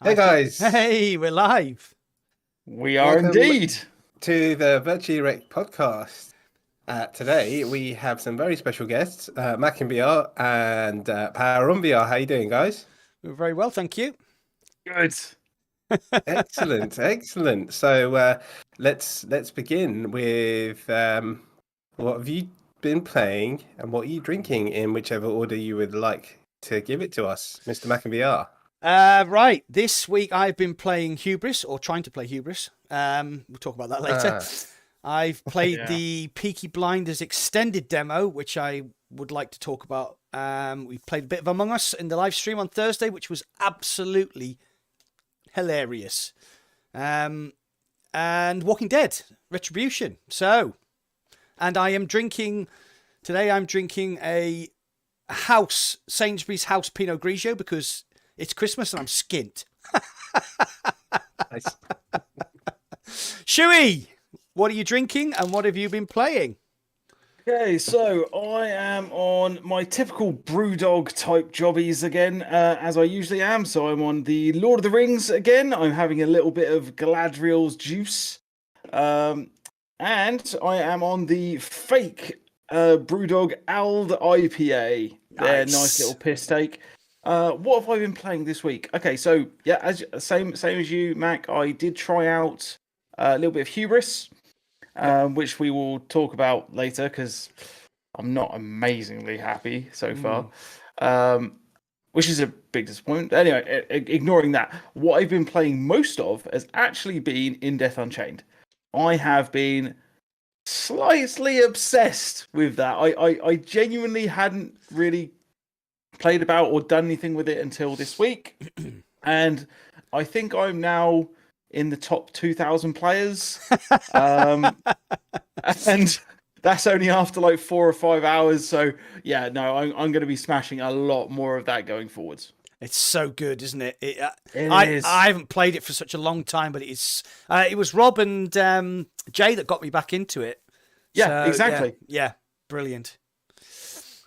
Hey guys. Hey, we're live. We are indeed. To the Virtualy Rek't podcast. Today we have some very special guests, Mac in VR and Power on VR. How you doing, guys? We're very well, thank you. Good. Excellent, excellent. So let's begin with what have you been playing and what are you drinking in whichever order you would like to give it to us, Mr. Mac in VR. Right, this week I've been playing Hubris, or trying to play Hubris. We'll talk about that later. I've played the Peaky Blinders extended demo, which I would like to talk about. We played a bit of Among Us in the live stream on Thursday, which was absolutely hilarious. And Walking Dead, Retribution. And I am drinking, today I'm drinking a Sainsbury's House Pinot Grigio because it's Christmas and I'm skint. Nice. Shuey, what are you drinking and what have you been playing? Okay, so I am on my typical Brewdog type jobbies again, as I usually am. So I'm on the Lord of the Rings again. I'm having a little bit of Galadriel's juice. And I am on the fake Brewdog Ald IPA. Their nice little piss take. What have I been playing this week? Okay, so yeah, same as you, Mac. I did try out a little bit of Hubris, which we will talk about later because I'm not amazingly happy so far, which is a big disappointment. Anyway, ignoring that, what I've been playing most of has actually been In Death Unchained. I have been slightly obsessed with that. I genuinely hadn't really played about or done anything with it until this week, and I think I'm now in the top 2,000 players, and that's only after like 4 or 5 hours. So yeah, no, I'm going to be smashing a lot more of that going forwards. It's so good, isn't it? It is. I haven't played it for such a long time, but it's it was Rob and Jay that got me back into it. Yeah, So, exactly. Yeah, brilliant.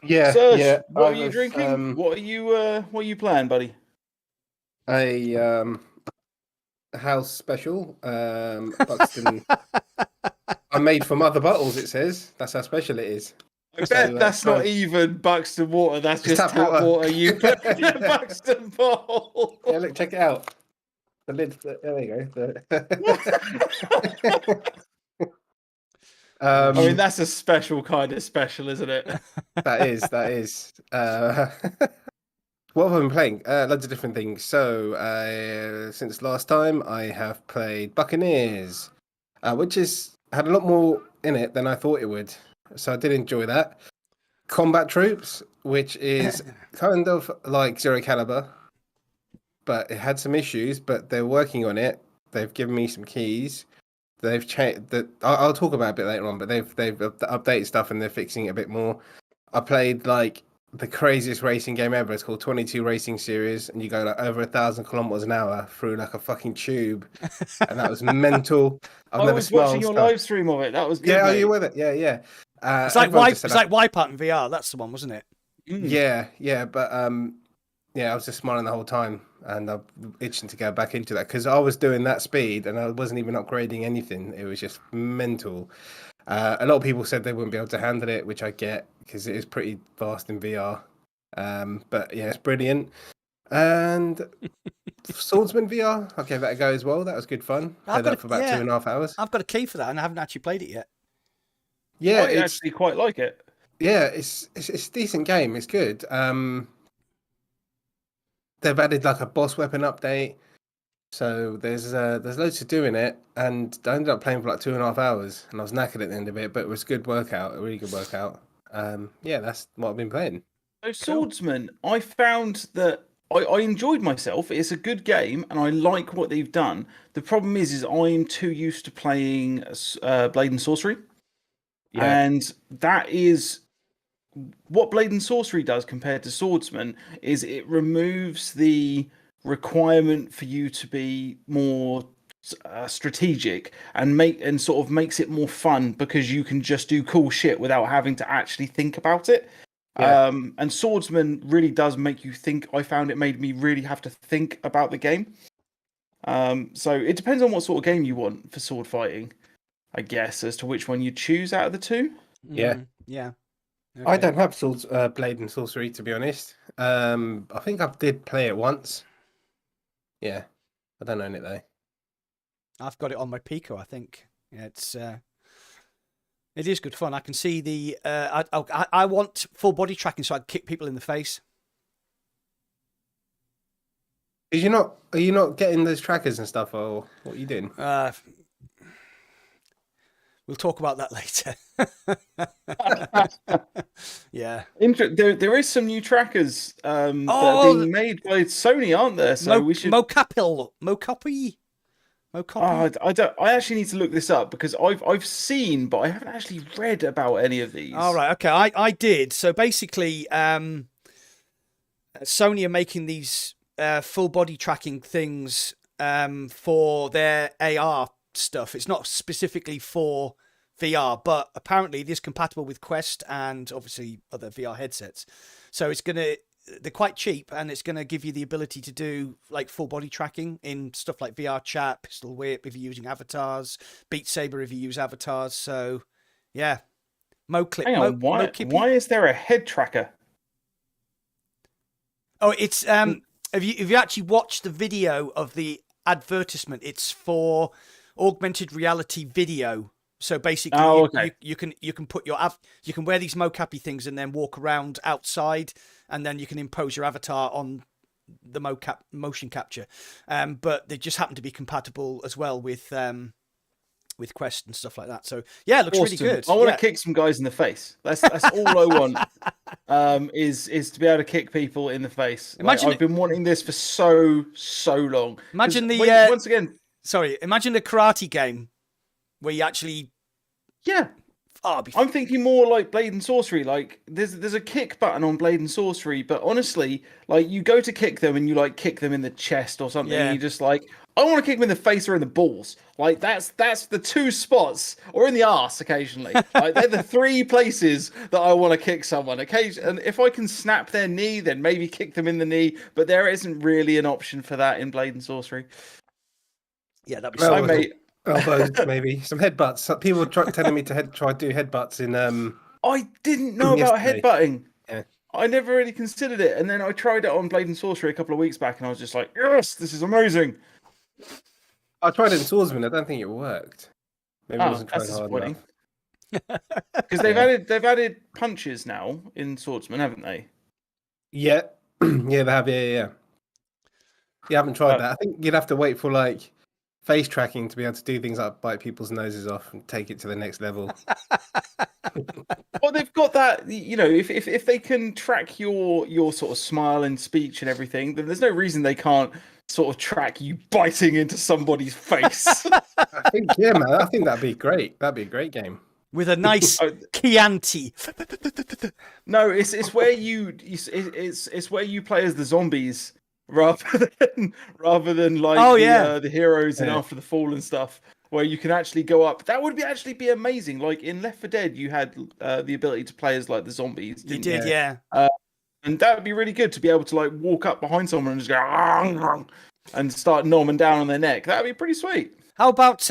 Yeah, Serge, yeah. what are you drinking? What are you playing, buddy? A house special, Buxton. I made from other bottles. It says that's how special it is. I bet that's not even Buxton water. That's just tap water. You put in your Buxton bottle. Yeah, look, check it out. The lid. There you go. I mean, that's a special kind of special, isn't it? That is. What have I been playing? Loads of different things. So, since last time, I have played Buccaneers, which had a lot more in it than I thought it would. So I did enjoy that. Combat Troops, which is kind of like Zero Caliber, but it had some issues, but they're working on it. They've given me some keys. They've changed that. I'll talk about it a bit later on, but they've updated stuff and they're fixing it a bit more. I played like the craziest racing game ever. It's called 22 Racing Series, and you go like over 1,000 kilometers an hour through like a fucking tube, and that was mental. I was watching your live stream of it. That was good. Yeah, mate. are you with it? Yeah. It's like Wipeout in VR. That's the one, wasn't it? Yeah, but yeah, I was just smiling the whole time, and I'm itching to go back into that because I was doing that speed and I wasn't even upgrading anything. It was just mental. A lot of people said they wouldn't be able to handle it, which I get because it is pretty fast in VR. But yeah, it's brilliant. And Swordsman VR, I gave that a go as well. That was good fun. Played that for about 2.5 hours. I've got a key for that, and I haven't actually played it yet. Yeah, I actually quite like it. Yeah, it's a decent game. It's good. They've added like a boss weapon update, so there's loads to do in it. And I ended up playing for like 2.5 hours, and I was knackered at the end of it. But it was a good workout, a really good workout. Yeah, that's what I've been playing. So Swordsman, I found that I enjoyed myself. It's a good game, and I like what they've done. The problem is I'm too used to playing Blade and Sorcery. Yeah. And that is what Blade and Sorcery does compared to Swordsman is it removes the requirement for you to be more strategic and sort of makes it more fun because you can just do cool shit without having to actually think about it. Yeah. And Swordsman really does make you think. I found it made me really have to think about the game. So it depends on what sort of game you want for sword fighting, I guess, as to which one you choose out of the two. Yeah. Yeah. Okay. I don't have Blade and Sorcery, to be honest. I think I did play it once. Yeah. I don't own it, though. I've got it on my Pico, I think. Yeah, it is good fun. I can see the... I want full body tracking so I can kick people in the face. Are you not getting those trackers and stuff, or what are you doing? We'll talk about that later. Yeah. There is some new trackers that are being made by Sony, aren't there? So we should Mocapi. I actually need to look this up because I've seen, but I haven't actually read about any of these. All right, okay, I did. So basically, Sony are making these full body tracking things for their AR stuff. It's not specifically for VR, but apparently it is compatible with Quest and obviously other VR headsets. So they're quite cheap, and it's going to give you the ability to do like full body tracking in stuff like VR chat, pistol whip if you're using avatars, Beat Saber if you use avatars. So yeah, Hang on, why is there a head tracker? Oh, it's if you actually watched the video of the advertisement, it's for augmented reality video. So basically, you can put you can wear these mocapy things and then walk around outside, and then you can impose your avatar on the motion capture. But they just happen to be compatible as well with Quest and stuff like that. So yeah, it looks really good. I want to kick some guys in the face. That's all I want. Is to be able to kick people in the face. I've been wanting this for so long. Imagine once again. Sorry, imagine the karate game where you actually Oh, I'm thinking more like Blade and Sorcery. Like there's a kick button on Blade and Sorcery, but honestly, like you go to kick them and you like kick them in the chest or something. Yeah. And you just like, I want to kick them in the face or in the balls. Like that's the two spots, or in the arse occasionally. Like they're the three places that I want to kick someone. And if I can snap their knee, then maybe kick them in the knee. But there isn't really an option for that in Blade and Sorcery. Yeah, that'd be So, so mate. Elbows, maybe some headbutts. Some people telling me to try to do headbutts in. I didn't know about yesterday. headbutting. Yeah. I never really considered it, and then I tried it on Blade and Sorcery a couple of weeks back, and I was just like, "Yes, this is amazing." I tried it in Swordsman. I don't think it worked. Maybe I wasn't that's trying hard disappointing. enough. Because they've added punches now in Swordsman, haven't they? Yeah, yeah, they have. Yeah. You haven't tried that. I think you'd have to wait for like face tracking to be able to do things like bite people's noses off and take it to the next level. Well, they've got that. You know, if they can track your sort of smile and speech and everything, then there's no reason they can't sort of track you biting into somebody's face. I think, yeah, man. I think that'd be great. That'd be a great game with a nice Chianti. No, it's where it's where you play as the zombies rather than like the heroes and After the Fall and stuff, where you can actually go up. That would actually be amazing. Like in Left 4 Dead, you had the ability to play as like the zombies. You did, yeah. And that would be really good to be able to like walk up behind someone and just go and start nomming down on their neck. That would be pretty sweet. How about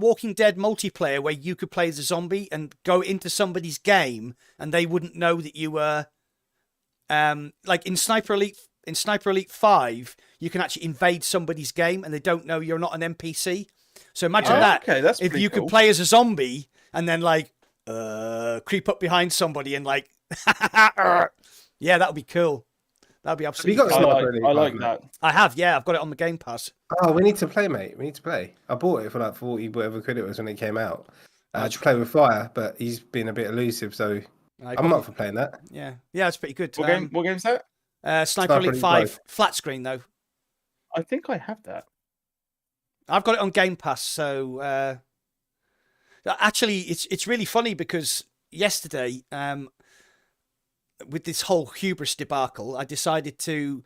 Walking Dead multiplayer, where you could play as a zombie and go into somebody's game and they wouldn't know that you were like in Sniper Elite 5, you can actually invade somebody's game and they don't know you're not an NPC. So imagine that. Okay, that's if pretty you cool. could play as a zombie and then like creep up behind somebody and like yeah, that would be cool. That'd be absolutely cool. I like that. I have, yeah, I've got it on the Game Pass. Oh, we need to play, mate. We need to play. I bought it for like 40 whatever quid it was when it came out. To play with Fire, but he's been a bit elusive, so I'm up for playing that. Yeah, it's pretty good. What game's that? Sniper Elite 5 flat screen though. I think I have that. I've got it on Game Pass, so actually it's really funny because yesterday with this whole Hubris debacle, I decided to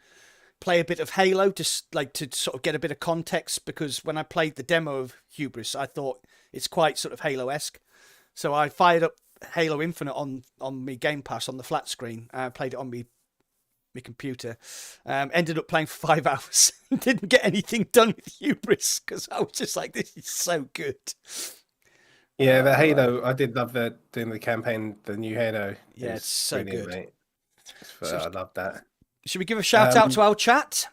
play a bit of Halo to sort of get a bit of context, because when I played the demo of Hubris, I thought it's quite sort of Halo-esque. So I fired up Halo Infinite on my Game Pass on the flat screen. Played it on my computer. Ended up playing for 5 hours. Didn't get anything done with Hubris because I was just like, this is so good. Yeah, the Halo, I did love doing the campaign, the new Halo. Yeah, it's so good. Mate. I love that. Should we give a shout out to our chat?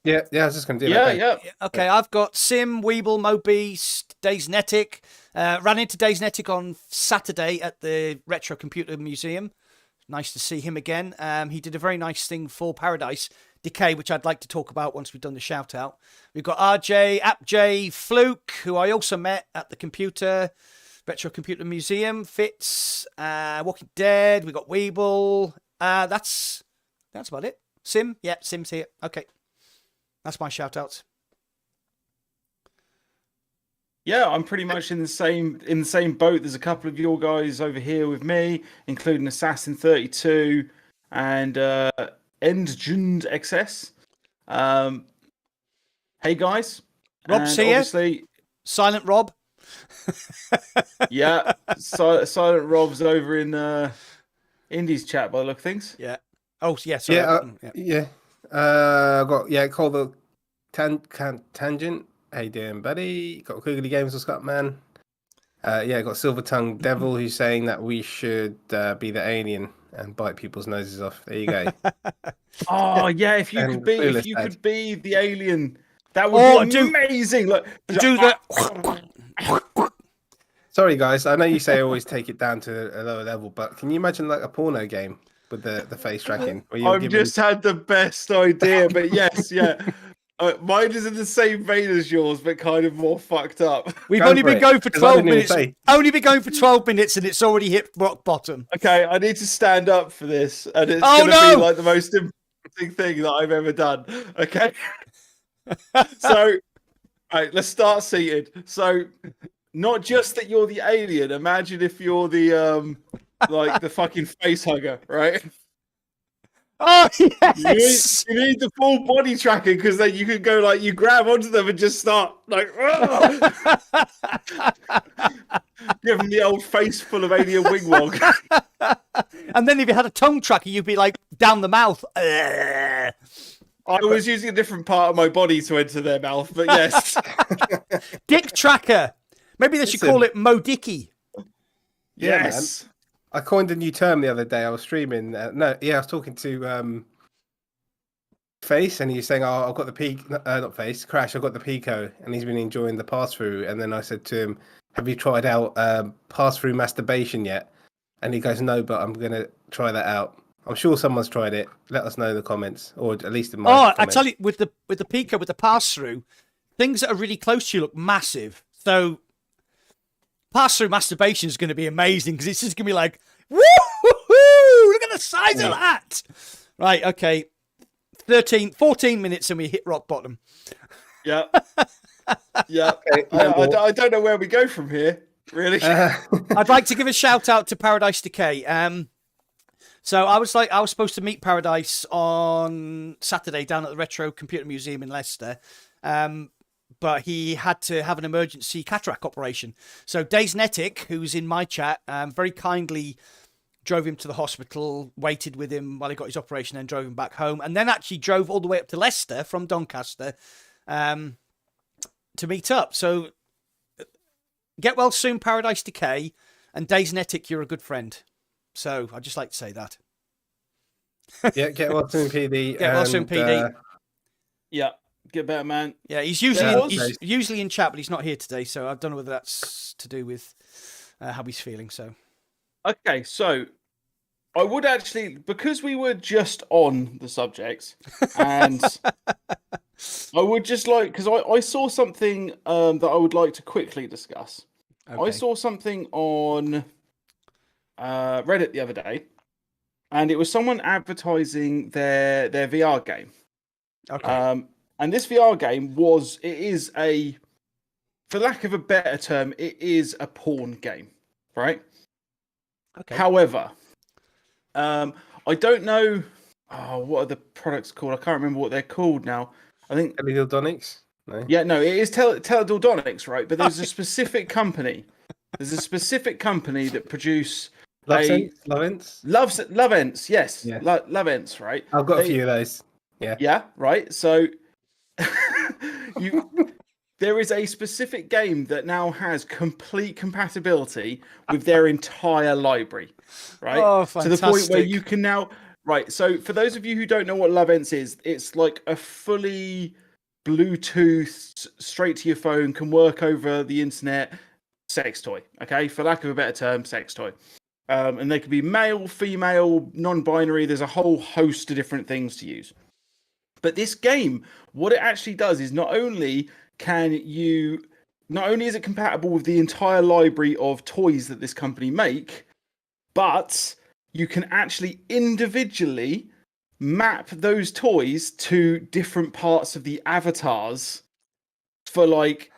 Yeah, I was just going to do that. Yeah. Okay, I've got Sim, Weeble, Mobeast, Daysnetic. Ran into Daysnetic on Saturday at the Retro Computer Museum. Nice to see him again. He did a very nice thing for Paradise Decay, which I'd like to talk about once we've done the shout out. We've got RJ, AppJ, Fluke, who I also met at the Retro Computer Museum. Fitz, Walking Dead. We got Weeble. That's about it. Sim, yeah, Sim's here. Okay, that's my shout outs. Yeah, I'm pretty much in the same boat. There's a couple of your guys over here with me, including Assassin 32 and Endgend XS. Hey guys, Rob's here. Obviously, Silent Rob. Yeah, Silent Rob's over in Indies chat by the look of things. Yeah. Oh yeah. Sorry. Yeah. I got call the Tangent. Hey doing, buddy? Got Googly Games or Scott Man. Got Silver Tongue Devil who's saying that we should be the alien and bite people's noses off. There you go. Oh yeah, if you could be the alien, that would be amazing. Look, do that. Sorry guys, I know you say always take it down to a lower level, but can you imagine like a porno game with the face tracking? I've just had the best idea, but yes, yeah. Mine is in the same vein as yours, but kind of more fucked up. We've only been going for 12 minutes. Only been going for 12 minutes, and it's already hit rock bottom. Okay, I need to stand up for this, and it's going to be like the most embarrassing thing that I've ever done. Okay, so right, let's start seated. So not just that you're the alien. Imagine if you're the like the fucking face hugger, right? Oh yes. You need the full body tracking because then you can go like you grab onto them and just start like give them the old face full of alien wingwog. And then if you had a tongue tracker, you'd be like down the mouth. I was using a different part of my body to enter their mouth, but yes. Dick tracker. Maybe they should call it Mo Dicky. Yes. Man. I coined a new term the other day. I was streaming. I was talking to Face, and he's saying, "Oh, I've got the not Face, Crash. I've got the Pico," and he's been enjoying the pass through. And then I said to him, "Have you tried out pass through masturbation yet?" And he goes, "No, but I'm gonna try that out." I'm sure someone's tried it. Let us know in the comments, or at least in my comments. I tell you, with the Pico, with the pass through, things that are really close to you look massive. So pass through masturbation is going to be amazing because it's just going to be like, woo-hoo-hoo, look at the size of that. Right, okay. 14 minutes and we hit rock bottom. Yeah. Yeah. Okay, I don't know where we go from here, really. I'd like to give a shout out to Paradise Decay. So I was supposed to meet Paradise on Saturday down at the Retro Computer Museum in Leicester. But he had to have an emergency cataract operation. So Daysnetic, who's in my chat, very kindly drove him to the hospital, waited with him while he got his operation, and drove him back home. And then actually drove all the way up to Leicester from Doncaster to meet up. So get well soon, Paradise Decay. And Daysnetic, you're a good friend. So I'd just like to say that. Yeah, get well soon, PD. Get well soon, PD. Yeah. Get better, man. Yeah, he's usually in chat, but he's not here today, so I don't know whether that's to do with how he's feeling. So, okay, so I would actually, because we were just on the subject, and I would just like, because I saw something that I would like to quickly discuss. Okay. I saw something on Reddit the other day, and it was someone advertising their VR game. Okay. And this VR game for lack of a better term, it is a porn game, right? Okay. However, I don't know, what are the products called? I can't remember what they're called now. I think Teledildonics? No. Yeah, no, it is Teledildonics, right? But there's a specific company. There's a specific company that produce Lovents? Lovents, yes. Yeah. Lovents, right? I've got a few of those. Yeah. Yeah, right. So there is a specific game that now has complete compatibility with their entire library, right? Oh, fantastic. To the point where you can now, right. So for those of you who don't know what Lovents is, it's like a fully Bluetooth straight to your phone, can work over the internet sex toy. Okay, for lack of a better term, sex toy. And they can be male, female, non-binary. There's a whole host of different things to use. But this game, what it actually does is not only is it compatible with the entire library of toys that this company make, but you can actually individually map those toys to different parts of the avatars for like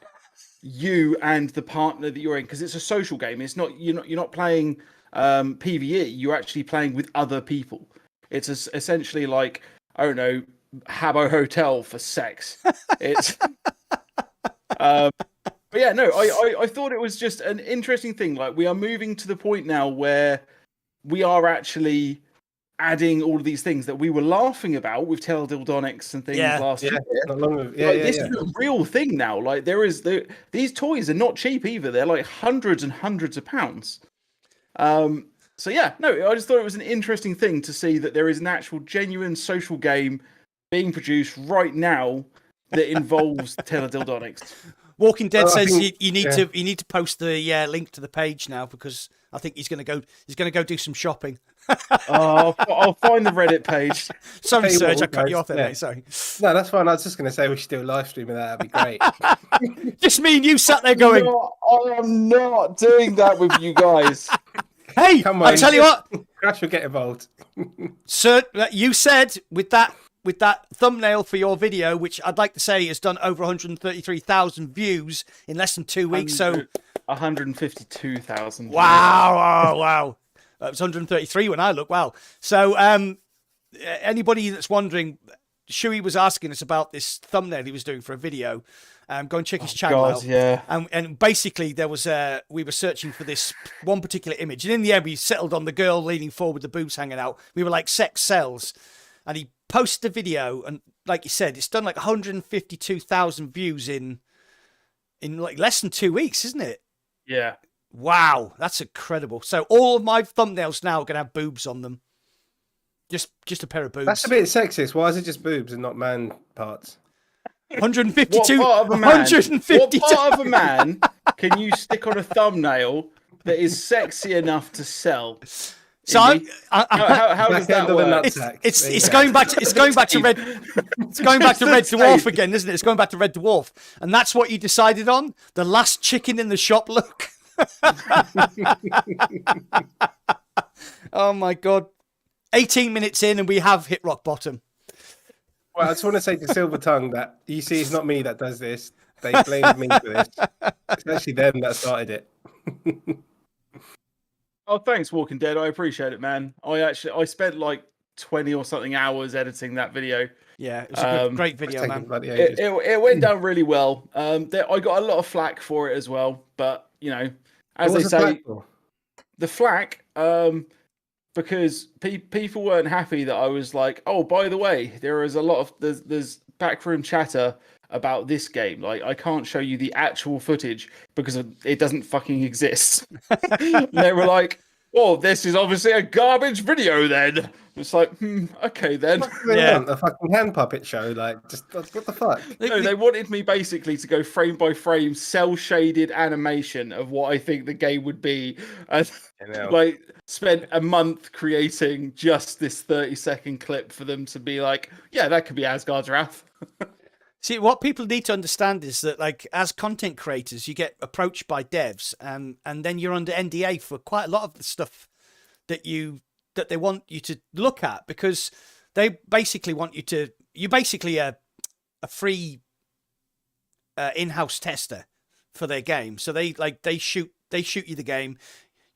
you and the partner that you're in, because it's a social game. It's not you're not playing PvE. You're actually playing with other people. It's essentially like, I don't know, Habbo Hotel for sex. It's but yeah, no, I thought it was just an interesting thing. Like, we are moving to the point now where we are actually adding all of these things that we were laughing about with Teledildonics and things last year. This is a real thing now. Like, these toys are not cheap either. They're like hundreds and hundreds of pounds. So yeah, no, I just thought it was an interesting thing to see that there is an actual genuine social game being produced right now that involves Teledildonics. Walking Dead says you need to post the link to the page now, because I think he's going to go do some shopping. I'll find the Reddit page. Sorry, Serge, I cut you off there, mate. Sorry. No, that's fine. I was just going to say we should do a live stream of that. That'd be great. Just me and you sat there going, I am not doing that with you guys. Hey, come on, I tell you what, Crash will get involved. Sir, you said with that thumbnail for your video, which I'd like to say has done over 133,000 views in less than 2 weeks. So 152,000. Wow! Oh, wow! It was 133 when I looked. Wow. So, anybody that's wondering, Shuey was asking us about this thumbnail he was doing for a video. Go and check his channel out. Yeah. And basically, there was we were searching for this one particular image, and in the end, we settled on the girl leaning forward with the boobs hanging out. We were like, sex sells, and he posted a video, and like you said, it's done like 152,000 views in like less than 2 weeks, isn't it? Yeah. Wow, that's incredible. So all of my thumbnails now are gonna have boobs on them. Just a pair of boobs. That's a bit sexist. Why is it just boobs and not man parts? 152. What part of a man? 152. What part of a man can you stick on a thumbnail that is sexy enough to sell? So how does that work? It's going back to Red. It's going back to Red Dwarf again, isn't it? It's going back to Red Dwarf, and that's what you decided on. The last chicken in the shop look. Oh my god! 18 minutes in, and we have hit rock bottom. Well, I just want to say to Silver Tongue that you see, it's not me that does this. They blamed me for this. It's actually them that started it. Oh, thanks, Walking Dead. I appreciate it, man. I spent like 20 or something hours editing that video. Yeah, it was a great video, man. It went down really well. I got a lot of flack for it as well, but you know, as they say, the flack, because people weren't happy that I was like, oh, by the way, there's backroom chatter about this game. Like, I can't show you the actual footage because it doesn't fucking exist. They were like, oh, this is obviously a garbage video then. It's like, okay then. A fucking hand puppet show, like, just what the fuck? No, they wanted me basically to go frame by frame, cell shaded animation of what I think the game would be, and like spent a month creating just this 30-second clip for them to be like, yeah, that could be Asgard's Wrath. See, what people need to understand is that, like, as content creators, you get approached by devs, and then you're under NDA for quite a lot of the stuff that they want you to look at, because they basically want you to. You're basically a free in-house tester for their game. So they shoot you the game,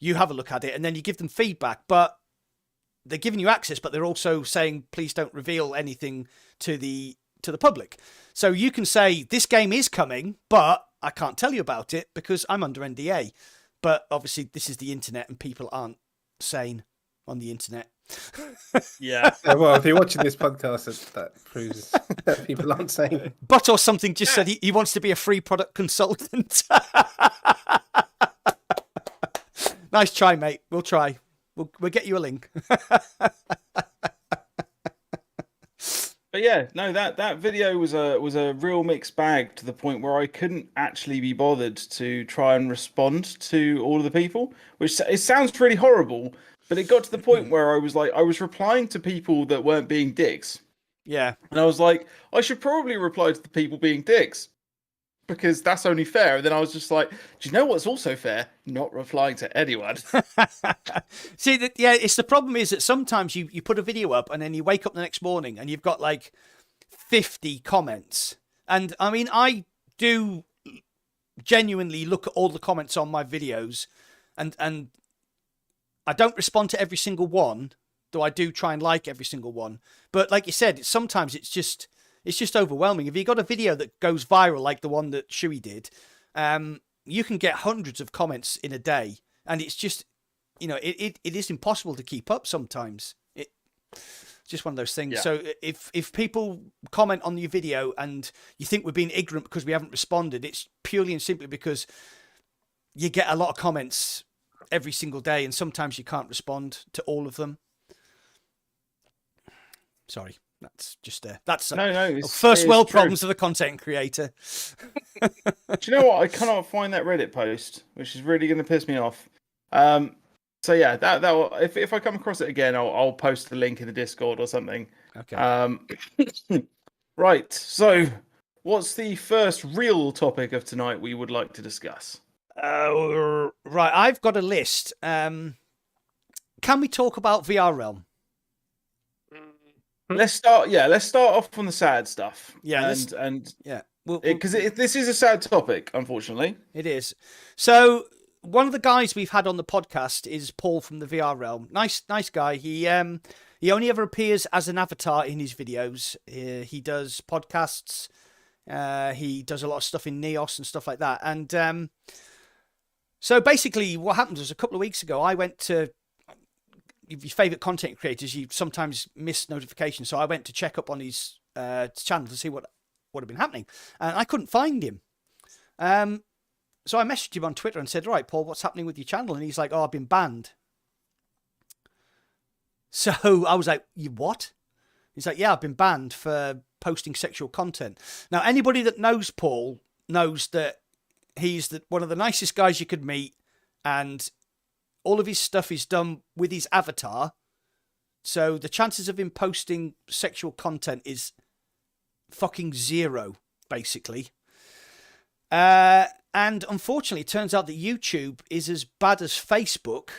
you have a look at it, and then you give them feedback. But they're giving you access, but they're also saying, please don't reveal anything to the public. So you can say, this game is coming, but I can't tell you about it because I'm under NDA. But obviously this is the internet and people aren't sane on the internet. Yeah. Well, if you're watching this podcast, that proves that people aren't sane. But or something just said he wants to be a free product consultant. Nice try, mate. We'll try. We'll get you a link. But yeah, no, that video was a real mixed bag, to the point where I couldn't actually be bothered to try and respond to all of the people, which it sounds really horrible, but it got to the point where I was replying to people that weren't being dicks. Yeah. And I was like, I should probably reply to the people being dicks, because that's only fair. And then I was just like, do you know what's also fair? Not replying to anyone. See, it's the problem is that sometimes you put a video up and then you wake up the next morning and you've got like 50 comments. And I mean, I do genuinely look at all the comments on my videos, and I don't respond to every single one, though I do try and like every single one. But like you said, sometimes it's just overwhelming. If you got a video that goes viral, like the one that Shuey did, you can get hundreds of comments in a day, and it's just, it is impossible to keep up sometimes. It's just one of those things. Yeah. So if people comment on your video and you think we're being ignorant because we haven't responded, it's purely and simply because you get a lot of comments every single day, and sometimes you can't respond to all of them. Sorry. That's just first world problems of the content creator. Do you know what? I cannot find that Reddit post, which is really going to piss me off. So yeah, that if I come across it again, I'll post the link in the Discord or something. Okay. Right. So, what's the first real topic of tonight we would like to discuss? Right. I've got a list. Can we talk about VR Realm? Let's start off on the sad stuff. Yeah, Because this is a sad topic, unfortunately. It is. So one of the guys we've had on the podcast is Paul from the VR Realm. Nice guy. He only ever appears as an avatar in his videos. He does podcasts. He does a lot of stuff in Neos and stuff like that. And so basically what happened was a couple of weeks ago, I went to your favourite content creators. You sometimes miss notifications. So I went to check up on his channel to see what had been happening. And I couldn't find him. So I messaged him on Twitter and said, "Right, Paul, what's happening with your channel?" And he's like, "Oh, I've been banned." So I was like, "You what?" He's like, "Yeah, I've been banned for posting sexual content." Now, anybody that knows Paul knows that he's one of the nicest guys you could meet, and all of his stuff is done with his avatar. So the chances of him posting sexual content is fucking zero, basically. And unfortunately, it turns out that YouTube is as bad as Facebook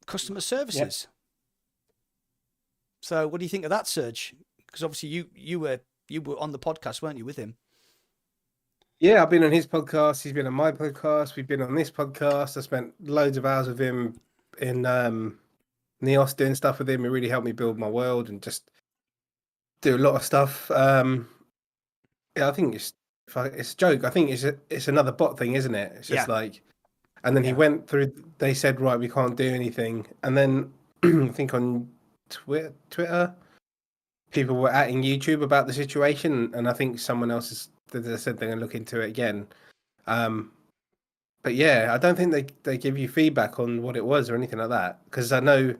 customer services. Yep. So what do you think of that, Serge? Because obviously you were on the podcast, weren't you, with him? Yeah, I've been on his podcast. He's been on my podcast. We've been on this podcast. I spent loads of hours with him in Neos doing stuff with him. It really helped me build my world and just do a lot of stuff. Yeah, I think it's a joke. I think it's another bot thing, isn't it? It's just like, and then he went through. They said, right, we can't do anything, and then I think on Twitter, people were atting YouTube about the situation, and I think someone else said they're going to look into it again. But yeah, I don't think they give you feedback on what it was or anything like that. Because I know,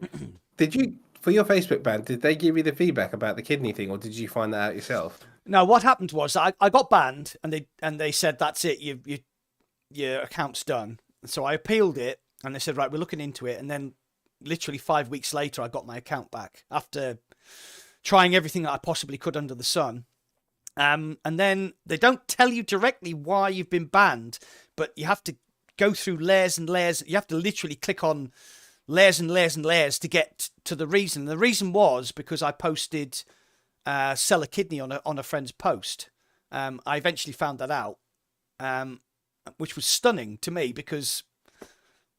did you for your Facebook ban? Did they give you the feedback about the kidney thing, or did you find that out yourself? No, what happened was I got banned, and they said that's it, your account's done. So I appealed it, and they said, right, we're looking into it, and then literally 5 weeks later, I got my account back after trying everything that I possibly could under the sun. And then they don't tell you directly why you've been banned, but you have to go through layers and layers. You have to literally click on layers and layers and layers to get to the reason. The reason was because I posted sell a kidney on a friend's post. I eventually found that out, which was stunning to me because,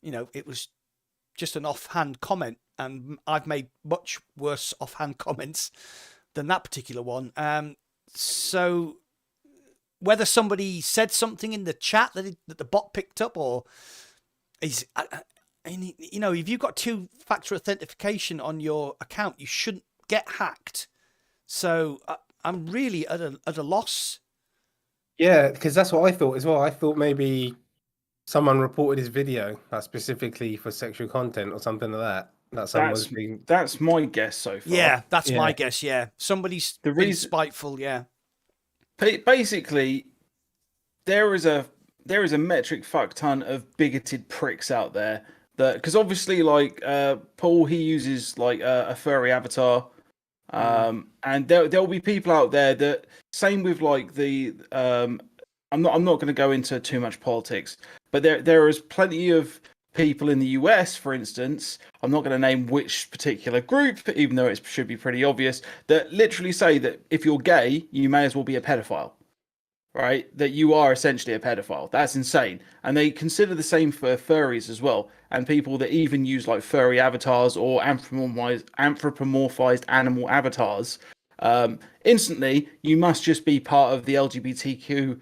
it was just an offhand comment, and I've made much worse offhand comments than that particular one. So whether somebody said something in the chat that the bot picked up, or if you've got two-factor authentication on your account, you shouldn't get hacked. So I'm really at a loss. Yeah, because that's what I thought as well. I thought maybe someone reported his video specifically for sexual content or something like that. That's my guess so far. Yeah, that's my guess. Yeah, somebody's been spiteful. Yeah. Basically, there is a metric fuck ton of bigoted pricks out there that, because obviously, like Paul, he uses like a furry avatar. And there'll be people out there that, same with like the I'm not going to go into too much politics, but there is plenty of people in the US, for instance, I'm not going to name which particular group, even though it should be pretty obvious, that literally say that if you're gay, you may as well be a pedophile, right? That you are essentially a pedophile. That's insane. And they consider the same for furries as well, and people that even use like furry avatars or anthropomorphized animal avatars. Instantly, you must just be part of the LGBTQ,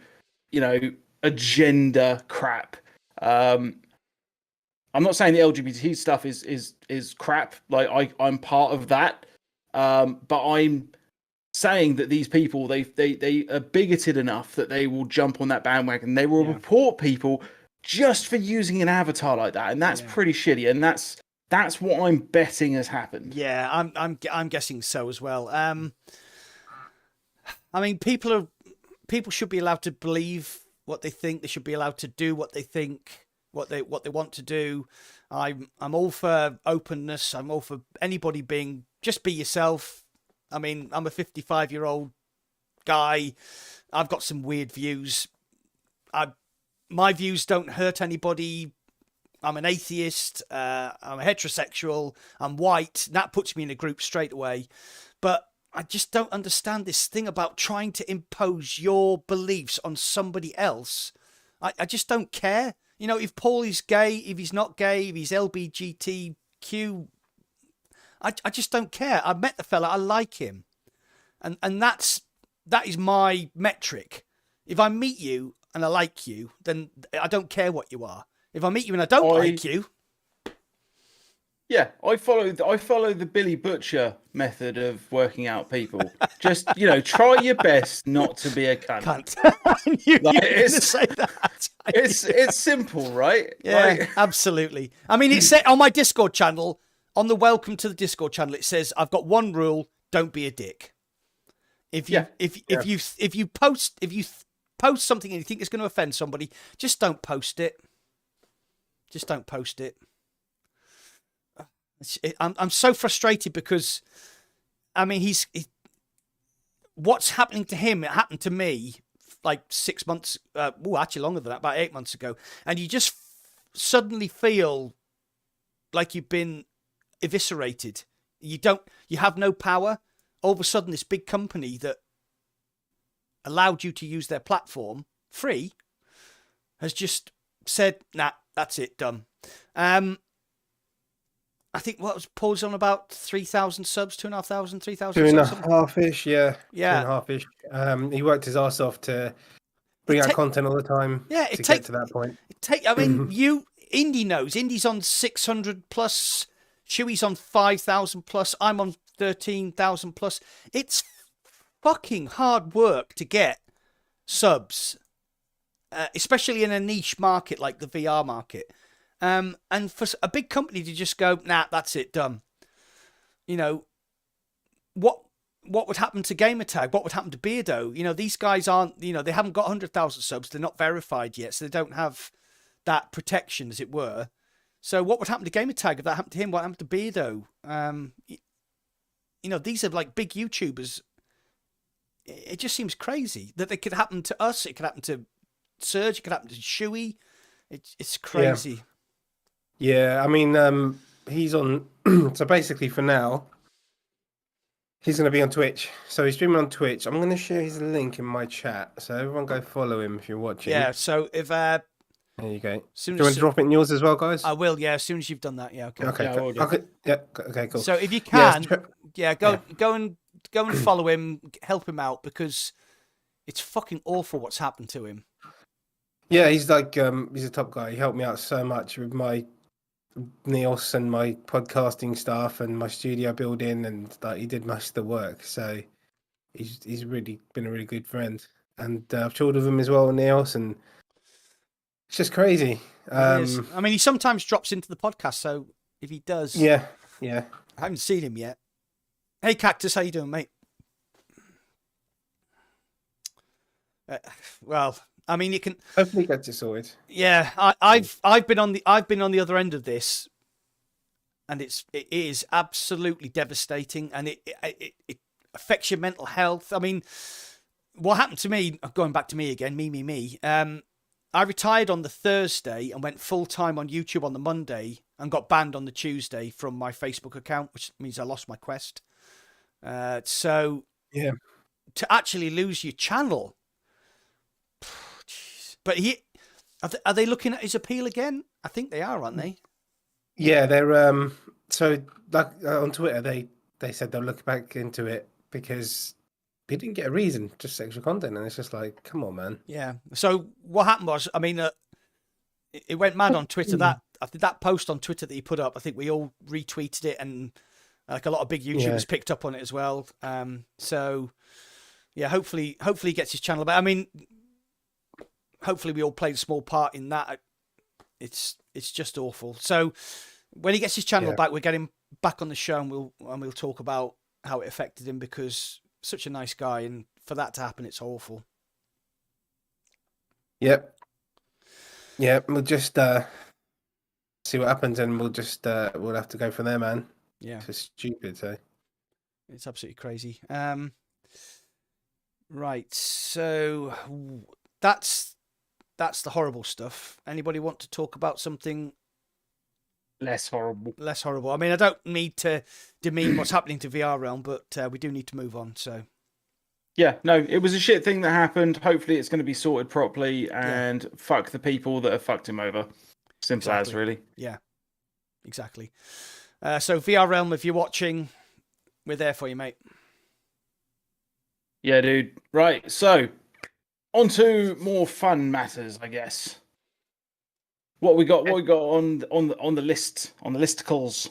agenda crap. I'm not saying the LGBT stuff is crap. Like I'm part of that, but I'm saying that these people they are bigoted enough that they will jump on that bandwagon. They will report people just for using an avatar like that, and that's pretty shitty. And that's what I'm betting has happened. Yeah, I'm guessing so as well. I mean, people should be allowed to believe what they think. They should be allowed to do what they think, what they want to do. I'm all for openness. I'm all for anybody just be yourself. I mean, I'm a 55-year-old guy. I've got some weird views. My views don't hurt anybody. I'm an atheist. I'm a heterosexual. I'm white. That puts me in a group straight away. But I just don't understand this thing about trying to impose your beliefs on somebody else. I just don't care. You know, if Paul is gay, if he's not gay, if he's LBGTQ, I just don't care. I've met the fella. I like him. And that is my metric. If I meet you and I like you, then I don't care what you are. If I meet you and I don't like you... Yeah, I follow the Billy Butcher method of working out people. Just, try your best not to be a cunt. I knew you were going to say that. It's simple, right? Yeah, absolutely. I mean, it said on my Discord channel, on the welcome to the Discord channel, it says, I've got one rule, don't be a dick. If you post something and you think it's going to offend somebody, just don't post it. Just don't post it. I'm so frustrated because, I mean, what's happening to him? It happened to me like 6 months. Actually longer than that, about 8 months ago. And you just suddenly feel like you've been eviscerated. You have no power. All of a sudden, this big company that allowed you to use their platform free has just said, nah, that's it, done. I think what was Paul's on about 3,000 subs, 2,500, 3,000 subs? 2.5-ish, yeah. 2.5-ish. He worked his ass off to bring out content all the time to get to that point. I mean, Indy knows. Indy's on 600 plus, Chewy's on 5,000 plus, I'm on 13,000 plus. It's fucking hard work to get subs, especially in a niche market like the VR market. And for a big company to just go, nah, that's it, done. You know, what would happen to Gamertag? What would happen to Beardo? You know, these guys aren't, they haven't got 100,000 subs. They're not verified yet, so they don't have that protection, as it were. So what would happen to Gamertag if that happened to him? What happened to Beardo? These are like big YouTubers. It just seems crazy that it could happen to us. It could happen to Serge. It could happen to Chewy. It's crazy. Yeah, I mean, he's on. So basically, for now, he's going to be on Twitch. So he's streaming on Twitch. I'm going to share his link in my chat. So everyone go follow him if you're watching. Yeah, so if... there you go. Do you want to drop it in yours as well, guys? I will, yeah, as soon as you've done that. Yeah, okay. Okay, cool. So if you can, go and follow him, help him out, because it's fucking awful what's happened to him. Yeah, he's like, he's a top guy. He helped me out so much with my Neos and my podcasting stuff and my studio building, and he did most of the work. So he's really been a really good friend, and I've chilled with him as well, Neos, and it's just crazy. I mean, he sometimes drops into the podcast, so if he does, yeah, I haven't seen him yet. Hey, Cactus, how you doing, mate? Well, I mean, you can hopefully get it sorted. Yeah, I've been on the other end of this, and it is absolutely devastating, and it affects your mental health. I mean, what happened to me? Going back to me again, me. I retired on the Thursday and went full time on YouTube on the Monday, and got banned on the Tuesday from my Facebook account, which means I lost my Quest. So yeah, to actually lose your channel. But are they looking at his appeal again? I think they are, aren't they? Yeah, they're so like on Twitter they said they'll look back into it because they didn't get a reason, just sexual content, and it's just like, come on, man. Yeah. So what happened was, I mean, it went mad on Twitter. That post on Twitter that he put up, I think we all retweeted it, and like a lot of big YouTubers picked up on it as well. So yeah, hopefully he gets his channel back. I mean, hopefully we all played a small part in that. It's just awful. So when he gets his channel back, we'll get him back on the show, and we'll talk about how it affected him, because such a nice guy, and for that to happen, it's awful. Yep. Yeah, we'll just see what happens, and we'll just we'll have to go from there, man. Yeah, it's stupid. So it's absolutely crazy. Right, so that's the horrible stuff. Anybody want to talk about something less horrible. Less horrible. I mean, I don't need to demean what's happening to VR Realm, but we do need to move on. So. Yeah, no, it was a shit thing that happened. Hopefully it's going to be sorted properly, and fuck the people that have fucked him over. Simple as, really. Yeah, exactly. So VR Realm, if you're watching, we're there for you, mate. Yeah, dude. Right, so on to more fun matters, I guess. What we got on the list, on the listicles.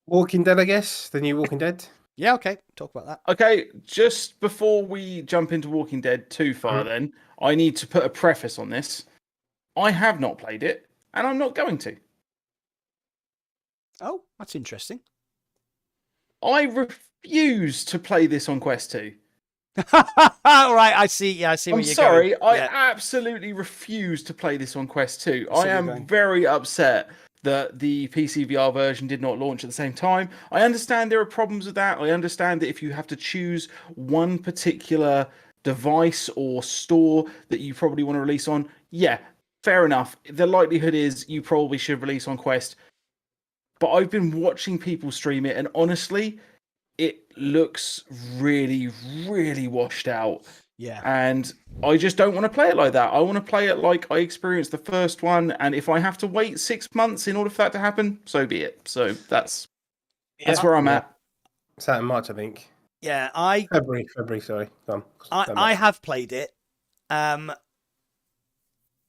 Walking Dead, I guess. The new Walking Dead. Yeah, okay. Talk about that. Okay, just before we jump into Walking Dead too far, then I need to put a preface on this. I have not played it, and I'm not going to. Oh, that's interesting. I refuse to play this on Quest 2. All right, I see. Yeah, I see where I'm you're sorry, going. I absolutely refuse to play this on Quest 2. I am very upset that the PC VR version did not launch at the same time. I understand there are problems with that. I understand that if you have to choose one particular device or store that you probably want to release on, yeah, fair enough. The likelihood is you probably should release on Quest. But I've been watching people stream it, and honestly, it looks really, really washed out. Yeah. And I just don't want to play it like that. I want to play it like I experienced the first one. And if I have to wait 6 months in order for that to happen, so be it. So that's where I'm at. It's out in March, I think. Yeah, February, sorry. I have played it. I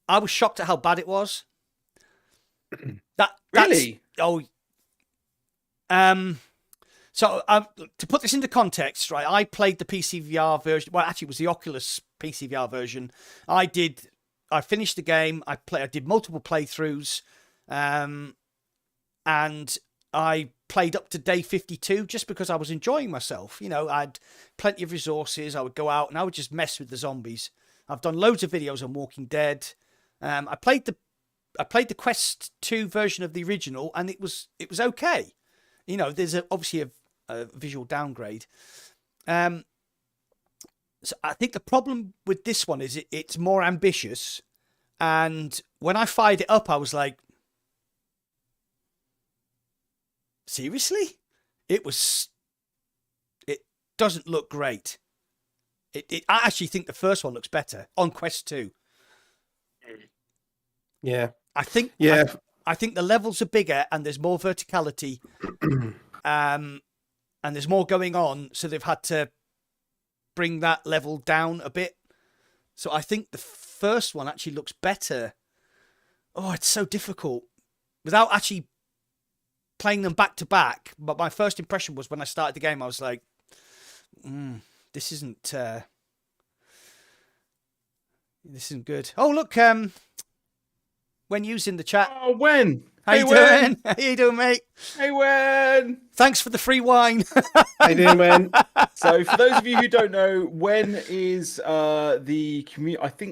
was shocked at how bad it was. Really? So to put this into context, right? I played the PC VR version. Well, actually, it was the Oculus PC VR version. I finished the game. I did multiple playthroughs, and I played up to day 52 just because I was enjoying myself. You know, I had plenty of resources. I would go out and I would just mess with the zombies. I've done loads of videos on Walking Dead. I played the Quest 2 version of the original, and it was okay. You know, there's obviously a visual downgrade. So I think the problem with this one is it's more ambitious. And when I fired it up, I was like, seriously? It doesn't look great. I actually think the first one looks better on Quest 2. Yeah. I think the levels are bigger and there's more verticality. And there's more going on, so they've had to bring that level down a bit. So I think the first one actually looks better. Oh, it's so difficult. Without actually playing them back to back, but my first impression was when I started the game, I was like, this isn't good. Oh, look, when using the chat. Oh, when? How you doing? How you doing, mate? Hey, Wen. Thanks for the free wine. How you doing, Wen? So, for those of you who don't know, Wen is the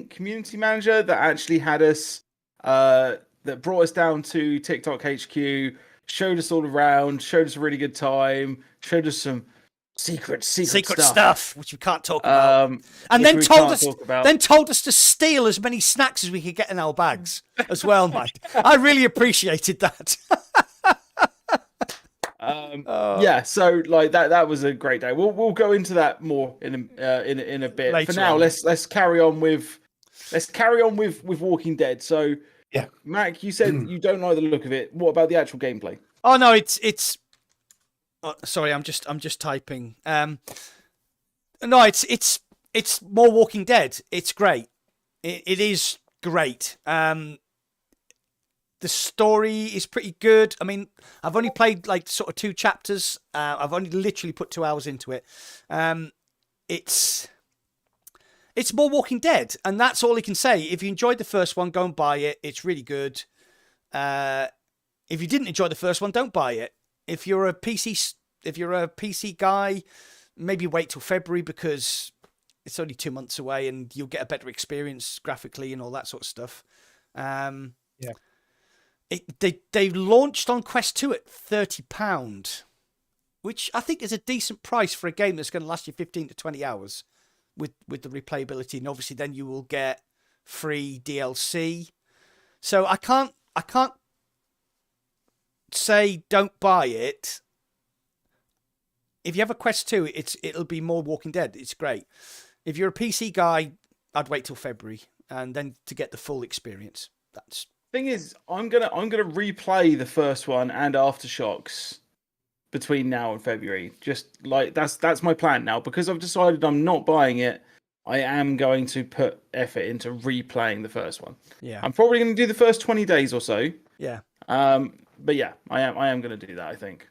community manager that actually had us, that brought us down to TikTok HQ, showed us all around, showed us a really good time, showed us some secret stuff, which we can't talk about, and then told us to steal as many snacks as we could get in our bags as well, Mike. I really appreciated that. Yeah, so like that was a great day. We'll go into that more in a bit. Later For now, on. let's carry on with Walking Dead. So yeah, Mac, you said you don't like the look of it. What about the actual gameplay? Oh no, it's. Oh, sorry, I'm just typing. No, it's more Walking Dead. It's great. It is great. The story is pretty good. I mean, I've only played like sort of 2 chapters. I've only literally put 2 hours into it. It's more Walking Dead, and that's all I can say. If you enjoyed the first one, go and buy it. It's really good. If you didn't enjoy the first one, don't buy it. If you're a PC guy, maybe wait till February because it's only 2 months away, and you'll get a better experience graphically and all that sort of stuff. Yeah. They launched on Quest 2 at £30, which I think is a decent price for a game that's going to last you 15 to 20 hours with the replayability, and obviously then you will get free DLC. So I can't say don't buy it. If you have a Quest 2, it'll be more Walking Dead. It's great. If you're a PC guy, I'd wait till February and then to get the full experience. That's thing is, I'm gonna replay the first one and Aftershocks between now and February. Just like that's my plan now, because I've decided I'm not buying it. I am going to put effort into replaying the first one. Yeah. I'm probably going to do the first 20 days or so. Yeah. But yeah, I am going to do that, I think.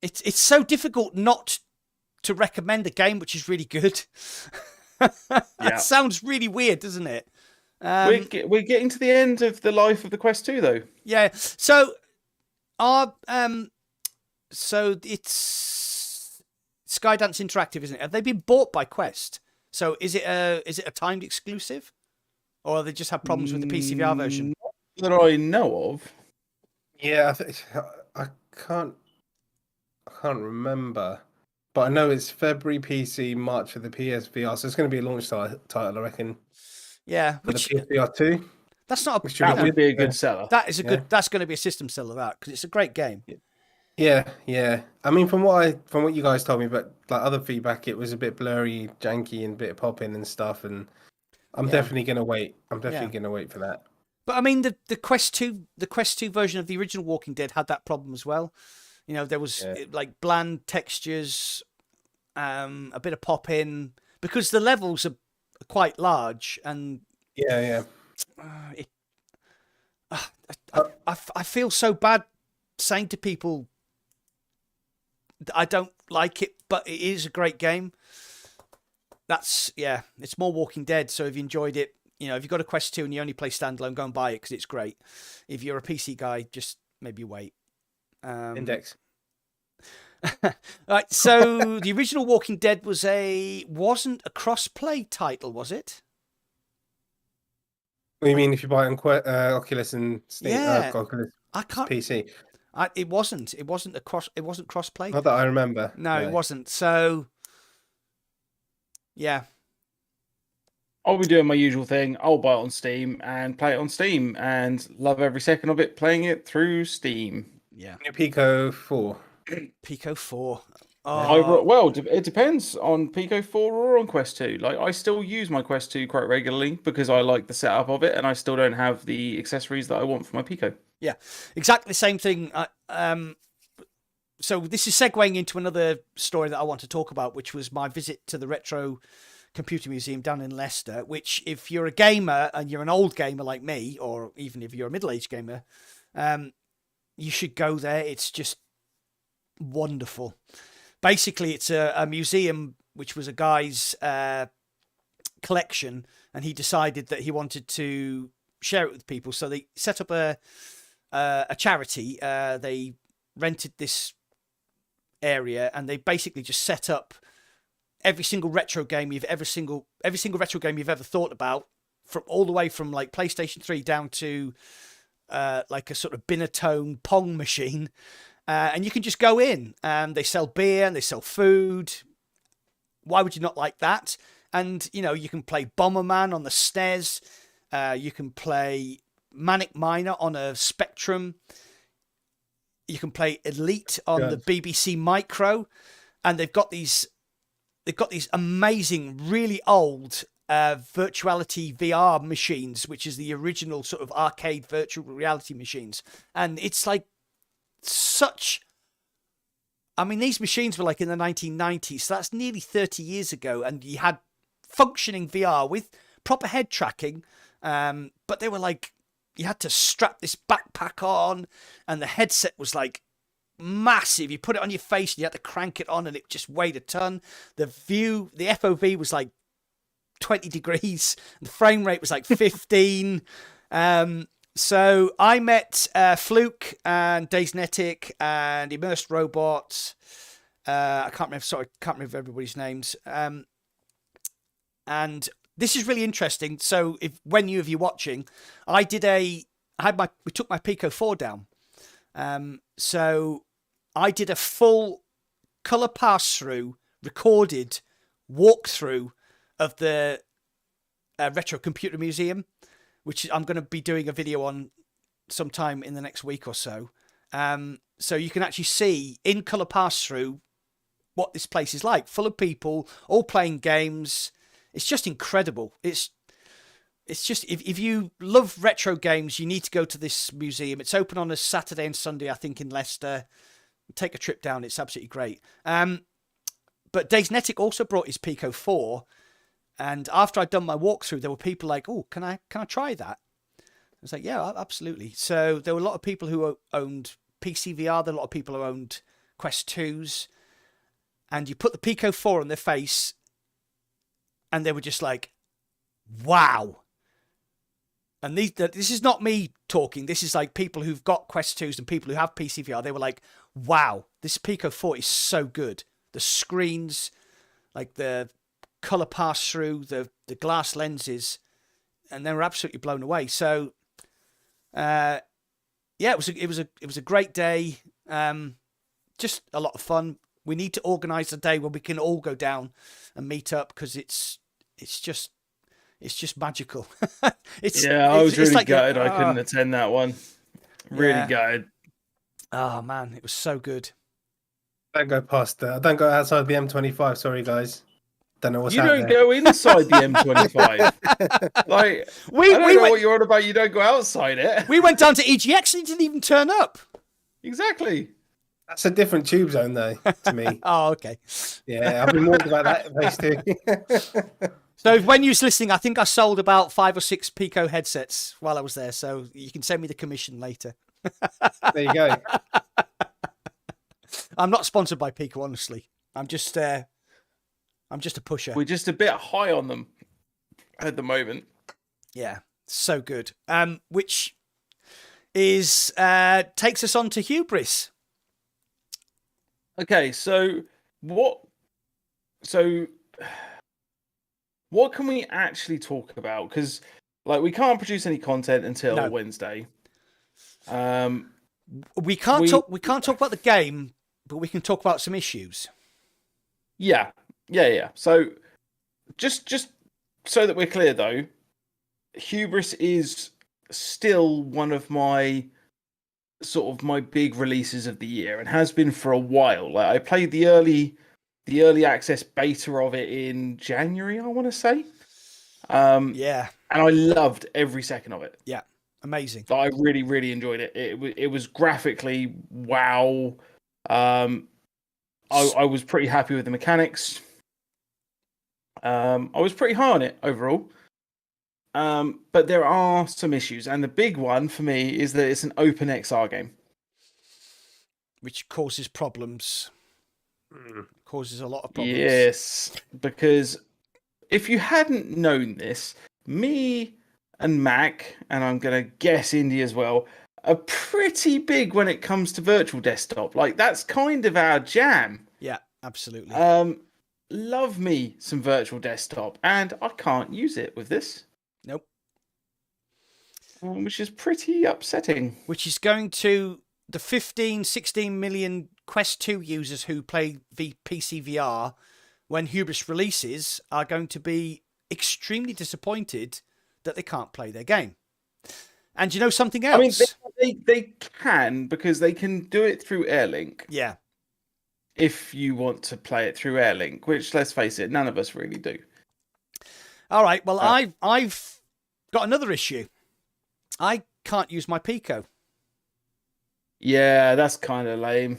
It's so difficult not to recommend a game which is really good. That sounds really weird, doesn't it? We're getting to the end of the life of the Quest 2, though. Yeah. So it's Skydance Interactive, isn't it? Have they been bought by Quest? So is it a timed exclusive, or they just have problems with the PCVR version? Not that I know of. Yeah, I can't remember, but I know it's February PC, March for the PSVR, so it's going to be a launch title, I reckon. Yeah, for the PSVR 2. That's not that would be a good seller. That is a good. That's going to be a system seller, that, because it's a great game. Yeah. I mean, from what you guys told me, but like other feedback, it was a bit blurry, janky, and a bit of popping and stuff. And I'm definitely going to wait. I'm definitely going to wait for that. But I mean, the Quest 2 version of the original Walking Dead had that problem as well. You know, there was like bland textures, a bit of pop in, because the levels are quite large, and I feel so bad saying to people that I don't like it, but it is a great game. It's more Walking Dead. So if you enjoyed it, you know, if you've got a Quest 2 and you only play standalone, go and buy it because it's great. If you're a PC guy, just maybe wait. Index. Right, so the original Walking Dead wasn't a cross-play title, was it? What do you mean if you buy it on Oculus and Steam? Oculus I can't. PC. It wasn't. It wasn't cross-play. Not that I remember. No, it wasn't. So, yeah. I'll be doing my usual thing. I'll buy it on Steam and play it on Steam and love every second of it playing it through Steam. Yeah. Pico 4. Pico 4. Well, it depends on Pico 4 or on Quest 2. Like, I still use my Quest 2 quite regularly because I like the setup of it, and I still don't have the accessories that I want for my Pico. Yeah, exactly the same thing. So this is segueing into another story that I want to talk about, which was my visit to the Retro Computer Museum down in Leicester, which, if you're a gamer and you're an old gamer like me, or even if you're a middle-aged gamer, you should go there. It's just wonderful. Basically, it's a museum which was a guy's collection, and he decided that he wanted to share it with people. So they set up a charity. They rented this area, and they basically just set up every single retro game every single retro game you've ever thought about, from all the way from like PlayStation 3 down to like a sort of Binatone Pong machine. And you can just go in, and they sell beer and they sell food. Why would you not like that? And, you know, you can play Bomberman on the SNES. You can play Manic Miner on a Spectrum. You can play Elite on the BBC Micro. And they've got these amazing, really old Virtuality VR machines, which is the original sort of arcade virtual reality machines. And it's like, these machines were like in the 1990s, so that's nearly 30 years ago, and you had functioning VR with proper head tracking, but they were like, you had to strap this backpack on, and the headset was like massive. You put it on your face and you had to crank it on, and it just weighed a ton. The FOV was like 20 degrees, and the frame rate was like 15. So I met Fluke and Daysnetic and Immersed Robots. I can't remember everybody's names. And this is really interesting. So when you, if you're watching, we took my Pico 4 down. So I did a full color pass through, recorded walkthrough of the Retro Computer Museum, which I'm going to be doing a video on sometime in the next week or so. So you can actually see in color pass through what this place is like, full of people, all playing games. It's just incredible. It's just, if you love retro games, you need to go to this museum. It's open on a Saturday and Sunday, I think, in Leicester. Take a trip down. It's absolutely great. But Daysnetic also brought his Pico 4. And after I'd done my walkthrough, there were people like, oh, can I try that? I was like, yeah, absolutely. So there were a lot of people who owned PC VR. There were a lot of people who owned Quest 2s. And you put the Pico 4 on their face, and they were just like, wow. And this is not me talking. This is like people who've got Quest 2s and people who have PC VR. They were like, wow, this Pico 4 is so good. The screens, like the color pass through, the glass lenses, and they were absolutely blown away. So, yeah, it was a great day. Just a lot of fun. We need to organise a day where we can all go down and meet up, because it's just magical. I was really gutted I couldn't attend that one. Really gutted. Oh man, it was so good. Don't go past that. Don't go outside the M25. Sorry, guys. Don't know what's you out don't there. go inside the M25. Like, I don't know what you're on about. You don't go outside it. We went down to EGX and it didn't even turn up. Exactly. That's a different tube zone, though, to me. Oh, okay. Yeah, I've been warned about that place too. So when you was listening, I think I sold about 5 or 6 Pico headsets while I was there. So you can send me the commission later. There you go. I'm not sponsored by Pico, honestly. I'm just a pusher. We're just a bit high on them at the moment. Yeah, so good. Which is takes us on to Hubris. Okay, so what can we actually talk about? Because like we can't produce any content until Wednesday. We can't talk about the game, but we can talk about some issues. Yeah. So just so that we're clear though, Hubris is still one of my big releases of the year, and has been for a while. Like I played the early access beta of it in January, I want to say. Yeah. And I loved every second of it. Yeah. Amazing. I really, really enjoyed it. It was graphically wow. I was pretty happy with the mechanics. I was pretty high on it overall. But there are some issues, and the big one for me is that it's an open XR game, which causes problems. Causes a lot of problems. Yes, because if you hadn't known this, me and Mac, and I'm going to guess Indy as well, are pretty big when it comes to virtual desktop. Like, that's kind of our jam. Yeah, absolutely. Love me some virtual desktop, and I can't use it with this. Nope. Which is pretty upsetting. Which is going to the 15, 16 million Quest 2 users who play PC VR when Hubris releases are going to be extremely disappointed that they can't play their game. And you know something else? I mean, they can, because they can do it through Airlink. Yeah. If you want to play it through Airlink, which, let's face it, none of us really do. All right. Well, I've got another issue. I can't use my Pico. Yeah, that's kind of lame.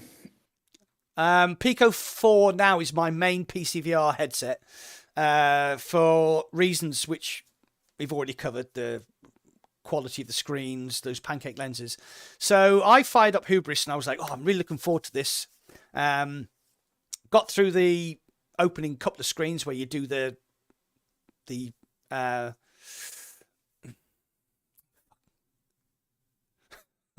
Pico 4 now is my main PC VR headset for reasons which we've already covered. The quality of the screens, those pancake lenses. So I fired up Hubris and I was like, oh, I'm really looking forward to this. Got through the opening couple of screens where you do the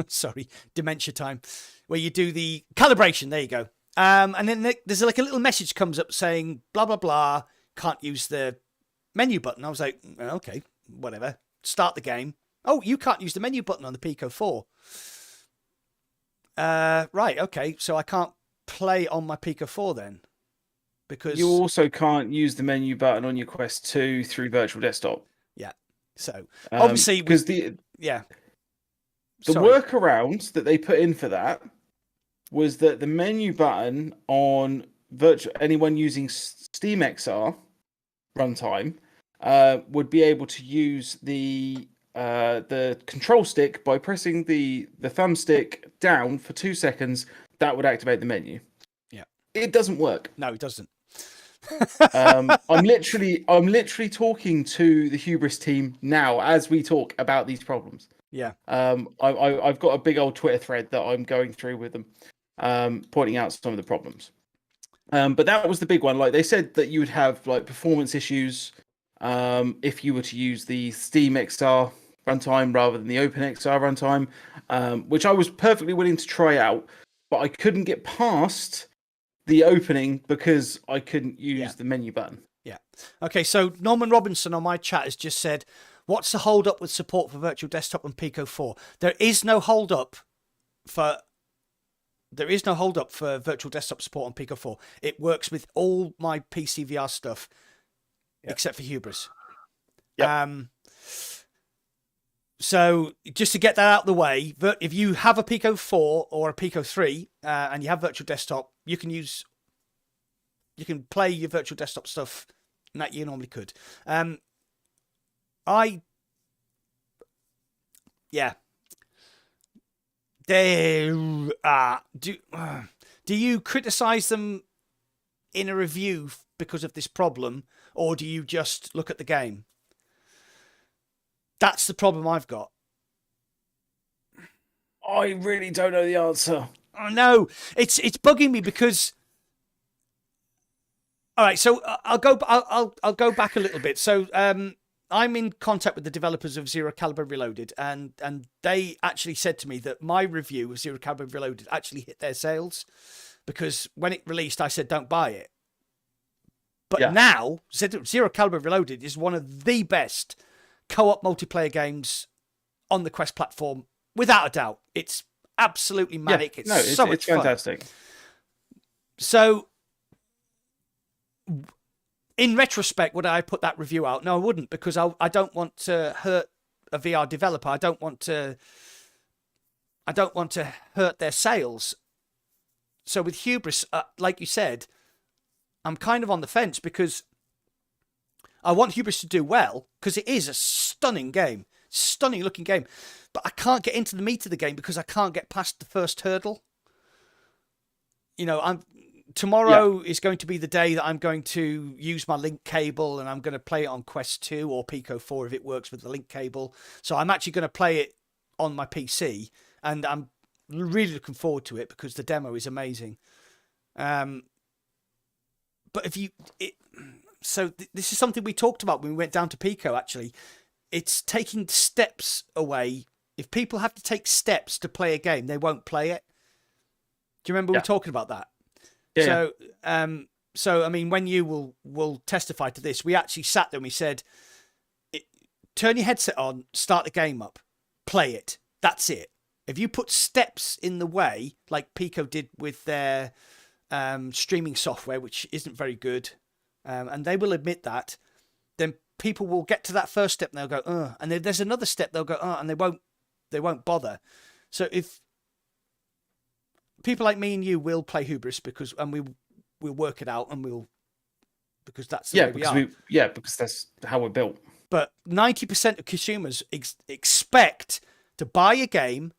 sorry, dementia time, where you do the calibration. There you go. And then there's like a little message comes up saying blah blah blah, can't use the menu button. I was like, okay, whatever. Start the game. Oh, you can't use the menu button on the Pico 4. Right, okay, so I can't play on my Pico 4 then, because you also can't use the menu button on your Quest 2 through virtual desktop. Yeah. So obviously, because The Sorry. workaround that they put in for that was that the menu button on anyone using Steam XR runtime would be able to use the control stick by pressing the thumbstick down for 2 seconds. That would activate the menu. Yeah, it doesn't work. No, it doesn't. I'm literally talking to the Hubris team now as we talk about these problems. Yeah. I've got a big old Twitter thread that I'm going through with them, pointing out some of the problems. But that was the big one. Like they said that you would have like performance issues if you were to use the Steam XR runtime rather than the OpenXR runtime, which I was perfectly willing to try out, but I couldn't get past the opening because I couldn't use the menu button. Yeah. Okay, so Norman Robinson on my chat has just said, what's the hold up with support for Virtual Desktop and Pico 4? There is no hold up for Virtual Desktop support on Pico 4. It works with all my PC VR stuff except for Hubris. Yep. So just to get that out of the way, if you have a Pico 4 or a Pico 3 and you have Virtual Desktop, you can play your Virtual Desktop stuff that you normally could. Do you criticize them in a review because of this problem, or do you just look at the game? That's the problem I've got. I really don't know the answer. Oh no, it's bugging me because. All right, so I'll go back a little bit. So I'm in contact with the developers of Zero Caliber Reloaded, and they actually said to me that my review of Zero Caliber Reloaded actually hit their sales, because when it released, I said don't buy it. But now Zero Caliber Reloaded is one of the best co-op multiplayer games on the Quest platform, without a doubt. It's absolutely manic. It's much fun. Fantastic. So, in retrospect, would I put that review out? No, I wouldn't, because I don't want to hurt a VR developer. I don't want to hurt their sales. So with Hubris, like you said, I'm kind of on the fence, because I want Hubris to do well, because it is a stunning game, stunning looking game. But I can't get into the meat of the game because I can't get past the first hurdle. You know, tomorrow is going to be the day that I'm going to use my link cable, and I'm going to play it on Quest 2 or Pico 4 if it works with the link cable. So I'm actually going to play it on my PC, and I'm really looking forward to it because the demo is amazing. But this is something we talked about when we went down to Pico, actually. It's taking steps away. If people have to take steps to play a game, they won't play it. Do you remember we were talking about that? Yeah. So I mean, when you will testify to this, we actually sat there and we said, turn your headset on, start the game up, play it. That's it. If you put steps in the way, like Pico did with their streaming software, which isn't very good, and they will admit that, then people will get to that first step and they'll go, and then there's another step they'll go, and they won't bother. So if people like me and you will play Hubris we'll work it out, and because that's the way we are. Because that's how we're built. But 90% of consumers expect to buy a game,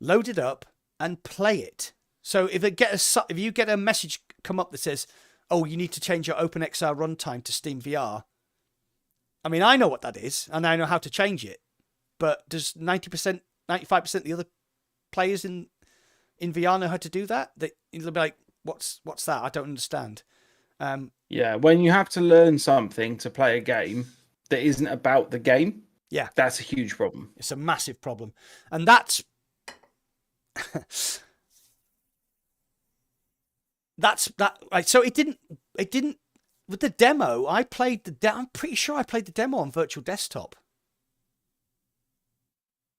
load it up, and play it. So if you get a message come up that says, "Oh, you need to change your OpenXR runtime to Steam VR," I mean, I know what that is, and I know how to change it. But does 90%, 95% of the other players in VR know how to do that? They'll be like, "What's that? I don't understand." When you have to learn something to play a game that isn't about the game, that's a huge problem. It's a massive problem, and that's that. Right. So it didn't with the demo. I'm pretty sure I played the demo on Virtual Desktop.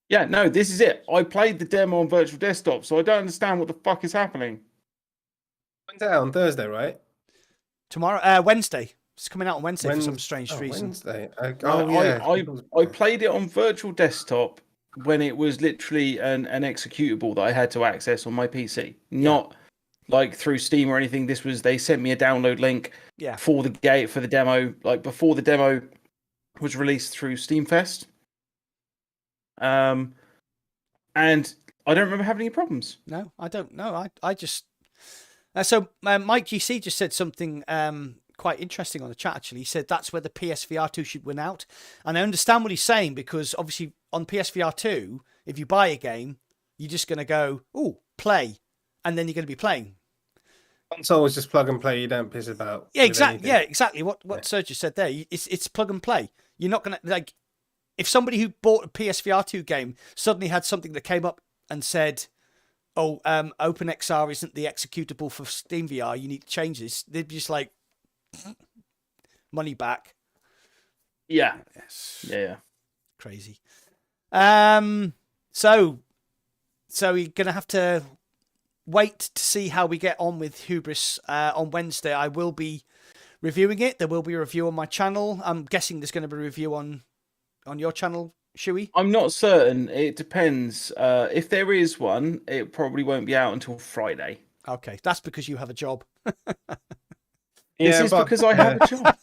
Yeah, no, this is it. I played the demo on Virtual Desktop, so I don't understand what the fuck is happening. When's that on Thursday, right? Tomorrow, Wednesday. It's coming out on Wednesday for some strange reason. Wednesday. I played it on Virtual Desktop when it was literally an executable that I had to access on my PC, not like through Steam or anything. They sent me a download link for the demo, like before the demo was released through Steamfest. And I don't remember having any problems. No, I don't know. I just so Mike GC just said something quite interesting on the chat. Actually, he said that's where the PSVR 2 should win out, and I understand what he's saying, because obviously on PSVR 2, if you buy a game, you're just going to go, "Ooh, play," and then you're going to be playing. Console is just plug and play. You don't piss about. Yeah, exactly. Yeah, exactly. What Sergio said there. It's plug and play. You're not going to, like, if somebody who bought a PSVR 2 game suddenly had something that came up and said, "Oh, OpenXR isn't the executable for Steam VR. You need to change this." They'd be just like, money back. Yeah. Yes. Yeah. Crazy. So you're gonna have to wait to see how we get on with Hubris on Wednesday. I will be reviewing it. There will be a review on my channel. I'm guessing there's going to be a review on your channel, Shuey? I'm not certain. It depends. If there is one, it probably won't be out until Friday. Okay, that's because you have a job. This is because I have a job.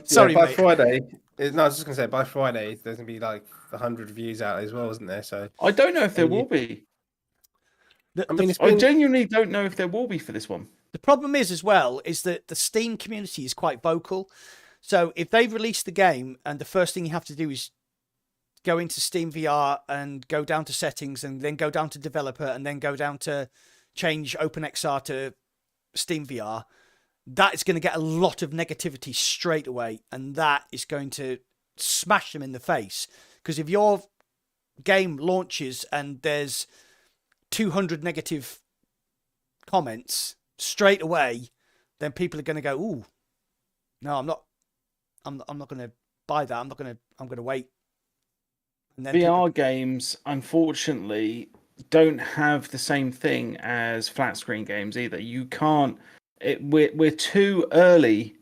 Sorry, by mate. Friday. I was just gonna say by Friday there's gonna be like 100 reviews out as well, isn't there? So I don't know if there will be. I genuinely don't know if there will be for this one. The problem is, as well, is that the Steam community is quite vocal. So if they release the game and the first thing you have to do is go into Steam VR and go down to settings and then go down to developer and then go down to change OpenXR to Steam VR, that is going to get a lot of negativity straight away, and that is going to smash them in the face. Because if your game launches and there's 200 negative comments straight away, then people are going to go, "Ooh, no, I'm not going to buy that. I'm going to wait." And then VR games, unfortunately, don't have the same thing as flat screen games either. You can't. We're too early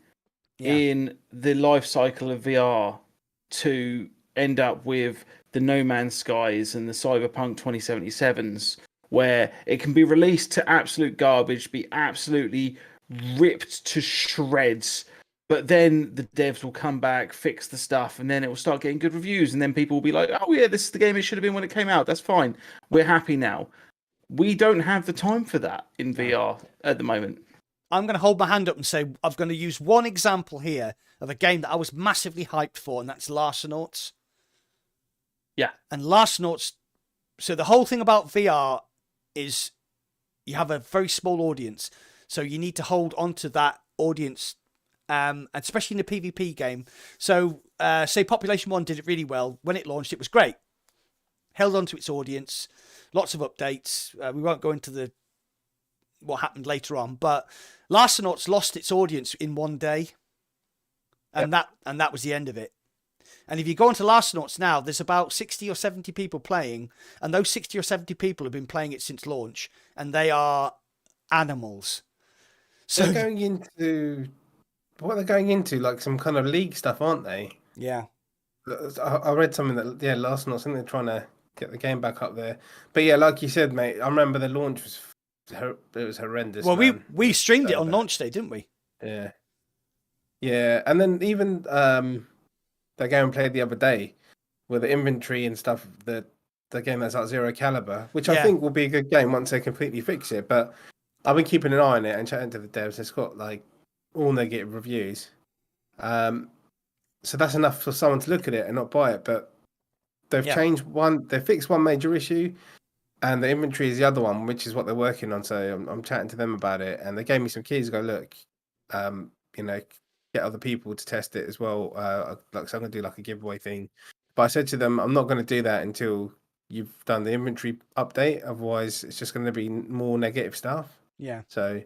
in the life cycle of VR to end up with the No Man's Skies and the Cyberpunk 2077s, where it can be released to absolute garbage, be absolutely ripped to shreds, but then the devs will come back, fix the stuff, and then it will start getting good reviews, and then people will be like, "Oh yeah, this is the game it should have been when it came out. That's fine. We're happy now." We don't have the time for that in VR at the moment. I'm going to hold my hand up and say I'm going to use one example here of a game that I was massively hyped for, and that's Larcenauts. Yeah. And Larcenauts, so the whole thing about VR is you have a very small audience, so you need to hold on to that audience, especially in the PvP game. So say Population 1 did it really well. When it launched, it was great. Held on to its audience, lots of updates. We won't go into what happened later on, but Larcenauts lost its audience in one day, and that was the end of it. And if you go onto Larcenauts now, there's about 60 or 70 people playing, and those 60 or 70 people have been playing it since launch, and they are animals. So they're going into what they're going into, like some kind of league stuff, aren't they? Yeah. I read something that Larcenauts, I think they're trying to get the game back up there. But yeah, like you said, mate, I remember the launch was horrendous. Well, man. we streamed it on launch day, didn't we? Yeah, and then even the game I played the other day with the inventory and stuff, the game that's like Zero Caliber, which I think will be a good game once they completely fix it. But I've been keeping an eye on it and chatting to the devs. It's got like all negative reviews. So that's enough for someone to look at it and not buy it. But they've they fixed one major issue, and the inventory is the other one, which is what they're working on. So I'm chatting to them about it, and they gave me some keys. Go look, get other people to test it as well. So I'm gonna do like a giveaway thing. But I said to them, I'm not going to do that until you've done the inventory update. Otherwise, it's just going to be more negative stuff. Yeah. So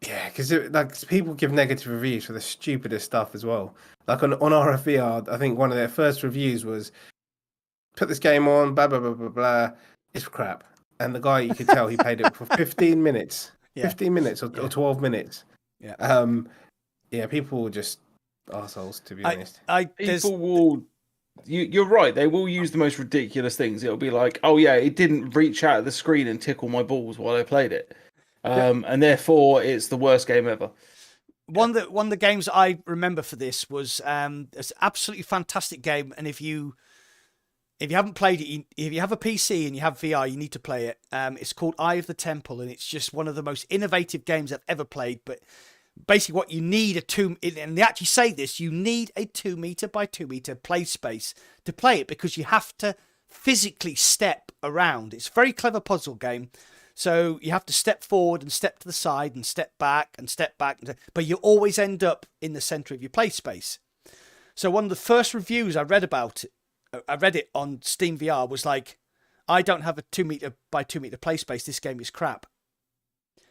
because people give negative reviews for the stupidest stuff as well. Like on RFVR, I think one of their first reviews was, "Put this game on, blah blah blah blah blah. It's crap." And the guy, you could tell he played it for 15 minutes, 15 minutes or 12 minutes. Yeah. People were just arseholes, to be honest. People will you're right. They will use the most ridiculous things. It'll be like, oh yeah, it didn't reach out of the screen and tickle my balls while I played it, and therefore it's the worst game ever. One of the games I remember for this was it's an absolutely fantastic game, and if you haven't played it, if you have a PC and you have VR, you need to play it. It's called Eye of the Temple, and it's just one of the most innovative games I've ever played. But basically, what you need and they actually say this, you need a 2 meter by 2 meter play space to play it, because you have to physically step around. It's a very clever puzzle game. So you have to step forward and step to the side and step back, but you always end up in the center of your play space. So one of the first reviews I read about it, I read it on Steam VR, was like, I don't have a 2 meter by 2 meter play space. This game is crap.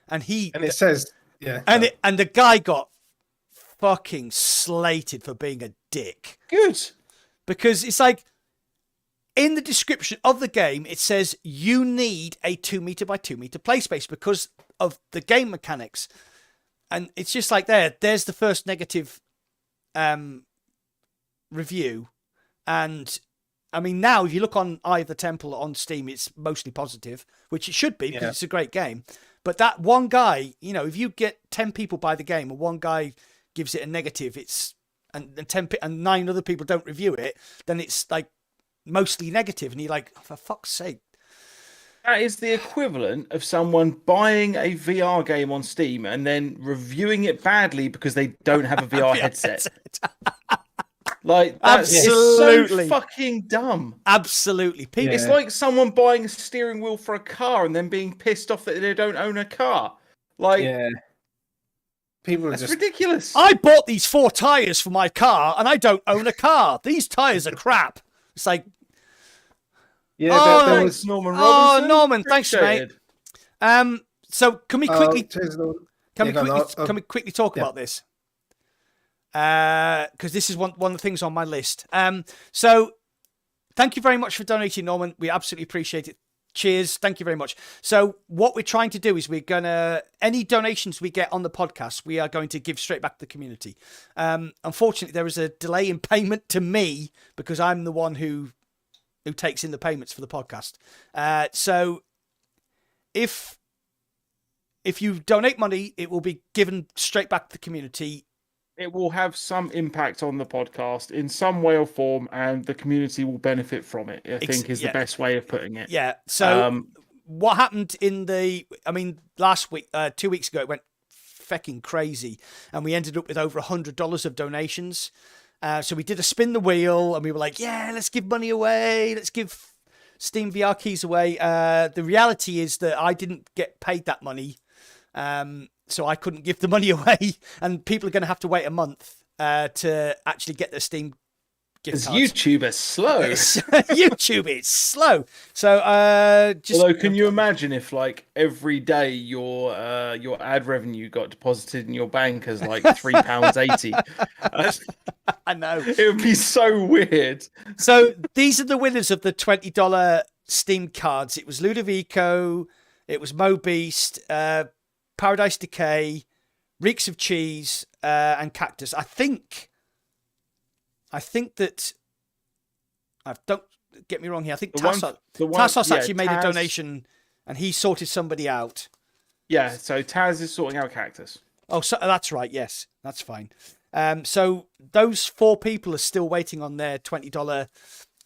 And it says, yeah. And the guy got fucking slated for being a dick. Good. Because it's like, in the description of the game, it says you need a 2 meter by 2 meter play space because of the game mechanics. And it's just like there's the first negative review. And I mean, now if you look on Eye of the Temple on Steam, it's mostly positive, which it should be because it's a great game. But that one guy, if you get 10 people buy the game and one guy gives it a negative, and 9 other people don't review it, then it's like mostly negative, and you're like, oh, for fuck's sake. That is the equivalent of someone buying a VR game on Steam and then reviewing it badly because they don't have a VR headset. Like, that's absolutely so fucking dumb. Absolutely. People, it's like someone buying a steering wheel for a car and then being pissed off that they don't own a car. Like, people are that's just ridiculous. I bought these 4 tires for my car and I don't own a car. These tires are crap. It's like, thanks, Norman Robinson. Oh, Norman, thanks, mate. So can we quickly can we quickly talk about this? Because this is one of the things on my list. So thank you very much for donating, Norman. We absolutely appreciate it. Cheers. Thank you very much. So what we're trying to do is any donations we get on the podcast, we are going to give straight back to the community. Unfortunately, there is a delay in payment to me because I'm the one who takes in the payments for the podcast. So if you donate money, it will be given straight back to the community. It will have some impact on the podcast in some way or form, and the community will benefit from it, I think is the best way of putting it. Yeah. So what happened last week, 2 weeks ago, it went fucking crazy, and we ended up with over $100 of donations. So we did a spin the wheel, and we were like, yeah, let's give money away. Let's give Steam VR keys away. The reality is that I didn't get paid that money. So I couldn't give the money away, and people are going to have to wait a month to actually get their Steam gift cards. YouTube is slow. YouTube is slow. So although, can you imagine if like every day your ad revenue got deposited in your bank as like £3.80? I know it would be so weird. So these are the winners of the $20 Steam cards. It was Ludovico, it was Mo Beast, Paradise Decay, Reeks of Cheese, and Cactus. I think that don't get me wrong here. I think Tassos actually made a donation, and he sorted somebody out. Yeah, so Taz is sorting out Cactus. Oh, so that's right. Yes, that's fine. So those 4 people are still waiting on their $20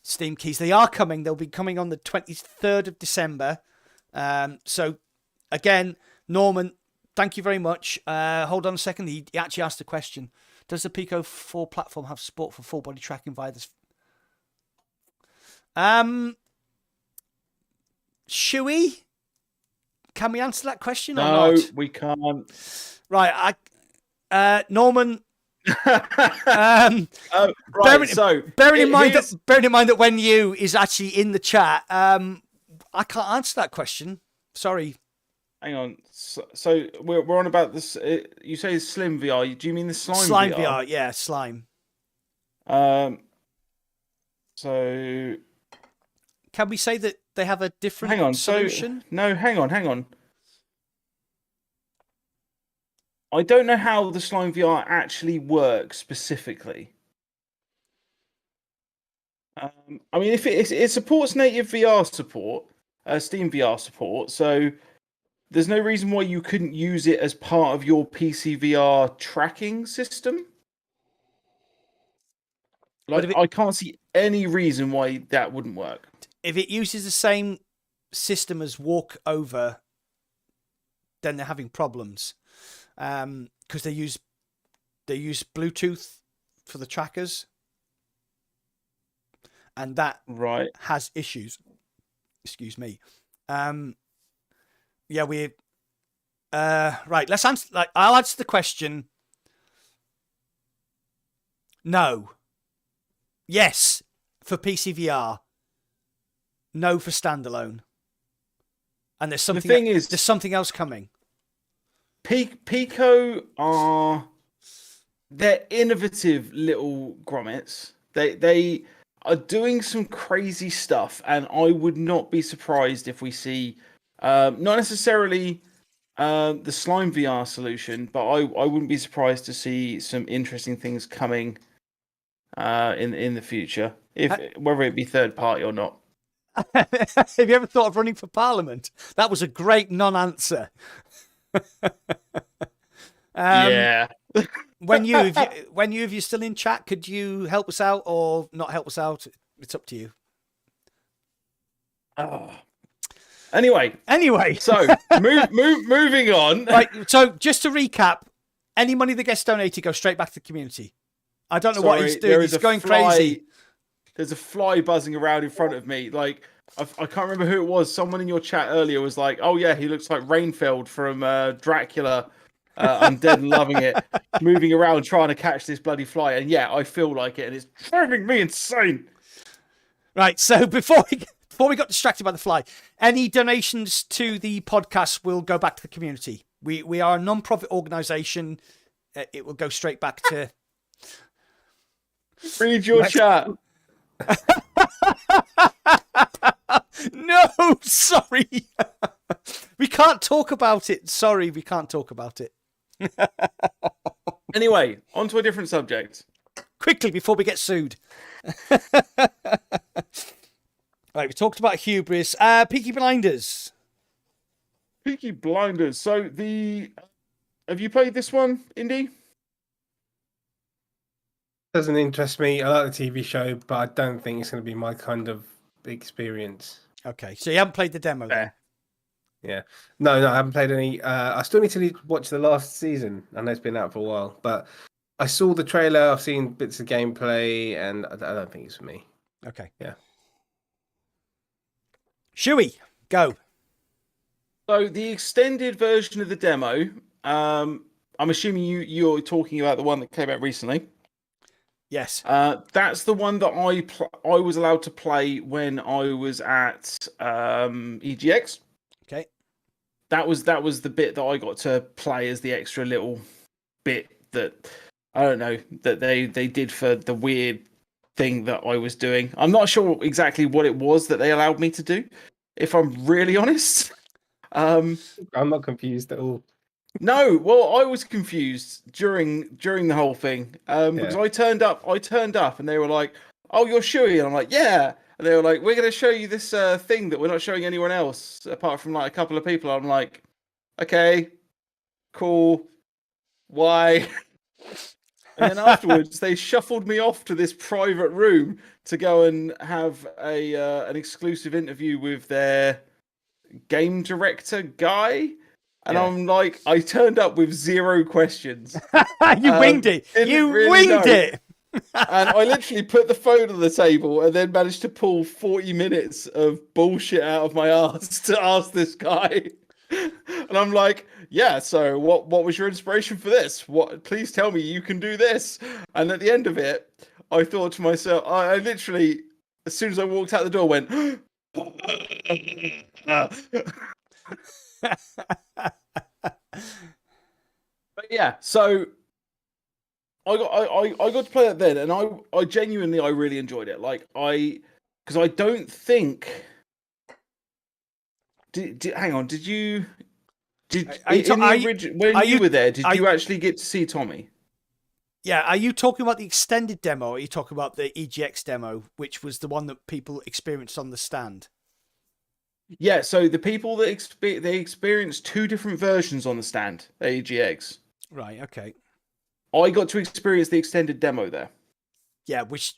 Steam keys. They are coming. They'll be coming on the 23rd of December. So again, Norman, thank you very much. Hold on a second. He actually asked a question. Does the Pico 4 platform have support for full body tracking via this? Shuey? Can we answer that question or not? No, we can't. Right. Norman. Right. Bearing in mind that when you is actually in the chat, I can't answer that question. Sorry. Hang on. So we're on about this. You say Slim VR. Do you mean the Slime VR? VR, yeah, Slime. So can we say that they have a different solution? Hang on. I don't know how the Slime VR actually works specifically. I mean, if it supports native VR support, Steam VR support, so there's no reason why you couldn't use it as part of your PC VR tracking system. Like, I can't see any reason why that wouldn't work. If it uses the same system as Walk Over, then they're having problems because they use Bluetooth for the trackers, and that has issues. Excuse me. Yeah, we right. Let's answer. Like, I'll answer the question. No. Yes for PC VR. No for standalone. And there's something. There's something else coming. Pico they're innovative little grommets. They are doing some crazy stuff, and I would not be surprised if we see not necessarily the slime VR solution, but I wouldn't be surprised to see some interesting things coming in the future, whether it be third party or not. Have you ever thought of running for Parliament? That was a great non-answer. Yeah. When you're still in chat, could you help us out or not help us out? It's up to you. Oh. Anyway, so moving on. Right. So just to recap, any money that gets donated goes straight back to the community. I don't know what he's doing. He's going crazy. There's a fly buzzing around in front of me. Like, I can't remember who it was. Someone in your chat earlier was like, "Oh yeah, he looks like Rainfeld from Dracula." I'm dead loving it. Moving around trying to catch this bloody fly, and yeah, I feel like it, and it's driving me insane. Right. So before we got distracted by the fly, any donations to the podcast will go back to the community. We are a non-profit organisation. It will go straight back to. Read your chat. No, sorry. We can't talk about it. Sorry, we can't talk about it. Anyway, on to a different subject. Quickly, before we get sued. Right, we talked about Hubris. Peaky Blinders. Peaky Blinders. So have you played this one, Indy? Doesn't interest me. I like the TV show, but I don't think it's going to be my kind of experience. Okay, so you haven't played the demo then? Yeah. No, I haven't played any. I still need to watch the last season. I know it's been out for a while, but I saw the trailer. I've seen bits of gameplay, and I don't think it's for me. Okay. Yeah. Shuey, go. So the extended version of the demo, I'm assuming you're talking about the one that came out recently. Yes. That's the one that I was allowed to play when I was at EGX. Okay. That was the bit that I got to play as the extra little bit that I don't know that they did for the weird thing that I was doing. I'm not sure exactly what it was that they allowed me to do, if I'm really honest. I'm not confused at all. No, well, I was confused during the whole thing because I turned up and they were like, "Oh, you're Shuey," and I'm like, "Yeah," and they were like, "We're going to show you this thing that we're not showing anyone else apart from like a couple of people." I'm like, "Okay, cool, why?" And then afterwards, they shuffled me off to this private room to go and have an exclusive interview with their game director guy. And I'm like, I turned up with 0 questions. You winged it. You winged it. And I literally put the phone on the table and then managed to pull 40 minutes of bullshit out of my ass to ask this guy. And I'm like, yeah, so what was your inspiration for this? Please tell me you can do this. And at the end of it, I thought to myself, I literally, as soon as I walked out the door, went, but yeah, so I got to play it then, and I genuinely really enjoyed it. Like because I don't think. Hang on, did you? When you were there, did you actually get to see Tommy? Yeah, are you talking about the extended demo, or are you talking about the EGX demo, which was the one that people experienced on the stand? Yeah, so the people that they experienced two different versions on the stand at EGX. Right, okay. I got to experience the extended demo there. Yeah, which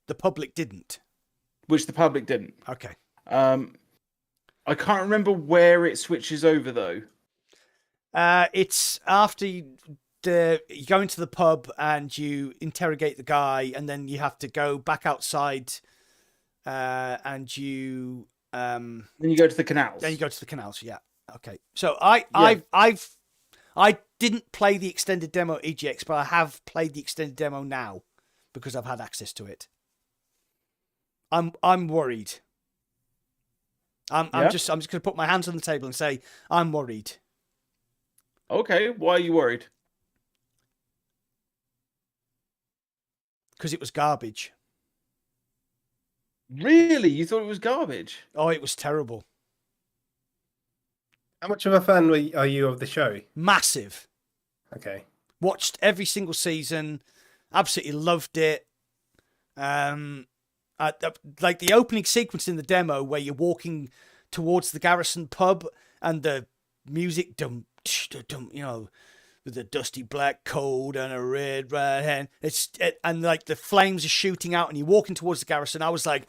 the public didn't. Which the public didn't. Okay. I can't remember where it switches over though. It's after you go into the pub and you interrogate the guy, and then you have to go back outside, and you Then you go to the canals. Then you go to the canals. Yeah. Okay. So I didn't play the extended demo at EGX, but I have played the extended demo now because I've had access to it. I'm worried. I'm just going to put my hands on the table and say I'm worried. Okay, why are you worried? Because it was garbage. Really? You thought it was garbage? Oh, it was terrible. How much of a fan are you of the show? Massive. Okay. Watched every single season. Absolutely loved it. Like the opening sequence in the demo where you're walking towards the Garrison pub and the music, dum, you know, with a dusty black coat and a red right hand. And like the flames are shooting out and you're walking towards the Garrison. I was like,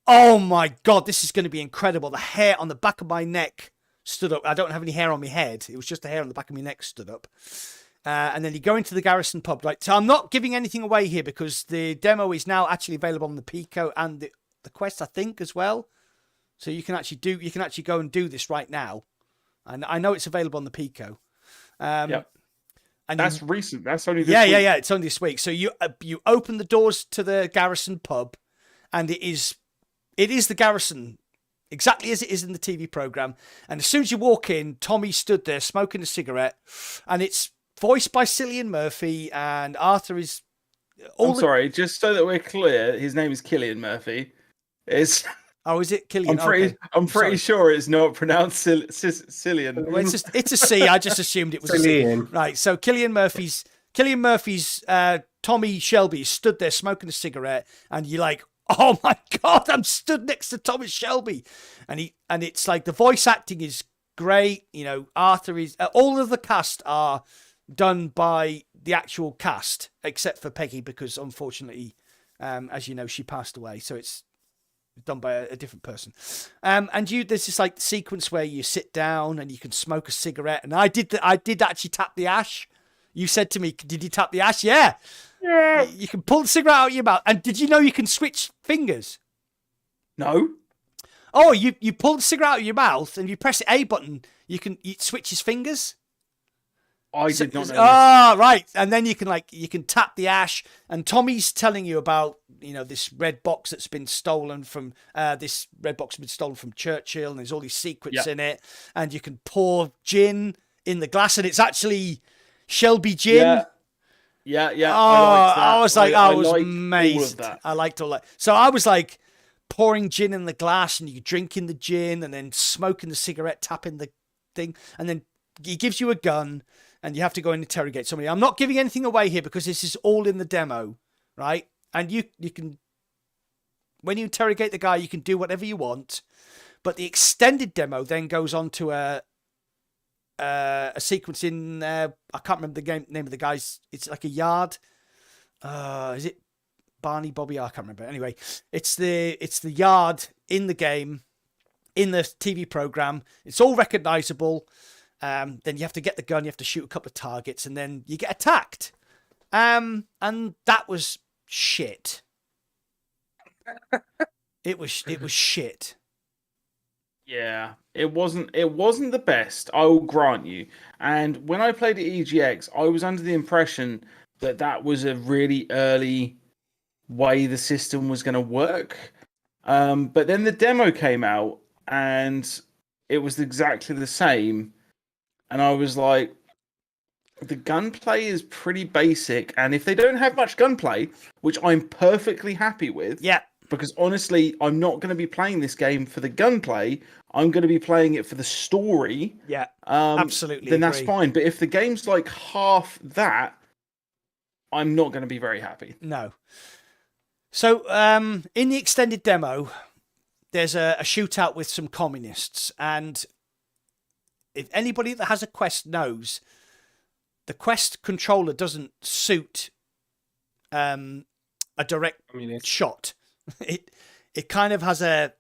oh my God, this is going to be incredible. The hair on the back of my neck stood up. I don't have any hair on my head. It was just the hair on the back of my neck stood up. And then you go into the Garrison pub. Right? So I'm not giving anything away here because the demo is now actually available on the Pico and the Quest, I think, as well. So you can actually go and do this right now. And I know it's available on the Pico. Yep. And that's recent. That's only this week. Yeah. It's only this week. So you open the doors to the Garrison pub, and it is the Garrison, exactly as it is in the TV program. And as soon as you walk in, Tommy stood there smoking a cigarette, and it's voiced by Cillian Murphy, and Arthur is. Sorry, just so that we're clear, his name is Cillian Murphy. Oh, is it Cillian? I'm pretty sure it's not pronounced Cillian. Well, it's a C. I just assumed it was Cillian. A C. Right. So Cillian Murphy's Tommy Shelby stood there smoking a cigarette, and you're like, oh my God, I'm stood next to Thomas Shelby, and it's like the voice acting is great. You know, Arthur is all of the cast are done by the actual cast, except for Peggy, because unfortunately, as you know, she passed away. So it's done by a different person. And there's this like sequence where you sit down and you can smoke a cigarette. And I did actually tap the ash. You said to me, did you tap the ash? Yeah. You can pull the cigarette out of your mouth. And did you know you can switch fingers? No. Oh, you pull the cigarette out of your mouth and you press the A button. It switches fingers. I did not know. Ah, right. And then you can tap the ash, and Tommy's telling you about, you know, this red box that's been stolen from Churchill, and there's all these secrets in it, and you can pour gin in the glass, and it's actually Shelby gin. Yeah. Oh, I was like, I was amazed. I liked all that. So I was like pouring gin in the glass, and you drinking the gin, and then smoking the cigarette, tapping the thing, and then he gives you a gun. And you have to go and interrogate somebody. I'm not giving anything away here because this is all in the demo, right? And you can, when you interrogate the guy, you can do whatever you want. But the extended demo then goes on to a sequence in, I can't remember the name of the guys. It's like a yard. Is it Barney, Bobby? I can't remember. Anyway, it's the yard in the game, in the TV program. It's all recognizable. Then you have to get the gun, you have to shoot a couple of targets, and then you get attacked. And that was shit. It was shit. Yeah, it wasn't the best, I will grant you. And when I played at EGX, I was under the impression that was a really early way the system was going to work. But then the demo came out, and it was exactly the same. And I was like, the gunplay is pretty basic. And if they don't have much gunplay, which I'm perfectly happy with, because honestly, I'm not going to be playing this game for the gunplay. I'm going to be playing it for the story. Yeah, absolutely. Then that's fine. But if the game's like half that, I'm not going to be very happy. No. So in the extended demo, there's a shootout with some communists, and if anybody that has a Quest knows, the Quest controller doesn't suit a direct shot. It kind of has an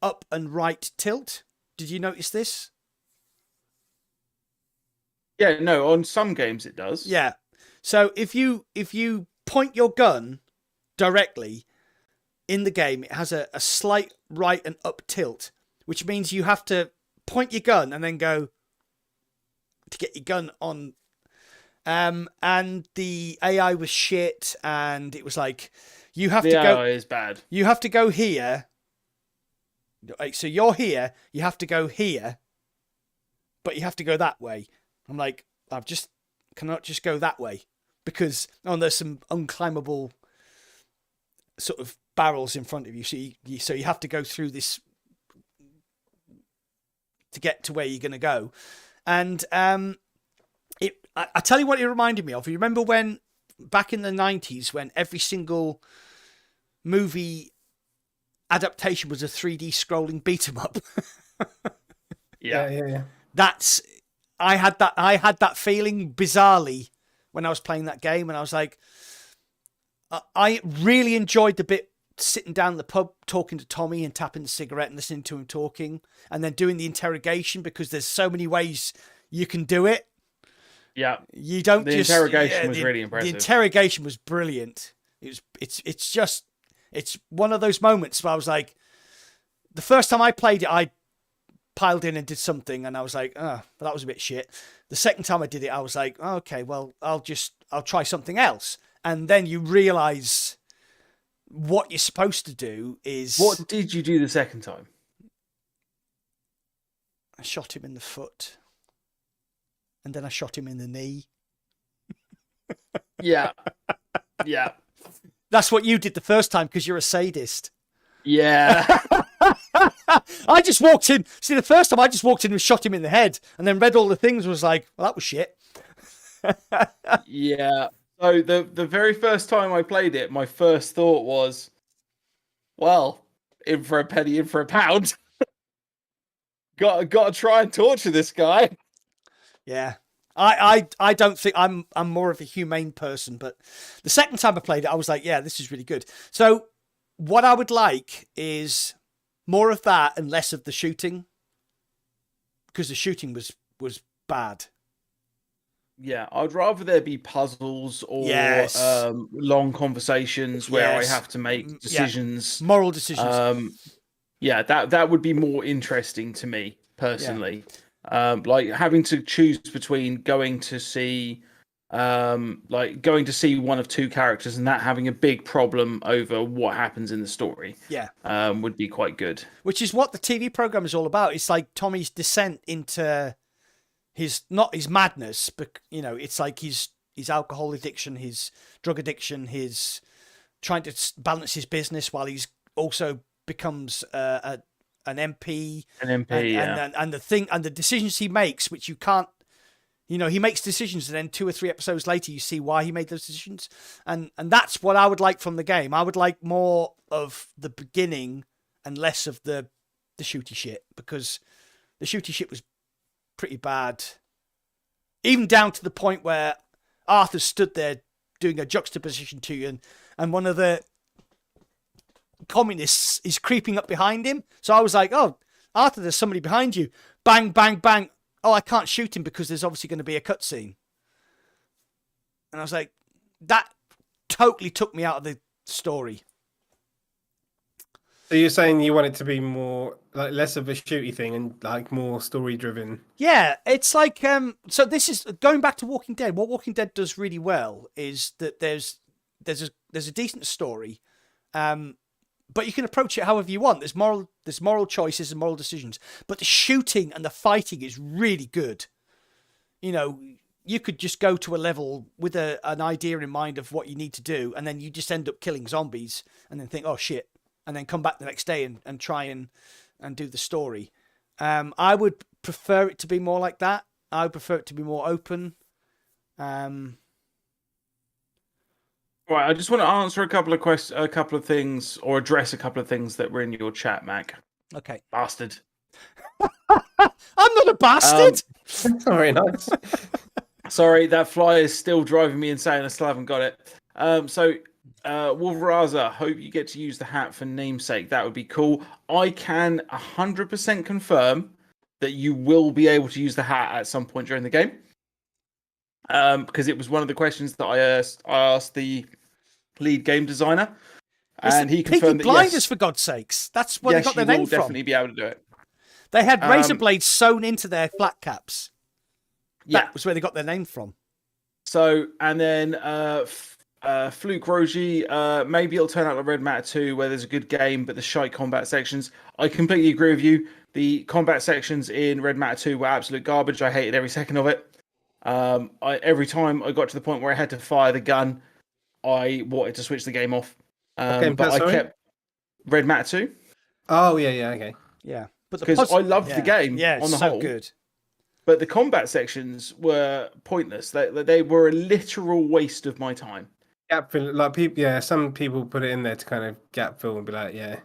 up and right tilt. Did you notice this? Yeah, no, on some games it does. Yeah. So if you point your gun directly in the game, it has a slight right and up tilt, which means you have to point your gun and then go to get your gun on. And the AI was shit, and it was like you have to go. The AI is bad. You have to go here. So you're here. You have to go here, but you have to go that way. I'm like, cannot just go that way because there's some unclimbable sort of barrels in front of you. So you have to go through this to get to where you're going to go. And I tell you what it reminded me of. You remember when back in the 90s when every single movie adaptation was a 3D scrolling beat 'em up? Yeah. I had that feeling bizarrely when I was playing that game, and I was like, I really enjoyed the bit sitting down in the pub talking to Tommy and tapping the cigarette and listening to him talking, and then doing the interrogation because there's so many ways you can do it. Yeah, you don't. The interrogation was really impressive. The interrogation was brilliant. It's one of those moments where I was like, the first time I played it, I piled in and did something, and I was like, oh, that was a bit shit. The second time I did it, I was like, oh, okay, well, I'll try something else. And then you realize what you're supposed to do is... What did you do the second time? I shot him in the foot. And then I shot him in the knee. Yeah. That's what you did the first time because you're a sadist. Yeah. I just walked in. See, the first time I just walked in and shot him in the head and then read all the things and was like, well, that was shit. Yeah. So the very first time I played it, my first thought was, well, in for a penny, in for a pound. Got to try and torture this guy. Yeah. I don't think I'm more of a humane person, but the second time I played it, I was like, yeah, this is really good. So what I would like is more of that and less of the shooting, because the shooting was bad. Yeah, I'd rather there be puzzles or long conversations where I have to make decisions, moral decisions. Yeah, that would be more interesting to me personally. Like having to choose between going to see one of two characters and that having a big problem over what happens in the story. Yeah. Would be quite good. Which is what the TV program is all about. It's like Tommy's descent into not his madness, but it's like his alcohol addiction, his drug addiction, his trying to balance his business while he's also becomes an MP. An MP, and the thing and the decisions he makes, which you can't. He makes decisions, and then 2 or 3 episodes later, you see why he made those decisions, and that's what I would like from the game. I would like more of the beginning and less of the shooty shit, because the shooty shit was pretty bad, even down to the point where Arthur stood there doing a juxtaposition to you, and one of the communists is creeping up behind him. So I was like, oh, Arthur, there's somebody behind you. Bang, bang, bang. Oh, I can't shoot him because there's obviously going to be a cutscene. And I was like, that totally took me out of the story. So you're saying you want it to be more like less of a shooty thing and like more story driven? Yeah, it's like so this is going back to Walking Dead. What Walking Dead does really well is that there's a decent story, but you can approach it however you want. There's moral choices and moral decisions, but the shooting and the fighting is really good. You could just go to a level with an idea in mind of what you need to do, and then you just end up killing zombies, and then think, oh shit, and then come back the next day and try and do the story. I would prefer it to be more like that. I would prefer it to be more open. Right, I just want to answer a couple of things, or address a couple of things that were in your chat, Mac. Okay. Bastard. I'm not a bastard. Very nice. Sorry, that fly is still driving me insane. I still haven't got it. Wolveraza, hope you get to use the hat for namesake. That would be cool. I can 100% confirm that you will be able to use the hat at some point during the game. Because it was one of the questions that I asked the lead game designer, and he confirmed Peaky Blinders, for God's sakes. That's where they got their name from. Definitely be able to do it. They had razor blades sewn into their flat caps. Yeah, that was where they got their name from. So, and then Fluke Roji, maybe it'll turn out like Red Matter 2, where there's a good game, but the shite combat sections. I completely agree with you. The combat sections in Red Matter 2 were absolute garbage. I hated every second of it. Every time I got to the point where I had to fire the gun, I wanted to switch the game off. But I kept Red Matter 2. Oh, yeah, okay. Yeah. Because I loved the game on the whole. Good. But the combat sections were pointless. They were a literal waste of my time. Gap fill, like people, some people put it in there to kind of gap fill and be like, add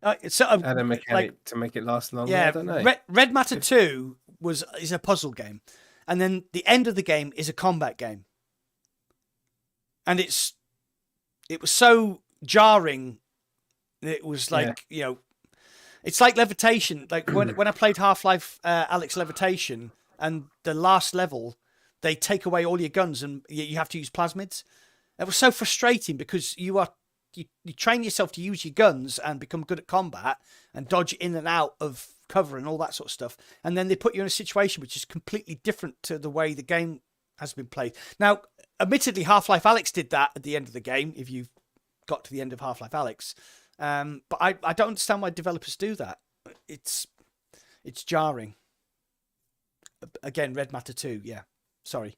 a mechanic to make it last longer. Yeah, I don't know. Red Matter 2 is a puzzle game, and then the end of the game is a combat game, and it was so jarring. It was like it's like Levitation. Like when I played Half-Life Alyx Levitation, and the last level, they take away all your guns and you have to use plasmids. It was so frustrating because you train yourself to use your guns and become good at combat and dodge in and out of cover and all that sort of stuff. And then they put you in a situation which is completely different to the way the game has been played. Now, admittedly, Half-Life Alyx did that at the end of the game, if you've got to the end of Half-Life Alyx. But I don't understand why developers do that. It's jarring. Again, Red Matter 2, yeah. Sorry.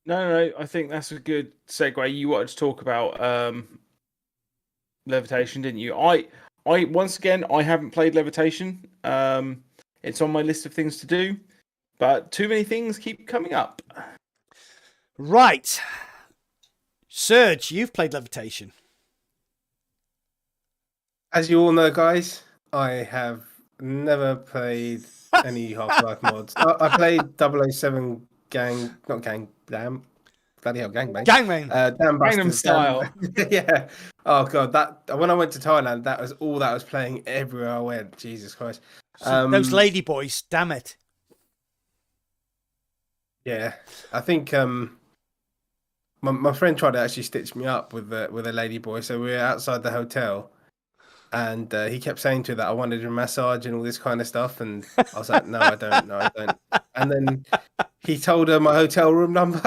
No, I think that's a good segue. You wanted to talk about Levitation, didn't you? I once again, I haven't played Levitation. It's on my list of things to do, but too many things keep coming up. Right. Serge, you've played Levitation. As you all know, guys, I have never played any Half-Life mods. I played 007 Gangbang. Gangnam Style. Yeah. Oh god, that when I went to Thailand, that was all that was playing everywhere I went. Jesus Christ. Those lady boys, damn it. Yeah, I think my friend tried to actually stitch me up with a lady boy. So we were outside the hotel, and he kept saying to her that I wanted a massage and all this kind of stuff, and I was like, no, I don't. And then he told her my hotel room number,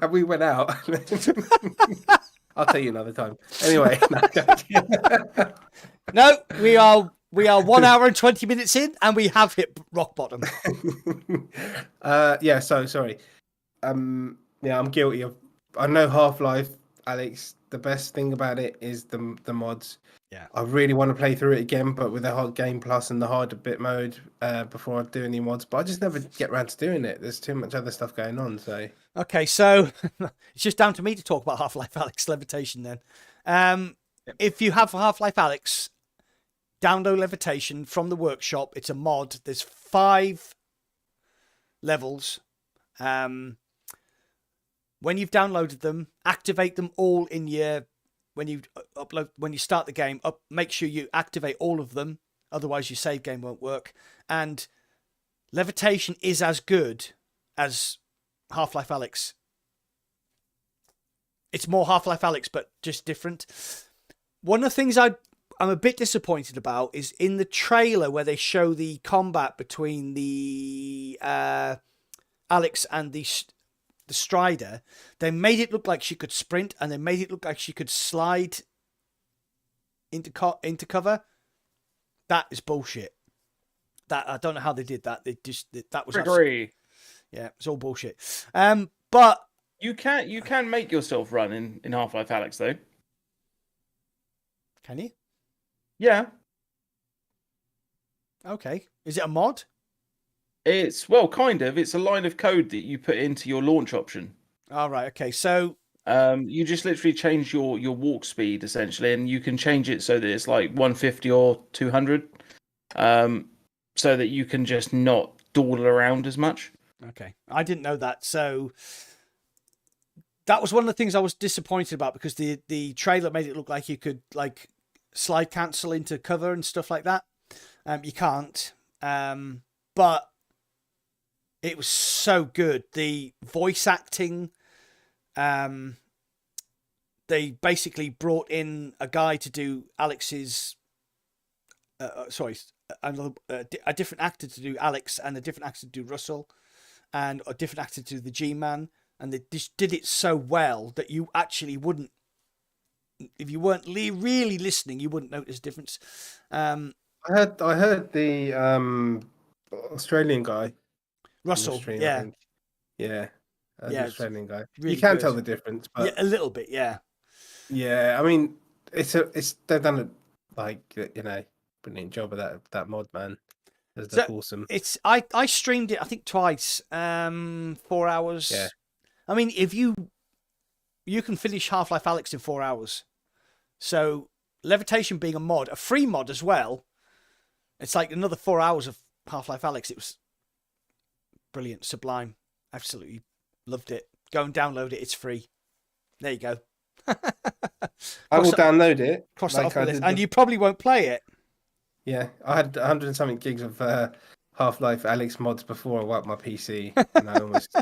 and we went out. I'll tell you another time. Anyway, no, we are 1 hour and 20 minutes in, and we have hit rock bottom. Yeah. So sorry. Yeah, I'm guilty of. I know Half-Life, Alex. The best thing about it is the mods. Yeah. I really want to play through it again, but with the hard game plus and the hard bit mode before I do any mods. But I just never get around to doing it. There's too much other stuff going on. So okay, so it's just down to me to talk about Half-Life Alyx Levitation then. If you have Half-Life Alyx, download Levitation from the workshop. It's a mod. There's 5 levels. When you've downloaded them, activate them all in your when you start the game. Make sure you activate all of them, otherwise your save game won't work. And Levitation is as good as Half-Life Alyx. It's more Half-Life Alyx, but just different. One of the things I'm a bit disappointed about is in the trailer where they show the combat between the Alyx and the Strider. They made it look like she could sprint, and they made it look like she could slide into cover. That is bullshit. That I don't know how they did that. That was yeah, it's all bullshit. But you can make yourself run in Half-Life Alyx though. Can you? Yeah. Okay. Is it a mod? It's kind of. It's a line of code that you put into your launch option. All right. Okay. So You just literally change your walk speed essentially, and you can change it so that it's like 150 or 200, so that you can just not dawdle around as much. Okay, I didn't know that. So that was one of the things I was disappointed about, because the trailer made it look like you could like slide cancel into cover and stuff like that. You can't. But it was so good. The voice acting. They basically brought in a guy to do Alex's. A different actor to do Alex, and a different actor to do Russell, and a different actor to do the G-Man, and they just did it so well that you actually wouldn't, if you weren't really listening, you wouldn't notice a difference. I heard the Australian guy, Russell, stream, yeah, the Australian guy. really you can good. tell the difference, but yeah, a little bit, yeah. Yeah, I mean, they've done a brilliant job of that mod, man. That's awesome. I streamed it, I think twice, 4 hours. Yeah. I mean, if you can finish Half-Life Alyx in 4 hours. So Levitation being a mod, a free mod as well, it's like another 4 hours of Half-Life Alyx. It was brilliant, sublime. Absolutely loved it. Go and download it. It's free. There you go. I will download it. Cross that off the list. And you probably won't play it. Yeah, I had 100 and something gigs of Half-Life Alyx mods before I wiped my PC, and I almost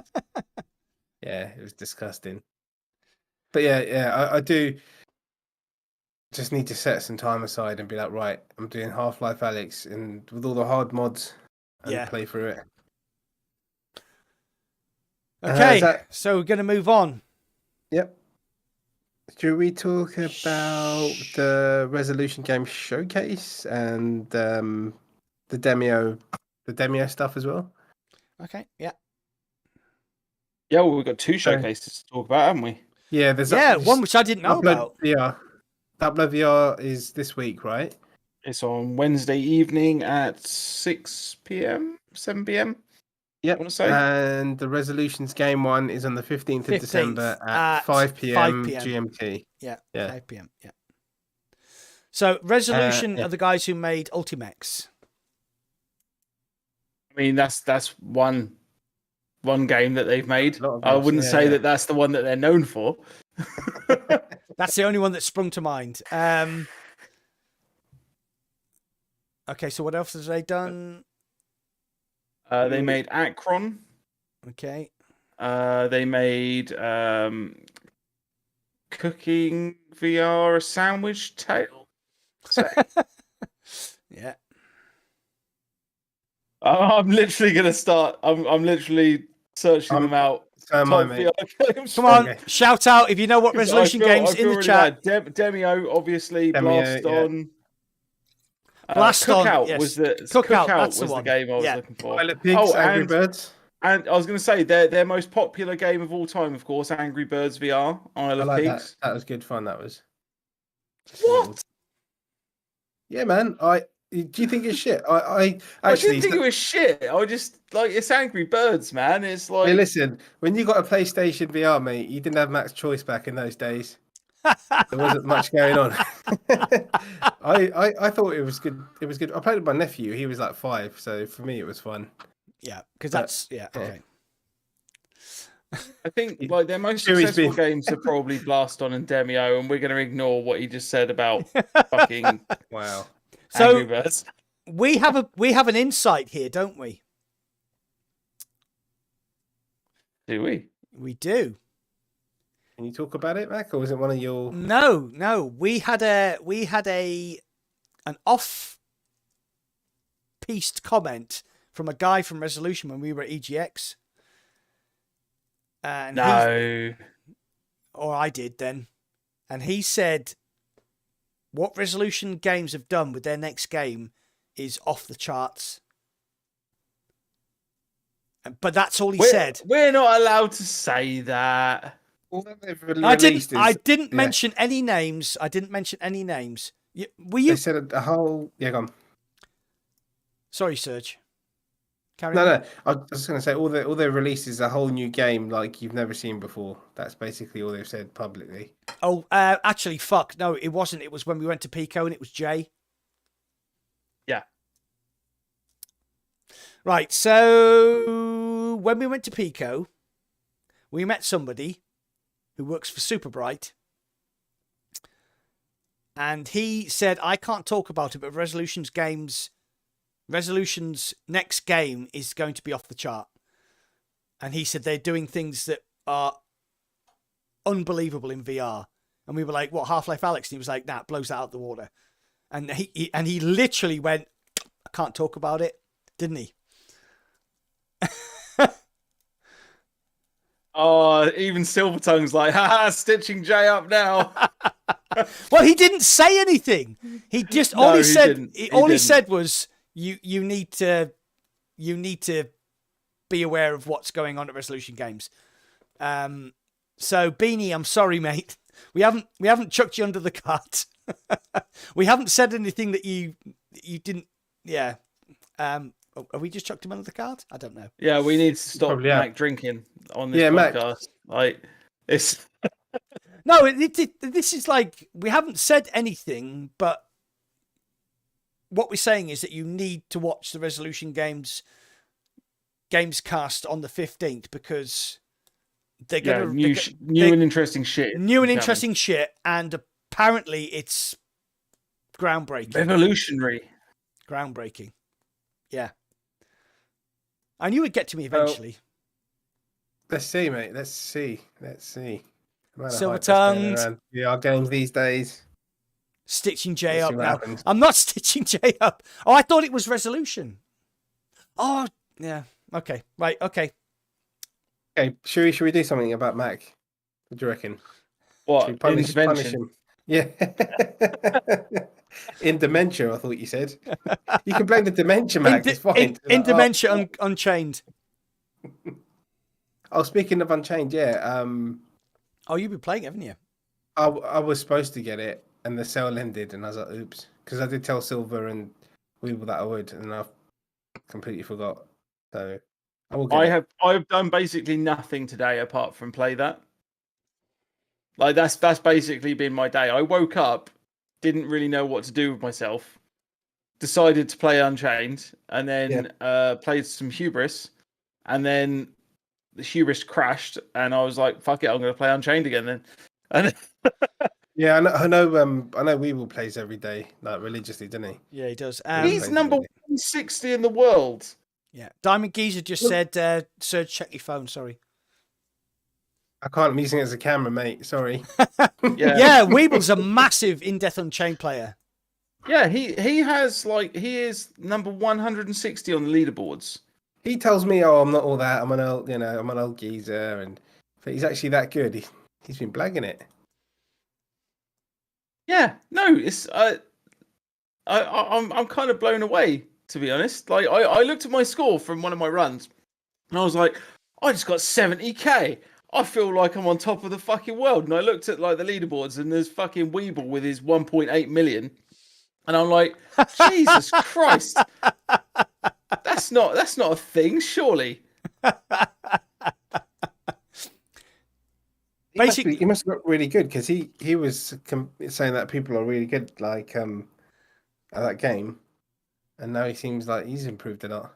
it was disgusting. But I do just need to set some time aside and be like, right, I'm doing Half-Life Alyx and with all the hard mods and play through it. Okay, so we're going to move on. Yep. Should we talk about the Resolution Game Showcase and the demo stuff as well? Okay, yeah. Yeah, well, we've got two showcases to talk about, haven't we? Yeah, there's one which I didn't know about. VR. Upload VR is this week, right? It's on Wednesday evening at 6 p.m., 7 p.m. Yep. I want to say. And the Resolutions Game one is on the 15th of December at 5 p.m. GMT. Yeah, 5 p.m. Yeah. So Resolution are the guys who made Ultimex. I mean, that's one game that they've made. I wouldn't say that that's the one that they're known for. That's the only one that sprung to mind. Okay, so what else have they done? They made Akron. Okay. They made Cooking VR, a Sandwich Tale. Yeah. I'm literally gonna start. I'm literally searching them out. Come on, shout out if you know what Resolution games in the chat. Demio, obviously. Blast On. Blast On. Cookout Yes. was the game I was looking for. Pilot Pigs, Angry Birds. And I was going to say their most popular game of all time, of course, Angry Birds VR. Isle of Pigs. That was good fun. That was. What? Yeah, man. Do you think it's shit? I didn't think it was shit. I just it's Angry Birds, man. It's like. Hey, listen, when you got a PlayStation VR, mate, you didn't have Max Choice back in those days. There wasn't much going on. I thought it was good. It was good. I played with my nephew. He was like 5, so for me it was fun. Yeah, because okay. I think their most successful games are probably Blast On and Demio, and we're going to ignore what he just said about fucking wow. Angry Birds. we have an insight here, don't we? Do we? We do. Can you talk about it, Mac, or was it one of your? No. We had an off-piste comment from a guy from Resolution when we were at EGX. And or I did then, and he said, "What Resolution games have done with their next game is off the charts." But that's all he said. We're not allowed to say that. I didn't mention any names. I didn't mention any names. Were you? They said a whole. Yeah, go on. Sorry, Serge. Carry on. No. I was just going to say all they released is a whole new game like you've never seen before. That's basically all they've said publicly. Oh, actually, fuck. No, it wasn't. It was when we went to Pico and it was Jay. Yeah. Right. So when we went to Pico, we met somebody who works for Super Bright. And he said, I can't talk about it, but Resolution's next game is going to be off the chart. And he said they're doing things that are unbelievable in VR. And we were like, what, Half-Life Alyx? And he was like, nah, blows that out the water. And he literally went, I can't talk about it, didn't he? Oh, even Silvertongue's like, haha, stitching Jay up now. Well, he didn't say anything. He just all he said. All he said was, "You need to be aware of what's going on at Resolution Games." So Beanie, I'm sorry, mate. We haven't chucked you under the cart. We haven't said anything that you didn't. Yeah. Have we just chucked him under the cart? I don't know. Yeah, we need to stop Mac drinking on this podcast. Like it's. No, this is like, we haven't said anything, but what we're saying is that you need to watch the Resolution Games cast on the 15th because they're going to... New and interesting shit. New and interesting shit, and apparently it's groundbreaking. Revolutionary. Groundbreaking. Yeah. I knew it'd get to me eventually. Let's see, mate. Let's see. Silvertongues. VR games these days. Stitching Jay up now. I'm not stitching Jay up. Oh, I thought it was Resolution. Oh, yeah. Okay. Right. Okay. Okay. Should we do something about Mac? What do you reckon? What? Punish him? Yeah. In dementia, I thought you said. You can blame the dementia, Mac. It's fine. In dementia, Unchained. Oh, speaking of Unchained, yeah. Oh, you've been playing it, haven't you? I was supposed to get it, and the sale ended, and I was like, oops. Because I did tell Silver and Weeble that I would, and I completely forgot. So I will get it. I've done basically nothing today apart from play that. Like that's basically been my day. I woke up, didn't really know what to do with myself, decided to play Unchained, and then played some Hubris, and then the Hubris crashed, and I was like, "Fuck it, I'm going to play Unchained again." Then, and yeah, I know. Weeble plays every day, like religiously, doesn't he? Yeah, he does. He's number 160 in the world. Yeah, Diamond Geezer just said, "Serge, check your phone." Sorry, I can't. I'm using it as a camera, mate. Sorry. Yeah, Weeble's a massive in Death Unchained player. Yeah, he is number 160 on the leaderboards. He tells me, "Oh, I'm not all that. I'm an old geezer," but he's actually that good. He's been blagging it. Yeah, no, it's I'm kind of blown away, to be honest. Like I looked at my score from one of my runs, and I was like, I just got 70k. I feel like I'm on top of the fucking world. And I looked at like the leaderboards, and there's fucking Weeble with his 1.8 million, and I'm like, Jesus Christ. That's not a thing, surely. Basically, he must look really good because he was saying that people are really good like at that game, and now he seems like he's improved a lot.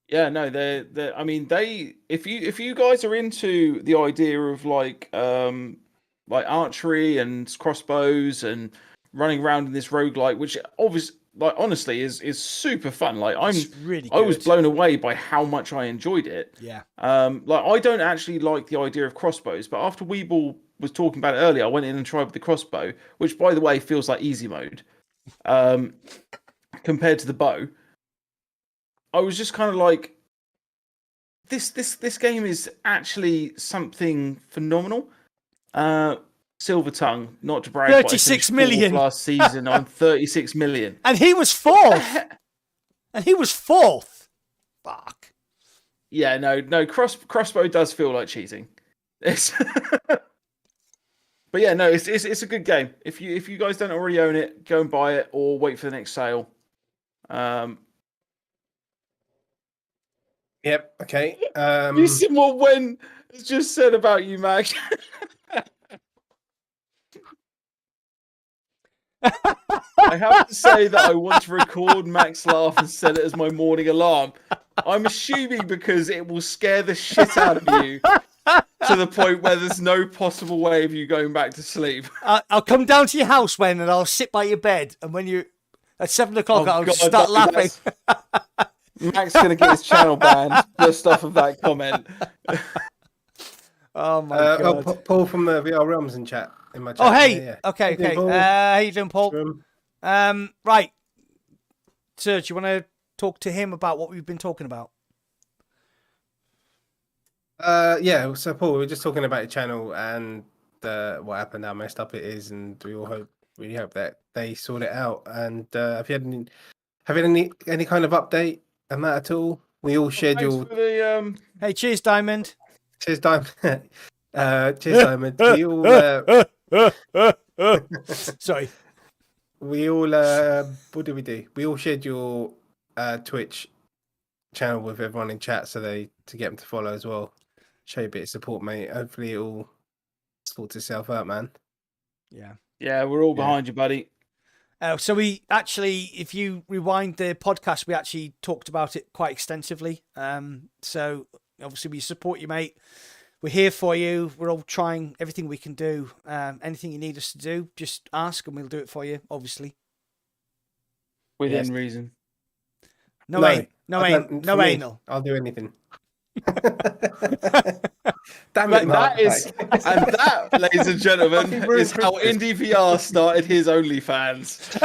Yeah, no, they. I mean, if you guys are into the idea of like archery and crossbows and running around in this roguelike, which obviously, like, honestly is super fun. Like I was blown away by how much I enjoyed it. Yeah. Like I don't actually like the idea of crossbows, but after Weeble was talking about it earlier, I went in and tried with the crossbow, which by the way feels like easy mode. Compared to the bow. I was just kind of like, this game is actually something phenomenal. Silver Tongue, not to brag, 36 million last season on 36 million, and he was fourth. Fuck. Yeah, no. Crossbow does feel like cheating. It's but yeah, no, it's a good game. If you guys don't already own it, go and buy it or wait for the next sale. Yep. Okay. Listen what Wen has just said about you, Mac. I have to say that I want to record Mac's laugh and set it as my morning alarm. I'm assuming because it will scare the shit out of you to the point where there's no possible way of you going back to sleep. I'll come down to your house, Wen, and I'll sit by your bed. And when you at 7 o'clock, I'll just start laughing. Mac's going to get his channel banned just off of that comment. Oh my god! Paul from the VR Realms in chat. In my chat. Oh hey, yeah. okay. How you doing, Paul? Right, Serge, you want to talk to him about what we've been talking about? Yeah. So Paul, we were just talking about your channel and what happened, how messed up it is, and we all really hope that they sort it out. And have you had any kind of update on that at all? We all scheduled. Hey, cheers, Diamond. Cheers, Diamond. Cheers, Diamond. We all. Sorry. We all. What did we do? We all shared your Twitch channel with everyone in chat, to get them to follow as well. Show you a bit of support, mate. Hopefully, it all sorts itself out, man. Yeah, we're all behind you, buddy. So we actually, if you rewind the podcast, we actually talked about it quite extensively. So obviously, we support you, mate. We're here for you. We're all trying everything we can do. Anything you need us to do, just ask and we'll do it for you, obviously. Within reason. No anal. I'll do anything. Damn But it, Mark. that, ladies and gentlemen, is how Indie VR started his OnlyFans.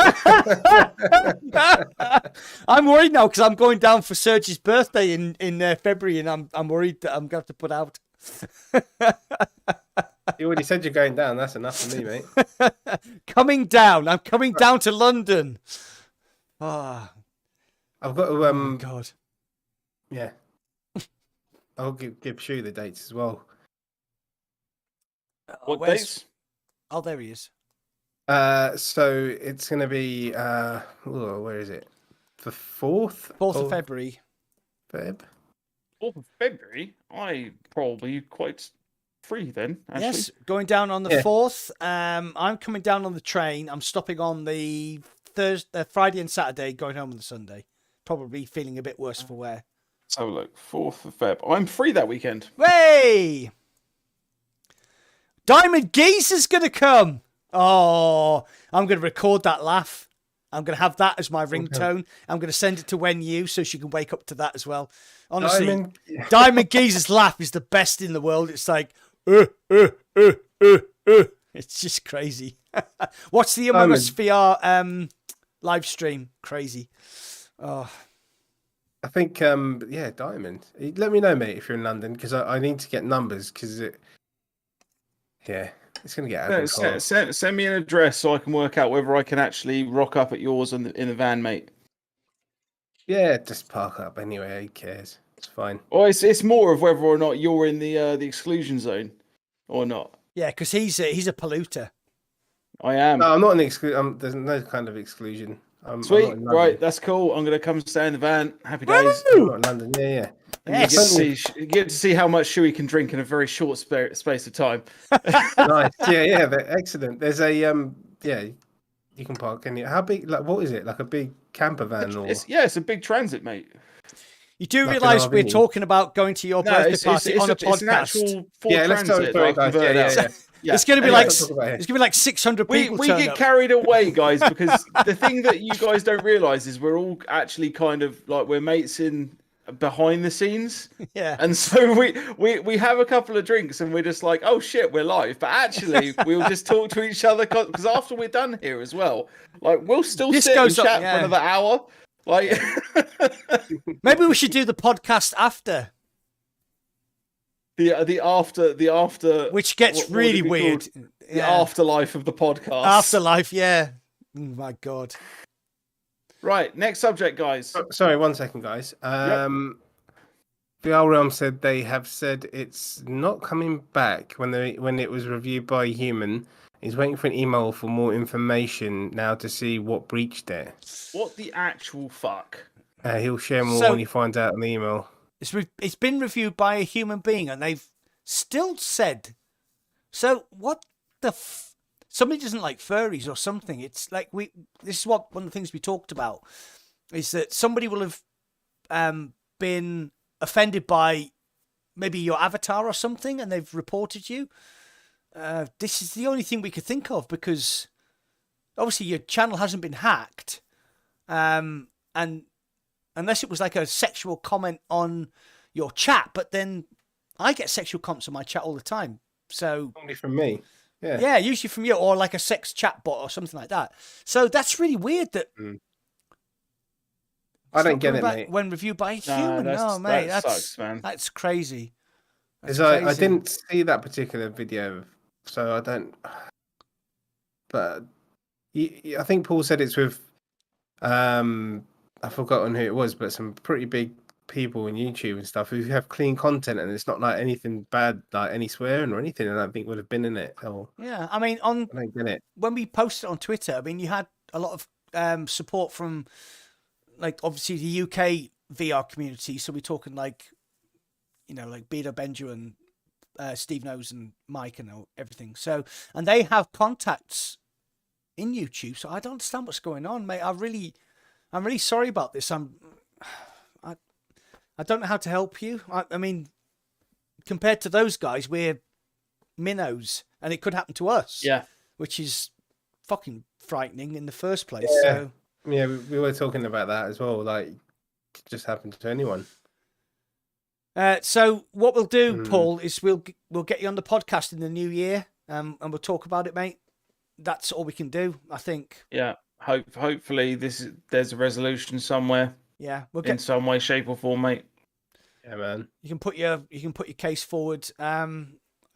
I'm worried now because I'm going down for Serge's birthday in February, and I'm worried that I'm going to have to put out. You already said you're going down. That's enough for me, mate. Coming down. I'm coming down to London. Ah, I've got to. oh my God. Yeah. I'll give Shu the dates as well. What dates? Oh, there he is. So it's going to be. Where is it? The 4th? 4th of February. Feb? 4th of February? I probably quite free then, actually. Yes, going down on the 4th. I'm coming down on the train. I'm stopping on the Friday and Saturday, going home on the Sunday. Probably feeling a bit worse for wear. So look, 4th of Feb. I'm free that weekend. Hey! Diamond Geese is going to come. Oh, I'm going to record that laugh. I'm going to have that as my ringtone. I'm going to send it to Wen Yu so she can wake up to that as well. Honestly, Diamond Geese's laugh is the best in the world. It's like, It's just crazy. What's the Among Us VR live stream? Crazy. Oh. I think, Diamond. Let me know, mate, if you're in London, because I need to get numbers, because it's going to get out of control. Send me an address so I can work out whether I can actually rock up at yours in the van, mate. Yeah, just park up anyway. Who cares? It's fine. Well, it's more of whether or not you're in the exclusion zone or not. Yeah, because he's a polluter. I am. No, I'm not in the exclusion. There's no kind of exclusion. Sweet, I'm right? That's cool. I'm gonna come stay in the van. Happy days. I'm not in London. Yeah. Yes. You get to see how much Shuey can drink in a very short space of time. Nice. Yeah. They're excellent. There's a you can park any. How big? Like, what is it? Like a big camper van? It's a big transit, mate. You do realise we're talking about going to your birthday party on a podcast? It's an actual let's tell the story, guys. Yeah. It's going to be like 600 people. We get carried away, guys, because the thing that you guys don't realise is we're all actually kind of like we're mates in behind the scenes. Yeah. And so we have a couple of drinks and we're just like, oh shit, we're live. But actually, we'll just talk to each other because after we're done here as well, like we'll still sit and chat for another hour. Like, maybe we should do the podcast after. The after, which gets really weird. The afterlife of the podcast. Afterlife, yeah. Oh my God. Right, next subject, guys. Sorry, 1 second, guys. VR Realm said they have said it's not coming back when it was reviewed by a human. He's waiting for an email for more information now to see what breached it. What the actual fuck? He'll share more when he finds out an email. It's been reviewed by a human being, and they've still said. So what the? Somebody doesn't like furries or something. It's like This is one of the things we talked about, is that somebody will have been offended by maybe your avatar or something, and they've reported you. This is the only thing we could think of, because obviously your channel hasn't been hacked, and unless it was like a sexual comment on your chat, but then I get sexual comments on my chat all the time. So only from me. Yeah, usually from you, or like a sex chat bot or something like that. So that's really weird that I don't get it, mate. When reviewed by a human, mate, that sucks, man. That's crazy. Because I didn't see that particular video, so I don't. But I think Paul said it's with, I've forgotten who it was, but some pretty big people on YouTube and stuff who have clean content, and it's not like anything bad, like any swearing or anything. I don't think would have been in it. Or yeah, I mean, I don't get it. When we posted on Twitter, I mean, you had a lot of support from, like, obviously the UK VR community. So we're talking like, like Beda Benju and Steve Knows and Mike and everything. So, and they have contacts in YouTube. So I don't understand what's going on, mate. I'm really sorry about this. I don't know how to help you. I mean, compared to those guys, we're minnows, and it could happen to us. Yeah, which is fucking frightening in the first place. Yeah, so. Yeah, we were talking about that as well. Like, it just happened to anyone. So what we'll do, Paul, is we'll get you on the podcast in the new year, and we'll talk about it, mate. That's all we can do, I think. Yeah. Hopefully there's a resolution somewhere. Yeah, in some way, shape, or form, mate. Yeah, man. You can put your case forward.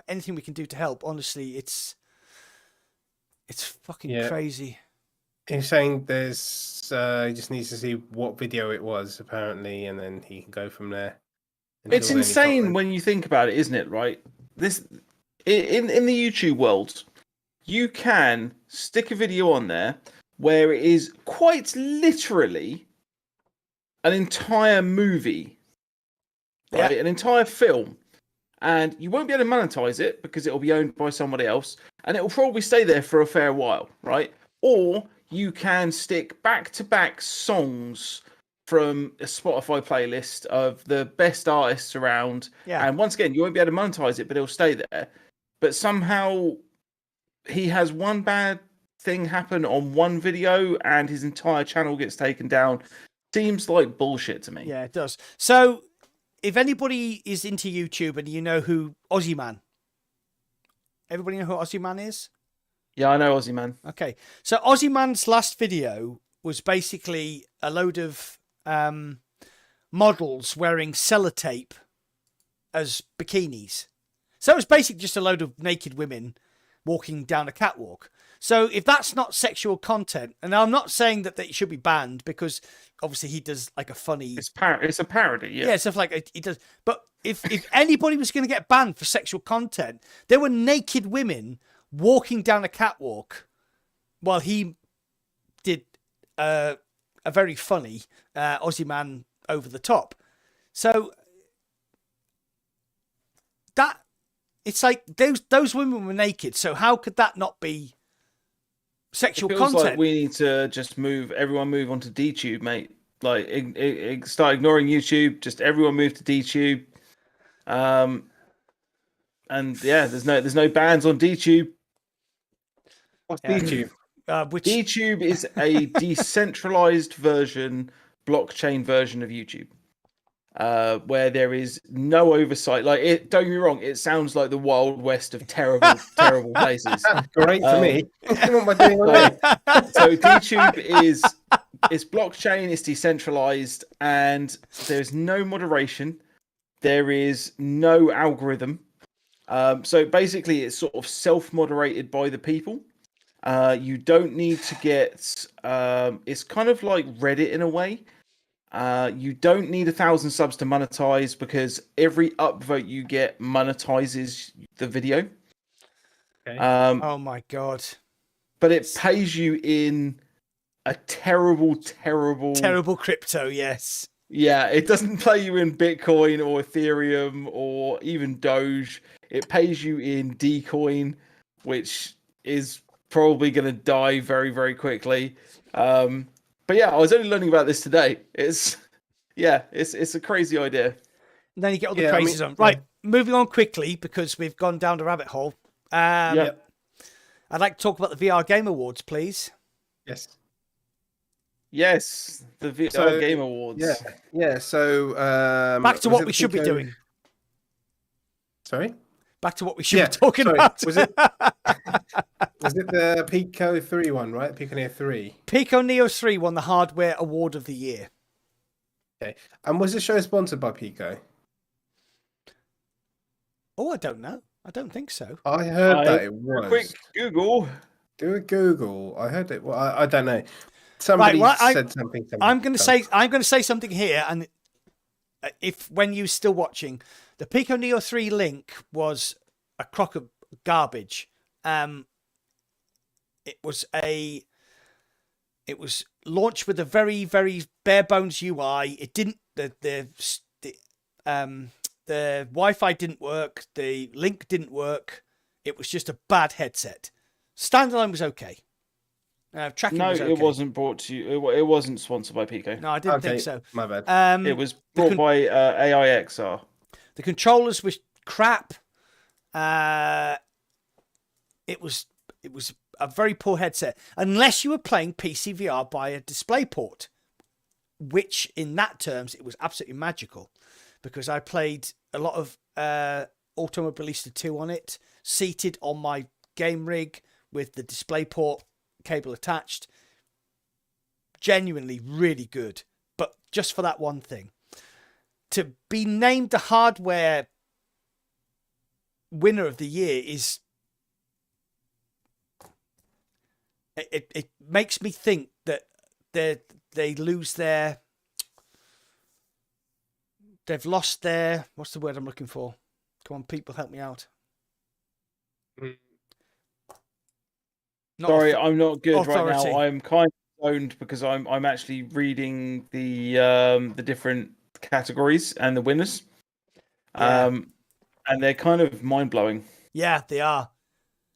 Anything we can do to help. Honestly, it's fucking crazy. He's saying there's he just needs to see what video it was, apparently, and then he can go from there. It's insane when you think about it, isn't it? Right? This in the YouTube world, you can stick a video on there where it is quite literally an entire movie, right? An entire film, and you won't be able to monetize it because it'll be owned by somebody else, and it will probably stay there for a fair while, right? Or you can stick back-to-back songs from a Spotify playlist of the best artists around, and once again, you won't be able to monetize it, but it'll stay there. But somehow he has one bad thing happen on one video, and his entire channel gets taken down. Seems like bullshit to me. Yeah, it does. So, if anybody is into YouTube and you know who Aussie Man, everybody know who Aussie Man is? Yeah, I know Aussie Man. Okay, so Aussie Man's last video was basically a load of models wearing sellotape as bikinis. So it was basically just a load of naked women walking down a catwalk. So if that's not sexual content, and I'm not saying that it should be banned, because obviously he does like a funny... It's a parody, yeah. Yeah, stuff like he does. But if anybody was going to get banned for sexual content, there were naked women walking down a catwalk while he did a very funny Aussie Man over the top. So that... It's like those women were naked, so how could that not be sexual content? Like we need to just everyone move on to DTube, mate. Like start ignoring YouTube. Just everyone move to DTube. And yeah, there's no bans on DTube. What's DTube? DTube is a decentralized blockchain version of YouTube. Where there is no oversight. Like, don't get me wrong, it sounds like the Wild West of terrible places. Great for me. What am I doing away? So DTube it's blockchain, it's decentralized, and there's no moderation. There is no algorithm. So basically, it's sort of self-moderated by the people. You don't need to get. It's kind of like Reddit in a way. You don't need 1,000 subs to monetize, because every upvote you get monetizes the video. Okay. Oh my god! But it pays you in a terrible crypto. Yes. Yeah, it doesn't pay you in Bitcoin or Ethereum or even Doge. It pays you in Dcoin, which is probably going to die very, very quickly. But yeah, I was only learning about this today. It's a crazy idea. And then you get all the praises on. Right, moving on quickly because we've gone down the rabbit hole. I'd like to talk about the VR Game Awards, please. Yes, the VR Game Awards. Yeah. So back to what we should be doing. Sorry. Back to what we should be talking about. Was it the Pico 3 one, right? Pico Neo 3. Pico Neo 3 won the Hardware Award of the Year. Okay. And was the show sponsored by Pico? Oh, I don't know. I don't think so. I heard that it was. Quick Google. Do a Google. I heard it. Well, I don't know. Somebody said something. I'm going to say something here, and if when you're still watching, the Pico Neo 3 link was a crock of garbage. It was launched with a very, very bare bones UI. It didn't the Wi-Fi didn't work. The link didn't work. It was just a bad headset. Standalone was okay. Tracking was okay. It wasn't brought to you. It wasn't sponsored by Pico. No, I didn't think so. My bad. It was brought by AIXR. The controllers were crap. It was a very poor headset, unless you were playing PC VR by a DisplayPort, which in that terms it was absolutely magical, because I played a lot of Automobilista 2 on it, seated on my game rig with the DisplayPort cable attached. Genuinely really good, but just for that one thing. To be named the hardware winner of the year is... It makes me think that they lose their... They've lost their... What's the word I'm looking for? Come on, people, help me out. Sorry, I'm not good right now. I'm kind of zoned because I'm actually reading the different categories and the winners. And they're kind of mind-blowing. Yeah, they are.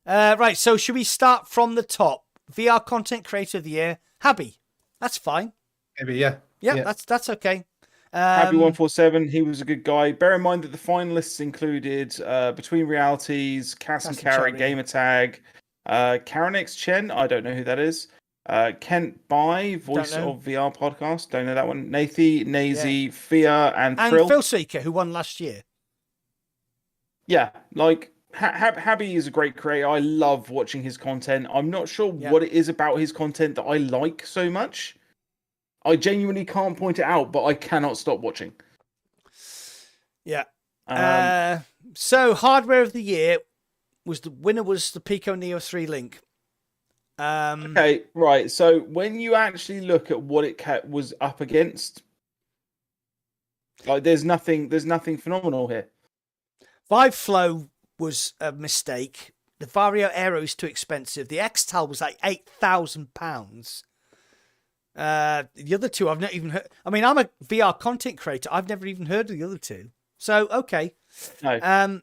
Right, so should we start from the top? VR Content Creator of the Year, Habby. That's fine. Maybe, yeah. Yeah, that's okay. Habby147, he was a good guy. Bear in mind that the finalists included Between Realities, Cass and Carrie, Gamertag, Karen X Chen, I don't know who that is. Kent Bai, Voice of VR Podcast, don't know that one. Nazy, Fia, and Thrill. And Phil Seeker, who won last year. Yeah, like... Habby is a great creator. I love watching his content. I'm not sure what it is about his content that I like so much. I genuinely can't point it out, but I cannot stop watching. Yeah. So Hardware of the Year was the winner was the Pico Neo 3 Link. Okay, right. So when you actually look at what it was up against, like there's nothing phenomenal here. Vive Flow was a mistake. The Vario Aero is too expensive. The X-Tal was like £8,000. The other two I've not even heard. I mean, I'm a VR content creator. I've never even heard of the other two. So, okay. No.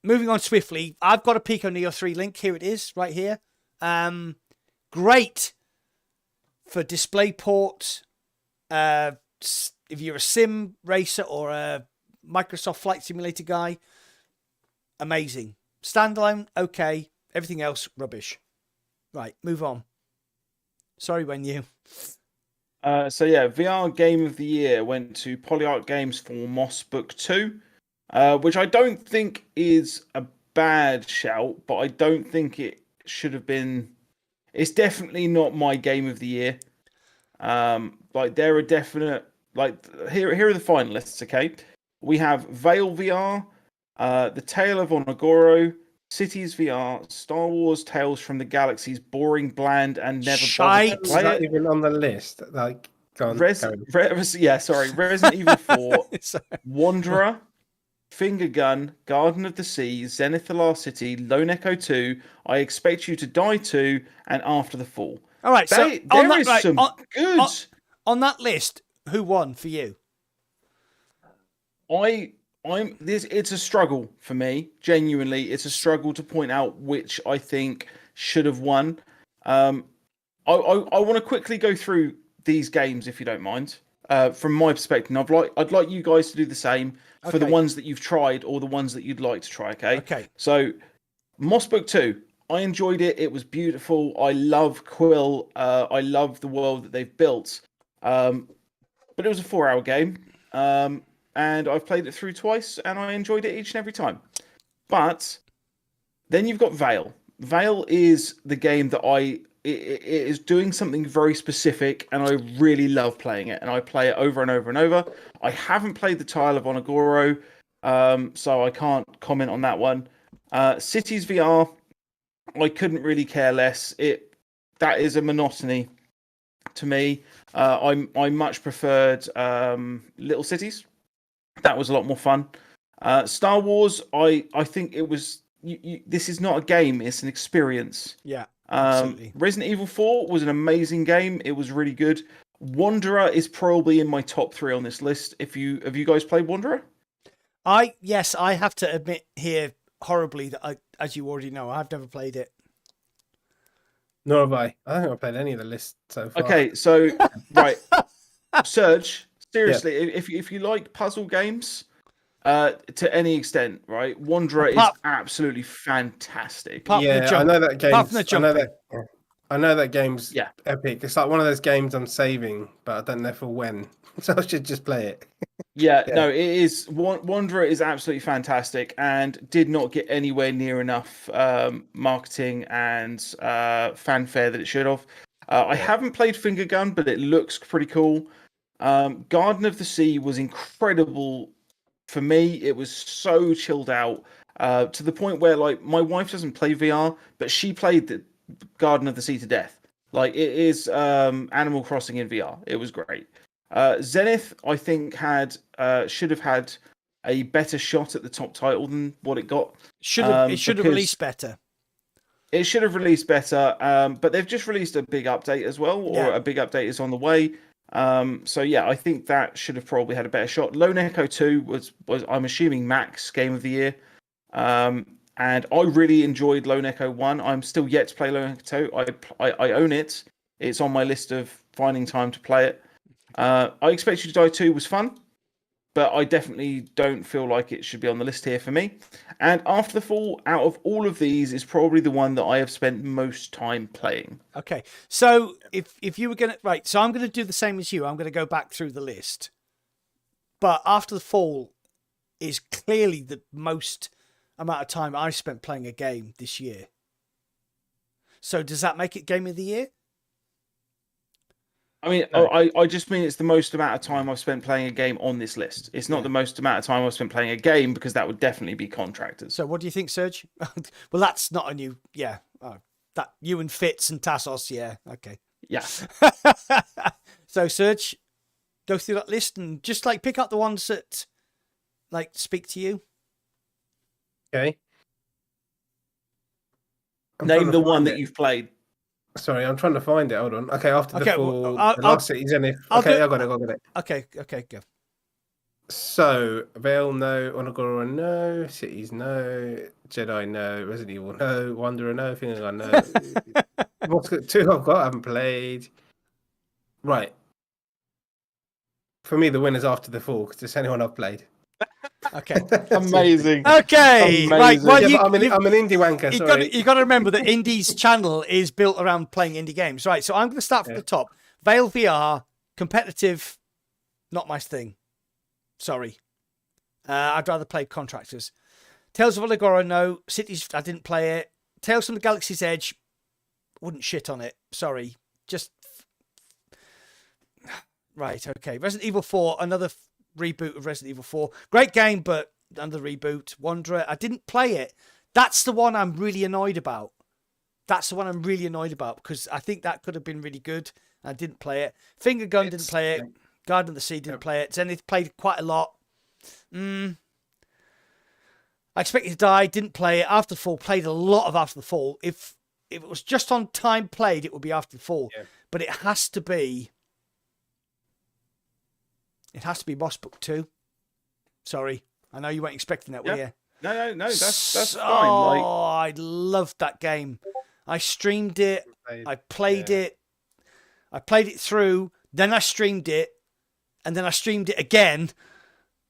Moving on swiftly. I've got a Pico Neo 3 Link. Here it is, right here. Great for DisplayPort. If you're a sim racer or a Microsoft Flight Simulator guy, amazing. Standalone, okay. Everything else, rubbish. Right, move on. Sorry, when you. So yeah, VR Game of the Year went to Polyarc Games for Moss Book 2, which I don't think is a bad shout, but I don't think it should have been. It's definitely not my Game of the Year. Like there are definite here are the finalists. Okay, we have Veil VR. The Tale of Onogoro, Cities VR, Star Wars Tales from the Galaxy's boring, bland, and never bothered to play not even on the list. Like, Resident Evil 4, Wanderer, Finger Gun, Garden of the Sea, Zenith the Last City, Lone Echo 2, I Expect You to Die 2, and After the Fall. All right, there is some good. On that list, who won for you? It's a struggle for me. Genuinely, it's a struggle to point out which I think should have won. I want to quickly go through these games if you don't mind. From my perspective, I'd like you guys to do the same for the ones that you've tried or the ones that you'd like to try. Okay. Okay. So, Moss Book 2. I enjoyed it. It was beautiful. I love Quill. I love the world that they've built. But it was a 4-hour game. And I've played it through twice, and I enjoyed it each and every time. But then you've got Veil. Veil is the game that it is doing something very specific, and I really love playing it. And I play it over and over and over. I haven't played the Tile of Onagoro, so I can't comment on that one. Cities VR, I couldn't really care less. That is a monotony to me. I much preferred Little Cities. That was a lot more fun. Star Wars, I think it was. This is not a game; it's an experience. Yeah, absolutely. Resident Evil 4 was an amazing game. It was really good. Wanderer is probably in my top 3 on this list. Have you guys played Wanderer? Yes, I have to admit here horribly that as you already know, I've never played it. Nor have I. I haven't played any of the lists so far. Okay, so right, Serge. Seriously, if you like puzzle games, to any extent, right, Wanderer is absolutely fantastic. I know that game. I know that game's Yeah. epic. It's like one of those games I'm saving, but I don't know for when. So I should just play it. Yeah, no, it is. Wanderer is absolutely fantastic and did not get anywhere near enough marketing and fanfare that it should have. I haven't played Finger Gun, but it looks pretty cool. Garden of the Sea was incredible for me. It was so chilled out to the point where, like, my wife doesn't play VR, but she played the Garden of the Sea to death. Like, it is Animal Crossing in VR. It was great. Zenith, I think, should have had a better shot at the top title than what it got. It should have released better. It should have released better, but they've just released a big update as well, or a big update is on the way. So yeah, I think that should have probably had a better shot. Lone Echo 2 was I'm assuming Max Game of the Year. And I really enjoyed Lone Echo 1. I'm still yet to play Lone Echo 2. I own it. It's on my list of finding time to play it. I Expect You to Die 2 was fun, but I definitely don't feel like it should be on the list here for me. And After the Fall, out of all of these, is probably the one that I have spent most time playing. Okay, so if you were going to... Right, so I'm going to do the same as you. I'm going to go back through the list. But After the Fall is clearly the most amount of time I've spent playing a game this year. So does that make it Game of the Year? I mean, I just mean it's the most amount of time I've spent playing a game on this list. It's not the most amount of time I've spent playing a game, because that would definitely be Contractors. So what do you think, Serge? Well, that's not a new... Yeah. Oh, that you and Fitz and Tassos, yeah. Okay. Yeah. So, Serge, go through that list and just, like, pick up the ones that, like, speak to you. Okay. Name the one that you've played. Sorry, I'm trying to find it. Hold on. Okay, After the Fall, well, the last City Zenith. Okay, I got it. Okay, go. So, Veil, no. Onagoro, no. Cities, no. Jedi, no. Resident Evil, no. Wanderer, no. Finger Gun, no. What's good? 2 I've got, I haven't played. Right. For me, the winner's After the Fall, because it's the only one I've played. Okay. Amazing. Okay. Amazing. Right. Well, I'm an indie wanker. Sorry. You got to remember that Indie's channel is built around playing indie games. Right. So I'm going to start from the top. Veil VR, competitive, not my thing. Sorry. I'd rather play Contractors. Tales of Oligoro, no. Cities, I didn't play it. Tales from the Galaxy's Edge, wouldn't shit on it. Sorry. Just... Right. Okay. Resident Evil 4, another... reboot of Resident Evil 4. Great game, but under reboot. Wanderer, I didn't play it. That's the one I'm really annoyed about. Because I think that could have been really good. I didn't play it. Finger Gun, didn't play it. Garden of the Sea, didn't play it. Zenith played quite a lot. I Expect You to Die, didn't play it. After the Fall, played a lot of After the Fall. If it was just on time played, it would be After the Fall. Yeah. But it has to be... Moss Book 2. Sorry, I know you weren't expecting that, were you? No, that's fine. Oh, I loved that game. I streamed it. I played it. I played it through. Then I streamed it, and then I streamed it again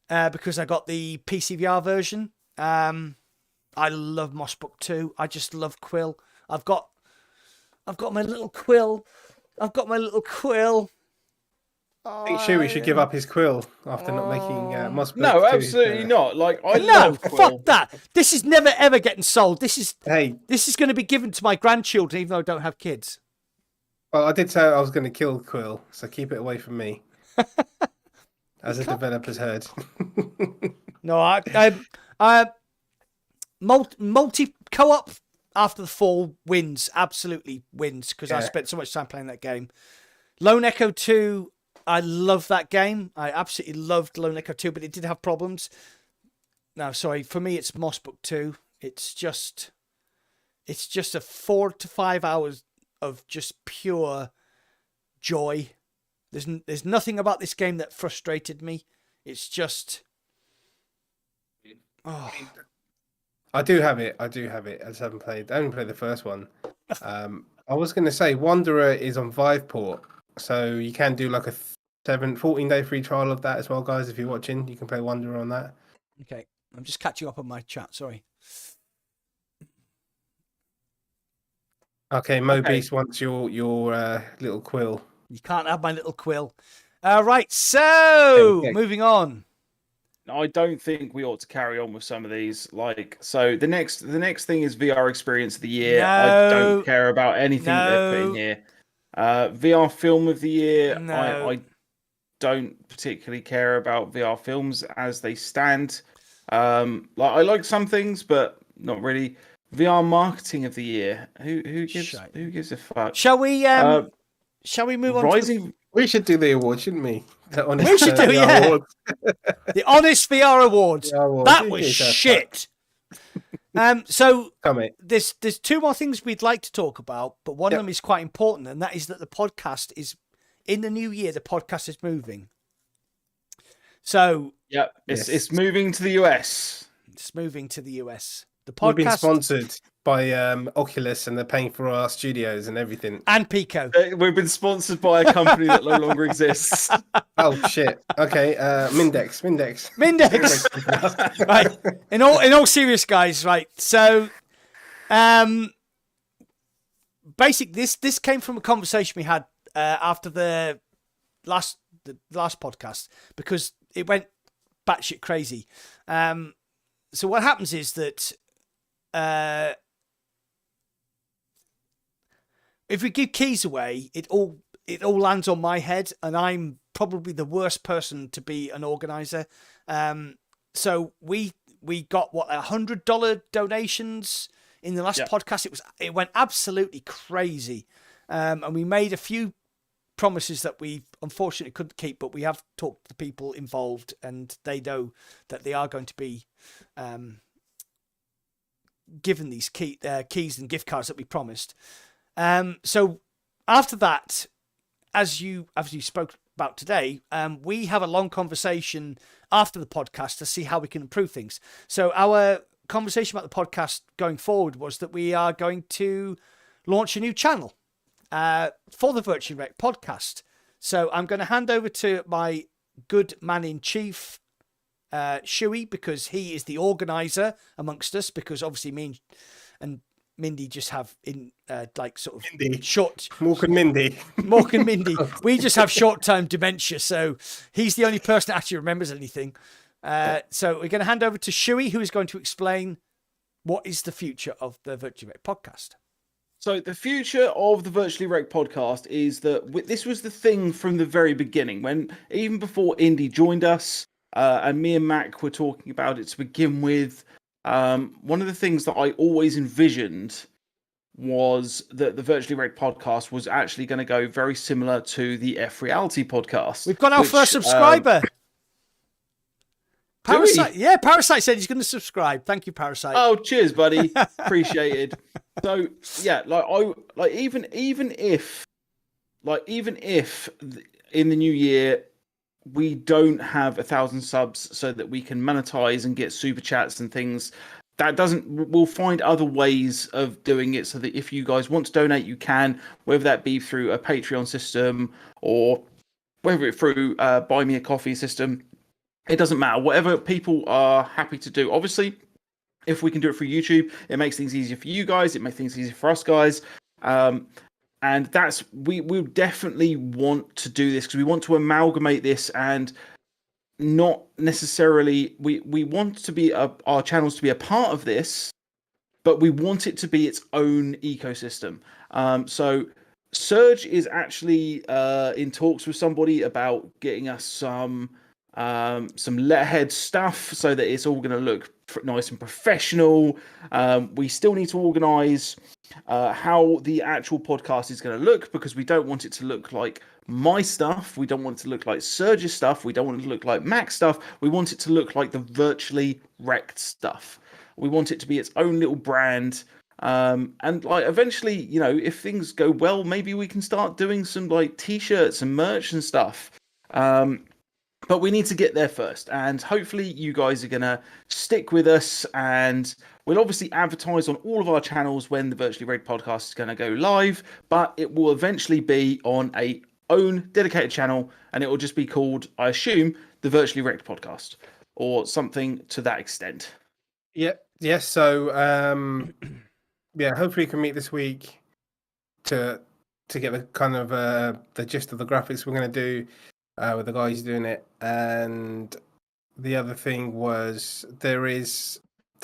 because I got the PC VR version. I love Moss Book 2. I just love Quill. I've got my little Quill. I think Shuey should give up his quill after not making Moss Book No, 2, absolutely not. Like I No, love Quill. fuck that. This is never ever getting sold. This is Hey, going to be given to my grandchildren, even though I don't have kids. well, I did say I was going to kill Quill, so keep it away from me. As the developers heard. No, I multi co-op after the fall wins, absolutely wins, because I spent so much time playing that game. Lone Echo 2, I love that game. I absolutely loved Lone Echo 2, but it did have problems. No, sorry, for me it's Moss Book 2. It's just a 4 to 5 hours of just pure joy. There's nothing about this game that frustrated me. It's just I do have it. I just haven't played. I only played the first one. I was going to say Wanderer is on Viveport, so you can do like a 14-day free trial of that as well, guys. If you're watching, you can play Wanderer on that. Okay, I'm just catching up on my chat. Sorry. Okay, Mo Beast wants your little quill. You can't have my little quill. Right, so moving on. I don't think we ought to carry on with some of these. Like, so the next thing is VR Experience of the Year. No. I don't care about anything that they've put in here. VR Film of the Year. No. I don't particularly care about VR films as they stand. I like some things, but not really. VR Marketing of the Year. Who gives a fuck? Shall we move on? Rising. We should do the award, shouldn't we? We should do, VR awards. The Honest VR Awards. That was shit. So there's two more things we'd like to talk about, but one of them is quite important, and that is that the podcast is in the new year. The podcast is moving. So it's moving to the US. It's moving to the US. The podcast. We've been sponsored by Oculus, and they're paying for our studios and everything. And Pico. We've been sponsored by a company that no longer exists. Oh shit! Okay, Mindex. Right. In all serious, guys. Right. So, this came from a conversation we had after the last podcast, because it went batshit crazy. So what happens is that if we give keys away, it all lands on my head, and I'm probably the worst person to be an organizer. So we got $100 donations in the last podcast. It went absolutely crazy, and we made a few promises that we unfortunately couldn't keep, but we have talked to people involved, and they know that they are going to be given these keys and gift cards that we promised. So after that, as you spoke about today, we have a long conversation after the podcast to see how we can improve things. So our conversation about the podcast going forward was that we are going to launch a new channel for the Virtualy Rek't podcast. So I'm going to hand over to my good man in chief, Shuey, because he is the organizer amongst us, because obviously me and Mindy just have short. Mork and Mindy. We just have short-term dementia, so he's the only person that actually remembers anything. So we're going to hand over to Shuey, who is going to explain what is the future of the Virtualy Rek't podcast. So the future of the Virtualy Rek't podcast is that this was the thing from the very beginning, when even before Indy joined us, and me and Mac were talking about it to begin with. One of the things that I always envisioned was that the Virtualy Rek't podcast was actually going to go very similar to the F Reality podcast. We've got our first subscriber. Parasite, Parasite said he's going to subscribe. Thank you, Parasite. Oh, cheers, buddy. Appreciated. So yeah, even if in the new year we don't have 1,000 subs so that we can monetize and get super chats and things. That doesn't. We'll find other ways of doing it so that if you guys want to donate, you can, whether that be through a Patreon system or whether it's through buy me a coffee system. It doesn't matter. Whatever people are happy to do. Obviously, if we can do it through YouTube, it makes things easier for you guys. It makes things easier for us guys. And that's we definitely want to do this because we want to amalgamate this and not necessarily we want to be our channels to be a part of this, but we want it to be its own ecosystem. So Surge is actually in talks with somebody about getting us some letterhead stuff so that it's all going to look nice and professional. We still need to organize how the actual podcast is going to look because we don't want it to look like my stuff. We don't want it to look like Surge's stuff. We don't want it to look like Mac's stuff. We want it to look like the Virtually Rek't stuff. We want it to be its own little brand. And like eventually, you know, if things go well, maybe we can start doing some like t-shirts and merch and stuff. But we need to get there first, and hopefully you guys are going to stick with us, and we'll obviously advertise on all of our channels when the Virtually Rek't podcast is going to go live, but it will eventually be on a own dedicated channel, and it will just be called, I assume, the Virtually Rek't podcast, or something to that extent. Yeah. So, yeah, hopefully you can meet this week to get the kind of the gist of the graphics we're going to do. With the guys doing it, and the other thing was the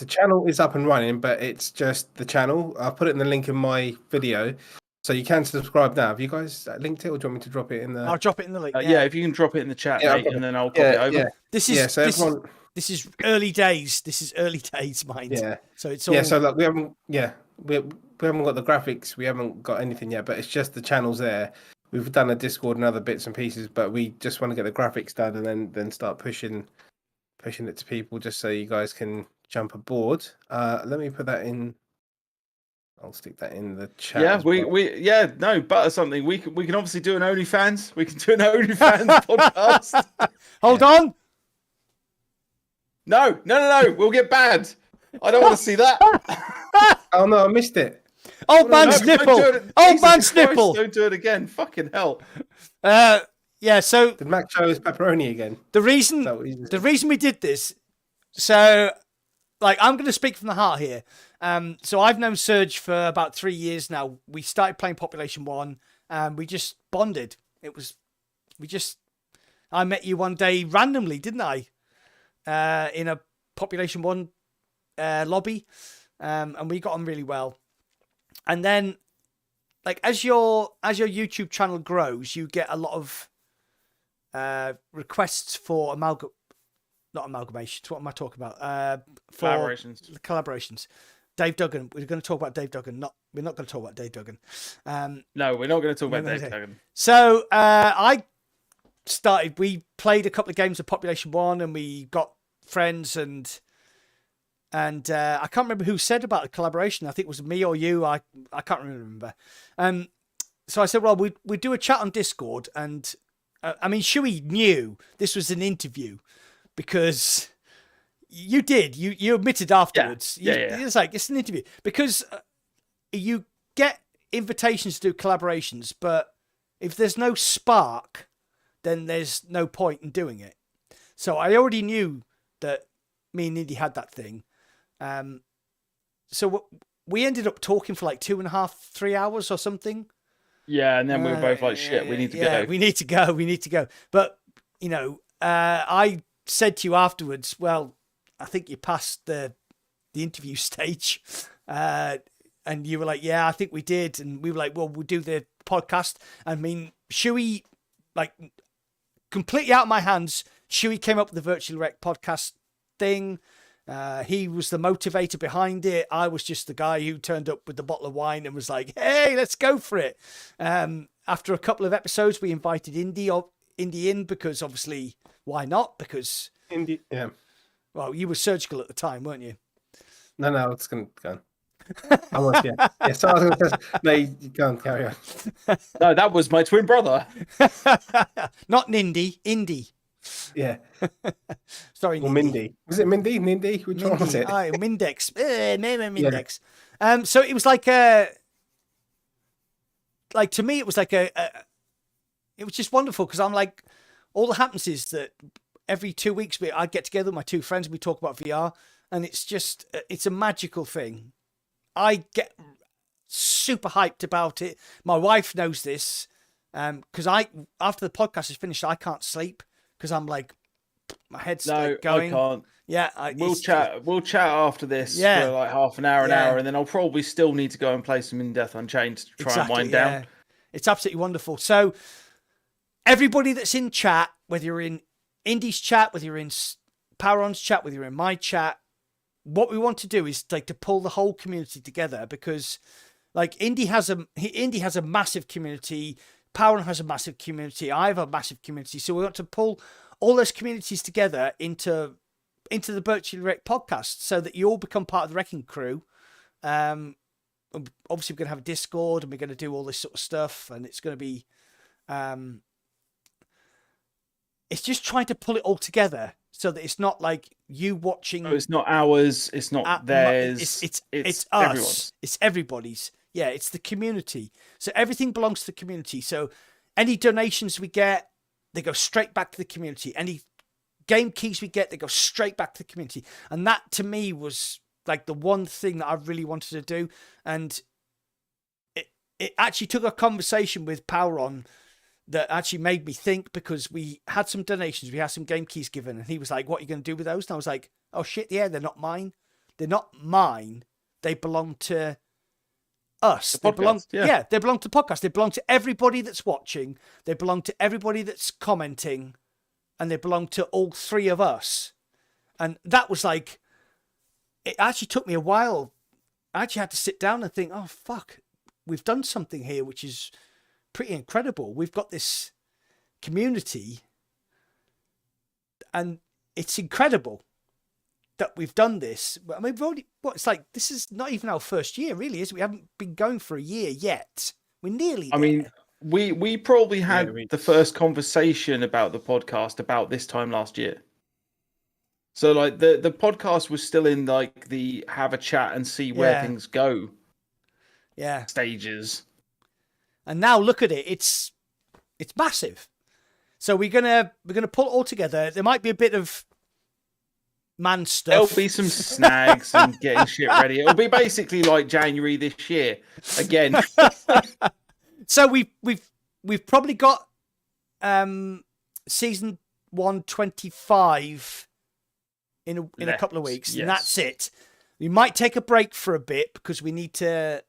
channel is up and running, but it's just the channel. I'll put it in the link in my video, so you can subscribe now. Have you guys linked it, or do you want me to drop it in the? I'll drop it in the link. Yeah, if you can drop it in the chat, mate, and then I'll copy it over. Yeah. This is so everyone. This is early days. This is early days, mind. Yeah. So it's all. Yeah. So like we haven't got the graphics. We haven't got anything yet, but it's just the channels there. We've done a Discord and other bits and pieces, but we just want to get the graphics done and then start pushing it to people just so you guys can jump aboard. Let me put that in. I'll stick that in the chat. Yeah, butter something. We can obviously do an OnlyFans. We can do an OnlyFans podcast. Hold on. No. We'll get banned. I don't want to see that. Oh no, I missed it. Old man's nipple. Old man's nipple. Don't do it again. Fucking hell. Yeah. So did Mac show his pepperoni again? The reason we did this. So, like, I'm going to speak from the heart here. So I've known Surge for about 3 years now. We started playing Population 1, and we just bonded. I met you one day randomly, didn't I? In a Population 1 lobby, and we got on really well. And then, like, as your YouTube channel grows, you get a lot of requests for not amalgamations. What am I talking about? For collaborations. Dave Duggan. We're going to talk about Dave Duggan. We're not going to talk about Dave Duggan. No, we're not going to talk about Dave Duggan. So we played a couple of games of Population 1, and we got friends, and I can't remember who said about the collaboration. I think it was me or you. I can't remember. So I said, well, we'd do a chat on Discord, and I mean, Shuey knew this was an interview because you did. You admitted afterwards. Yeah. It's like, it's an interview because you get invitations to do collaborations, but if there's no spark, then there's no point in doing it. So I already knew that me and Indy had that thing. So we ended up talking for like 2.5, 3 hours or something. Yeah, and then we were both like, shit, we need to go. We need to go. But, you know, I said to you afterwards, well, I think you passed the interview stage. And you were like, yeah, I think we did. And we were like, well, we'll do the podcast. I mean, Shuey, like, completely out of my hands, Shuey came up with the Virtually Rek't podcast thing. He was the motivator behind it. I was just the guy who turned up with the bottle of wine and was like, hey, let's go for it. After a couple of episodes, we invited Indy in because obviously, why not? Because Indy, yeah. Well, you were surgical at the time, weren't you? No, it's going to go. I was, yeah. Yeah, so I was going to say, no, you go on, carry on. No, that was my twin brother. Not Nindy, Indy. Yeah. Sorry, Or Nindy. Mindy. Was it Mindy? Nindy? Which one was it? Oh, Mindex. Mindex. So it was like to me, it was like it was just wonderful because I'm like, all that happens is that every 2 weeks I get together with my two friends and we talk about VR, and it's a magical thing. I get super hyped about it. My wife knows this because after the podcast is finished, I can't sleep because I'm like, my head's like going. I can't. Yeah, we'll chat. We'll chat after this for like half an hour, and then I'll probably still need to go and play some In Death Unchained to try and wind down. It's absolutely wonderful. So everybody that's in chat, whether you're in Indy's chat, whether you're in Poweron's chat, whether you're in my chat, what we want to do is like to pull the whole community together, because like Indy has a massive community, Poweron has a massive community, I have a massive community, so we want to pull all those communities together into the Virtualy Rek't podcast, so that you all become part of the Rekin Krew. Obviously, we're going to have a Discord, and we're going to do all this sort of stuff, and it's going to be, it's just trying to pull it all together so that it's not like you watching. Oh, it's not ours. It's not theirs. It's us. Everyone's. It's everybody's. Yeah, it's the community. So everything belongs to the community. So any donations we get, they go straight back to the community. Any game keys we get, they go straight back to the community. And that to me was like the one thing that I really wanted to do. And it actually took a conversation with Poweron that actually made me think, because we had some donations, we had some game keys given, and he was like, what are you going to do with those? And I was like, oh shit, yeah, they're not mine. They're not mine. They belong to us. They belong to the podcast. They belong to everybody that's watching. They belong to everybody that's commenting, and they belong to all three of us. And that was like, it actually took me a while. I actually had to sit down and think, oh fuck, we've done something here which is pretty incredible. We've got this community, and it's incredible that we've done this. I mean, we've already, it's like, this is not even our first year, really, is it? We haven't been going for a year yet. We're nearly there. I mean, we probably had the first conversation about the podcast about this time last year. So like the podcast was still in like the have a chat and see where things go stages. And now look at it. It's massive. So we're gonna pull it all together. There might be a bit of man stuff. There'll be some snags and getting shit ready. It'll be basically like January this year again. So we've probably got season 125 in a couple of weeks, and that's it. We might take a break for a bit because we need to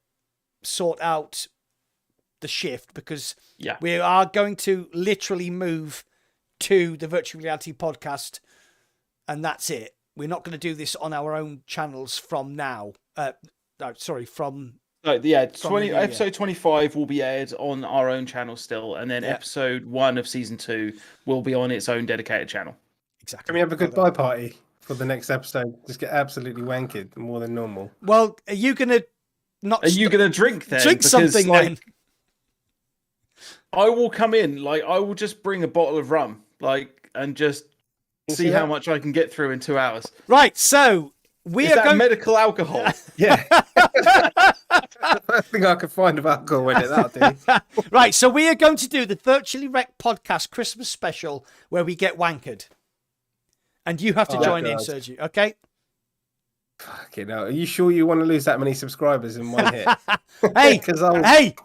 sort out the shift, because we are going to literally move to the Virtual Reality podcast, and that's it. We're not going to do this on our own channels from now. From episode 25 will be aired on our own channel still, and then episode 1 of season 2 will be on its own dedicated channel. Exactly. Can we have a goodbye party for the next episode? Just get absolutely wankered more than normal. Well, are you going to drink then? Drink something then. I will come in, I will just bring a bottle of rum, and just see how much I can get through in 2 hours. Right, so Is that medical alcohol? Yeah. I think I could find of alcohol in it, that'll do. Right, so we are going to do the Virtually Rek't podcast Christmas special where we get wankered. And you have to join in, Sergio, okay? Fucking hell. Are you sure you want to lose that many subscribers in one hit? Hey,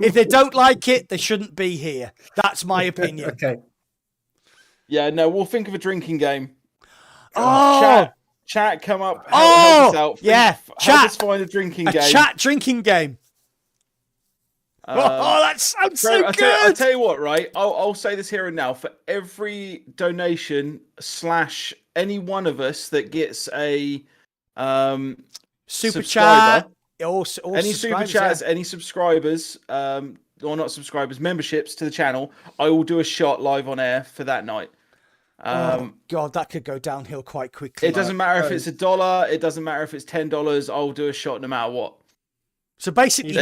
if they don't like it, they shouldn't be here. That's my opinion. Okay. Yeah, no, we'll think of a drinking game. Oh! Chat, come up. Help us out. Help us find a drinking game. A chat drinking game. That sounds so good. I'll tell you what, right? I'll say this here and now. For every donation / any one of us that gets a super chat, any super chats, any subscribers, or not subscribers, memberships to the channel, I will do a shot live on air for that night. God, that could go downhill quite quickly. It doesn't matter if it's $1. It doesn't matter if it's $10. I'll do a shot no matter what. So basically,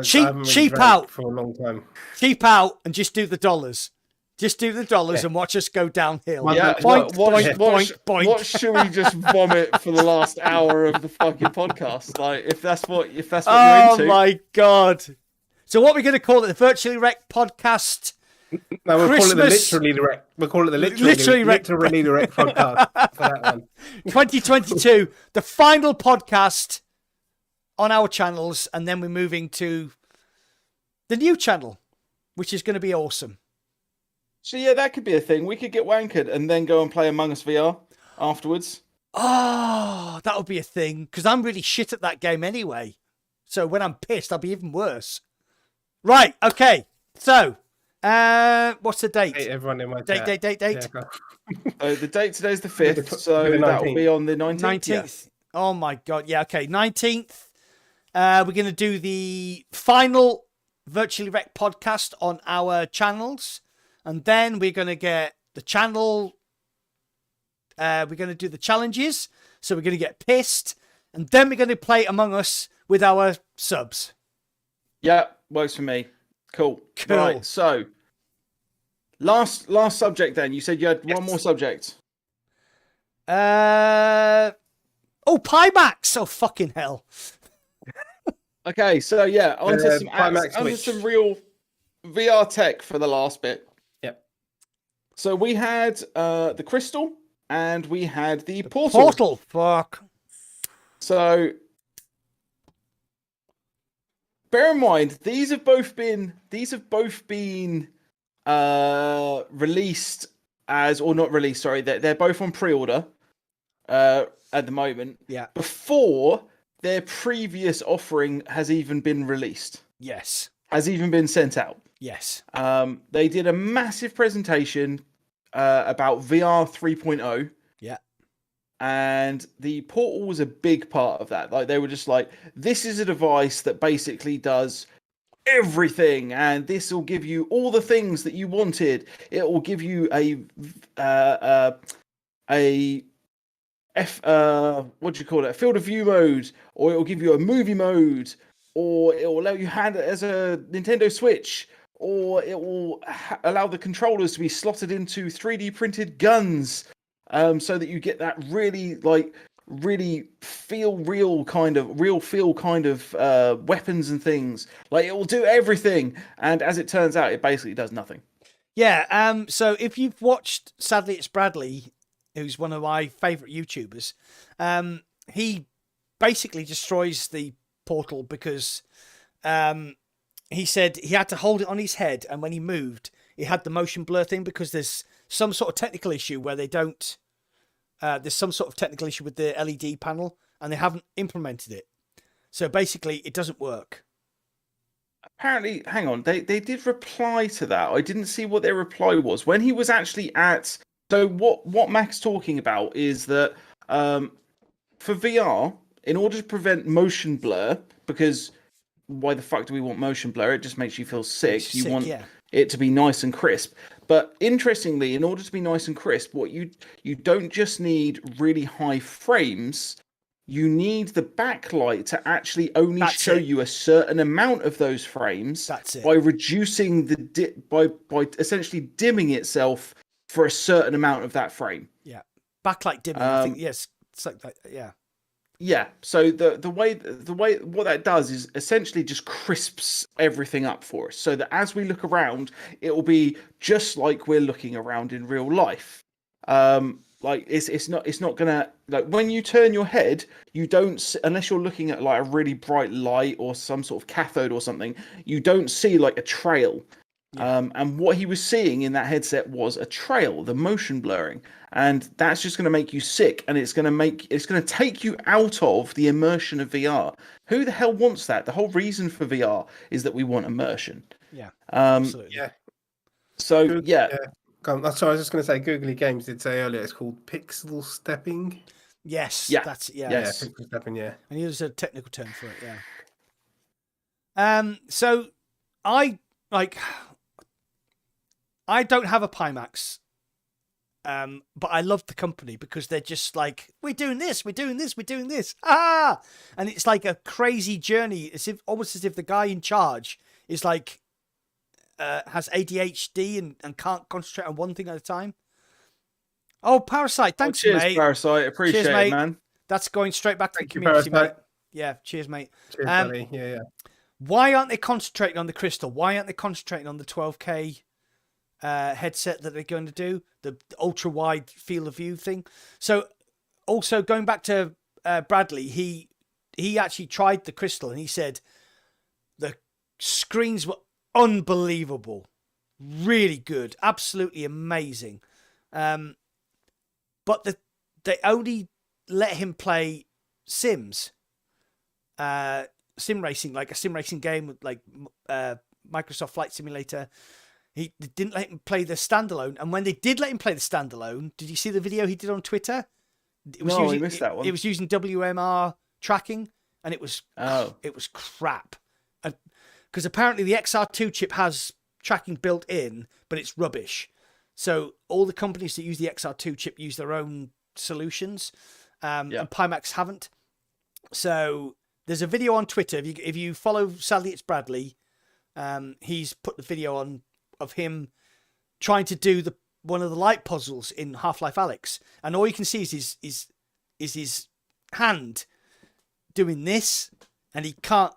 cheap out for a long time. Cheap out and just do the dollars. Just do the dollars and watch us go downhill. Yeah, Boink, boink, boink. What should we just vomit for the last hour of the fucking podcast? Like, if that's what you're into. Oh my god! So what are we going to call it? The Virtually Rek't podcast. No, we'll call it the Christmas- Literally Rek't. We'll call it the Literally Rek't podcast for that one. 2022, the final podcast on our channels, and then we're moving to the new channel, which is going to be awesome. So yeah, that could be a thing. We could get wankered and then go and play Among Us VR afterwards. Oh, that would be a thing, because I'm really shit at that game anyway. So when I'm pissed, I'll be even worse. Right, okay. So, what's the date? Hey, everyone in my Date. Yeah, go. The date today's the 5th, so the that will 19th. be on the 19th. 19th. Oh my god. Yeah, okay. 19th. We're going to do the final Virtually Rek't podcast on our channels. And then we're going to get the channel. We're going to do the challenges. So we're going to get pissed. And then we're going to play Among Us with our subs. Yeah, works for me. Cool. Right, so last subject then. You said you had one more subject. Pimax. Oh, fucking hell. Okay, so yeah, onto Pimax Switch. some real VR tech for the last bit. Yep. So we had the Crystal and we had the Portal. Fuck. So bear in mind, these have both been released as, or not released, sorry, they're both on pre-order at the moment. Yeah. Before their previous offering has even been released. Yes. Has even been sent out. Yes. They did a massive presentation about VR 3.0. Yeah. And the Portal was a big part of that. Like, they were just like, this is a device that basically does everything, and this will give you all the things that you wanted. It will give you what do you call it? A field of view mode, or it will give you a movie mode, or it will allow you hand it as a Nintendo Switch, or it will allow the controllers to be slotted into 3D printed guns, so that you get that really feel kind of weapons and things. Like, it will do everything, and as it turns out, it basically does nothing. Yeah. So if you've watched Sadly It's Bradley, who's one of my favourite YouTubers, he basically destroys the Portal because he said he had to hold it on his head, and when he moved, it had the motion blur thing because there's some sort of technical issue where they don't. There's some sort of technical issue with the LED panel, and they haven't implemented it. So basically, it doesn't work. Apparently, hang on, they did reply to that. I didn't see what their reply was when he was actually at. So what Mac's talking about is that for VR, in order to prevent motion blur, because why the fuck do we want motion blur? It just makes you feel sick. You want it to be nice and crisp. But interestingly, in order to be nice and crisp, what you don't just need really high frames. You need the backlight to actually only show you a certain amount of those frames. That's it. By reducing by essentially dimming itself for a certain amount of that frame. Yeah. Backlight dimming, I think, yes. It's like that, yeah. Yeah. So the way what that does is essentially just crisps everything up for us, so that as we look around, it will be just like we're looking around in real life. Like it's not gonna, like, when you turn your head, you don't, unless you're looking at like a really bright light or some sort of cathode or something, you don't see like a trail. Yeah. And what he was seeing in that headset was a trail, the motion blurring, and that's just going to make you sick, and it's going to take you out of the immersion of VR. Who the hell wants that? The whole reason for VR is that we want immersion. Yeah, absolutely. Yeah. So yeah. Sorry, I was just going to say, Googly Games did say earlier it's called pixel stepping. Yes. Yeah. That's Yeah, pixel stepping. Yeah. And there's a technical term for it. Yeah. So I don't have a Pimax, but I love the company because they're just like, we're doing this. And it's like a crazy journey. It's almost as if the guy in charge is like has ADHD and can't concentrate on one thing at a time. Oh, Parasite, thanks, cheers, mate. Parasite, appreciate cheers, mate. it, man. That's going straight back to Thank the you, community, Parasite. mate. Yeah, cheers, mate. Cheers, buddy. Yeah. Why aren't they concentrating on the crystal? Why aren't they concentrating on the 12K headset that they're going to do? The ultra wide field of view thing. So also going back to Bradley, he actually tried the crystal and he said the screens were unbelievable. Really good. Absolutely amazing. But they only let him play Sims. Sim racing, like a sim racing game with like Microsoft Flight Simulator. He didn't let him play the standalone. And when they did let him play the standalone, did you see the video he did on Twitter? I missed that one. It was using WMR tracking, and it was crap. Because apparently the XR2 chip has tracking built in, but it's rubbish. So all the companies that use the XR2 chip use their own solutions, and Pimax haven't. So there's a video on Twitter. If you follow Sadly It's Bradley, he's put the video on of him trying to do one of the light puzzles in Half-Life Alyx, and all you can see is his hand doing this, and he can't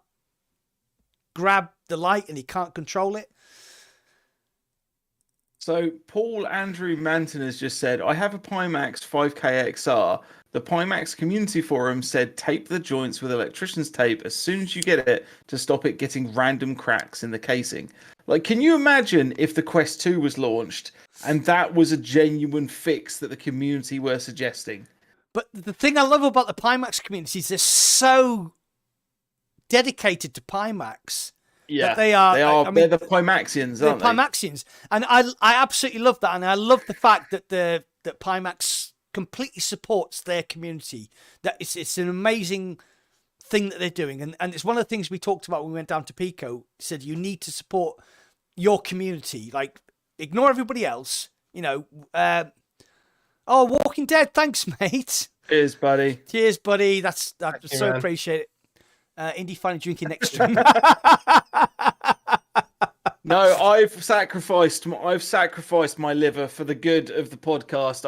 grab the light and he can't control it. So Paul Andrew Manton has just said, I have a Pimax 5K XR. The Pimax community forum said tape the joints with electrician's tape as soon as you get it to stop it getting random cracks in the casing. Like, can you imagine if the Quest 2 was launched and that was a genuine fix that the community were suggesting? But the thing I love about the Pimax community is they're so dedicated to Pimax. Yeah, they are. They're the Pimaxians, aren't they? They're Pimaxians, and I absolutely love that, and I love the fact that that Pimax completely supports their community. That it's an amazing thing that they're doing, and it's one of the things we talked about when we went down to Pico. Said you need to support your community, like ignore everybody else. You know, Walking Dead, thanks, mate. Cheers, buddy. Cheers, buddy. That's so appreciate it. Indy finally drinking next stream. No, I've sacrificed my liver for the good of the podcast.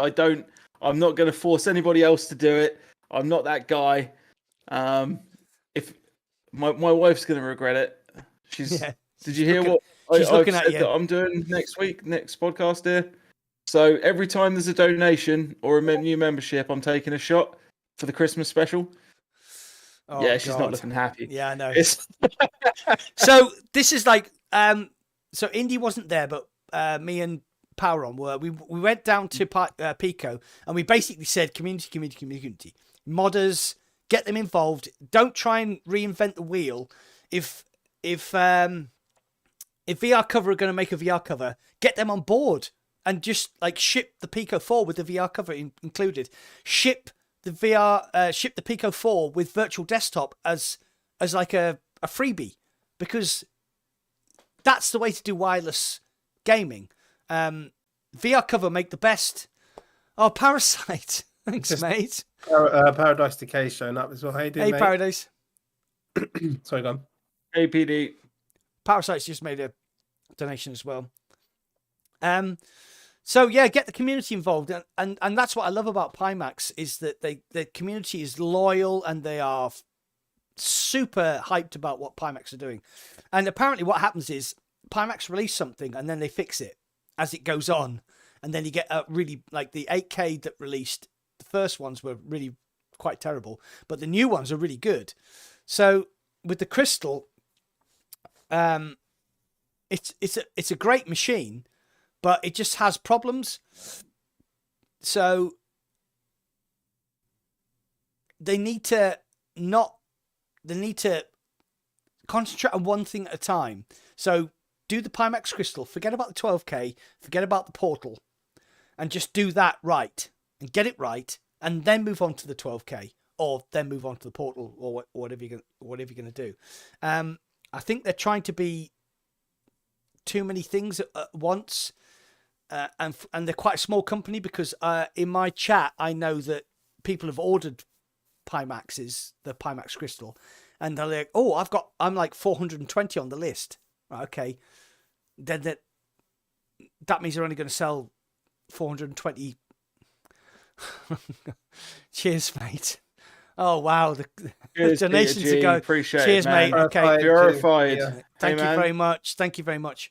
I'm not going to force anybody else to do it. I'm not that guy. If my wife's going to regret it. Did you hear what I've said that I'm doing next podcast here? So every time there's a donation or a new membership, I'm taking a shot for the Christmas special. Oh, yeah, she's not looking happy. Yeah, I know. So this is like, so Indy wasn't there, but me and Poweron were. We went down to Pico, and we basically said community. Modders, get them involved. Don't try and reinvent the wheel. If VR Cover are going to make a VR cover, get them on board and just like ship the Pico 4 with the VR cover included. Ship the Pico 4 with virtual desktop as like a freebie, because that's the way to do wireless gaming. VR cover make the best. Oh, Parasite. Thanks, mate. Paradise Decay showing up as well. How you doing, hey, mate? Paradise. Sorry, go on. Hey, PD. Parasite's just made a donation as well. So yeah, get the community involved, and that's what I love about Pimax is that the community is loyal and they are super hyped about what Pimax are doing. And apparently, what happens is Pimax release something and then they fix it as it goes on, and then you get a really like the 8K that released. The first ones were really quite terrible, but the new ones are really good. So with the Crystal, it's a great machine, but it just has problems. So they need to concentrate on one thing at a time. So do the Pimax Crystal, forget about the 12K, forget about the Portal, and just do that right and get it right, and then move on to the 12K, or then move on to the Portal, or whatever you're going to do. I think they're trying to be too many things at once. And they're quite a small company, because in my chat, I know that people have ordered Pimaxes, the Pimax Crystal, and they're like, oh, I'm like 420 on the list. Right, okay. then that means they're only going to sell 420. Cheers, mate. Oh wow, the donations Peter G, are going. appreciate Cheers, it, man. mate. Okay, Verified. Yeah. Thank Hey, you man. very much. Thank you very much.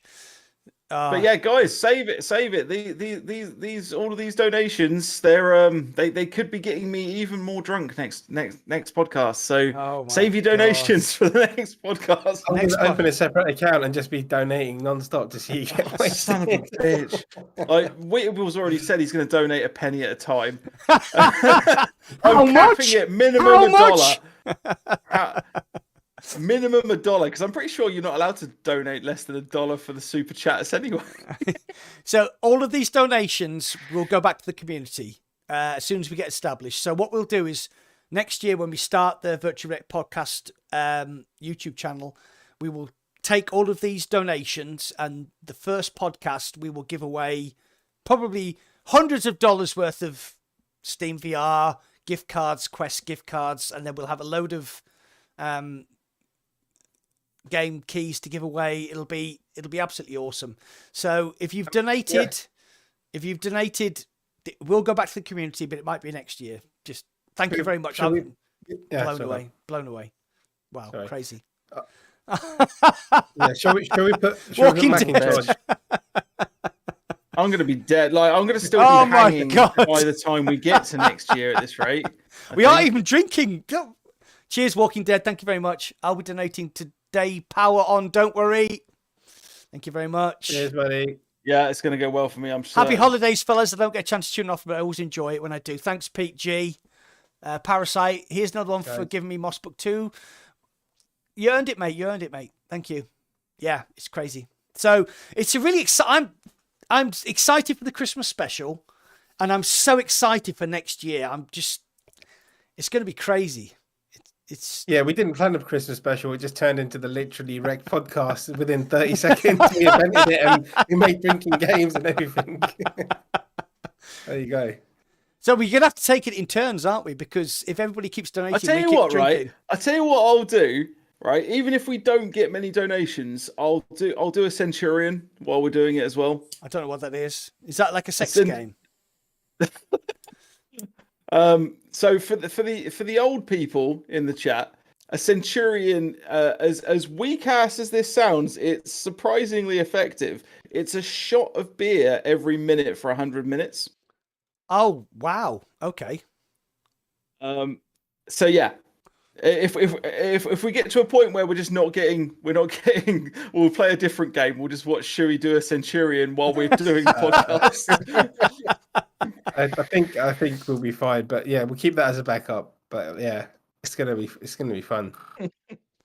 But yeah, guys, save it. These all of these donations, they could be getting me even more drunk next podcast. So save your donations for the next podcast. I'm going to open a separate account and just be donating non-stop to see you get wasted. Son of a bitch! Like Whittable's already said, he's going to donate a penny at a time. I'm capping it minimum $1. Minimum $1, because I'm pretty sure you're not allowed to donate less than $1 for the super chats anyway. So all of these donations will go back to the community as soon as we get established. So what we'll do is next year when we start the Virtualy Rek't podcast YouTube channel, we will take all of these donations, and the first podcast we will give away probably hundreds of dollars worth of Steam VR gift cards, Quest gift cards, and then we'll have a load of game keys to give away. It'll be absolutely awesome. So if you've donated, we'll go back to the community, but it might be next year. Just thank you very much. I'm blown away. Wow, sorry. Crazy. Shall we put Walking Macintosh? I'm going to be dead. Like I'm going to still be hanging by the time we get to next year at this rate. We aren't even drinking. Cheers, Walking Dead. Thank you very much. I'll be donating today. Power on. Don't worry. Thank you very much. Cheers, buddy. Yeah, it's going to go well for me. I'm certain. Happy holidays, fellas. I don't get a chance to tune off, but I always enjoy it when I do. Thanks, Pete G. Parasite. Here's another one for giving me Moss Book 2. You earned it, mate. You earned it, mate. Thank you. Yeah, it's crazy. So it's a really exciting. I'm excited for the Christmas special, and I'm so excited for next year. It's going to be crazy. Yeah, we didn't plan a Christmas special. It just turned into the Literally Rek't podcast within 30 seconds. We invented it and we made drinking games and everything. There you go. So we're going to have to take it in turns, aren't we? Because if everybody keeps donating, I tell you what, right? I tell you what I'll do, right? Even if we don't get many donations, I'll do a Centurion while we're doing it as well. I don't know what that is. Is that like a sex game? So for the old people in the chat, a Centurion, as weak ass as this sounds, it's surprisingly effective. It's a shot of beer every minute for 100 minutes. Oh wow! Okay. So yeah, if we get to a point where we're not getting, we'll play a different game. We'll just watch Shuey do a Centurion while we're doing the podcast. I think we'll be fine, but yeah, we'll keep that as a backup. But yeah, it's gonna be fun. I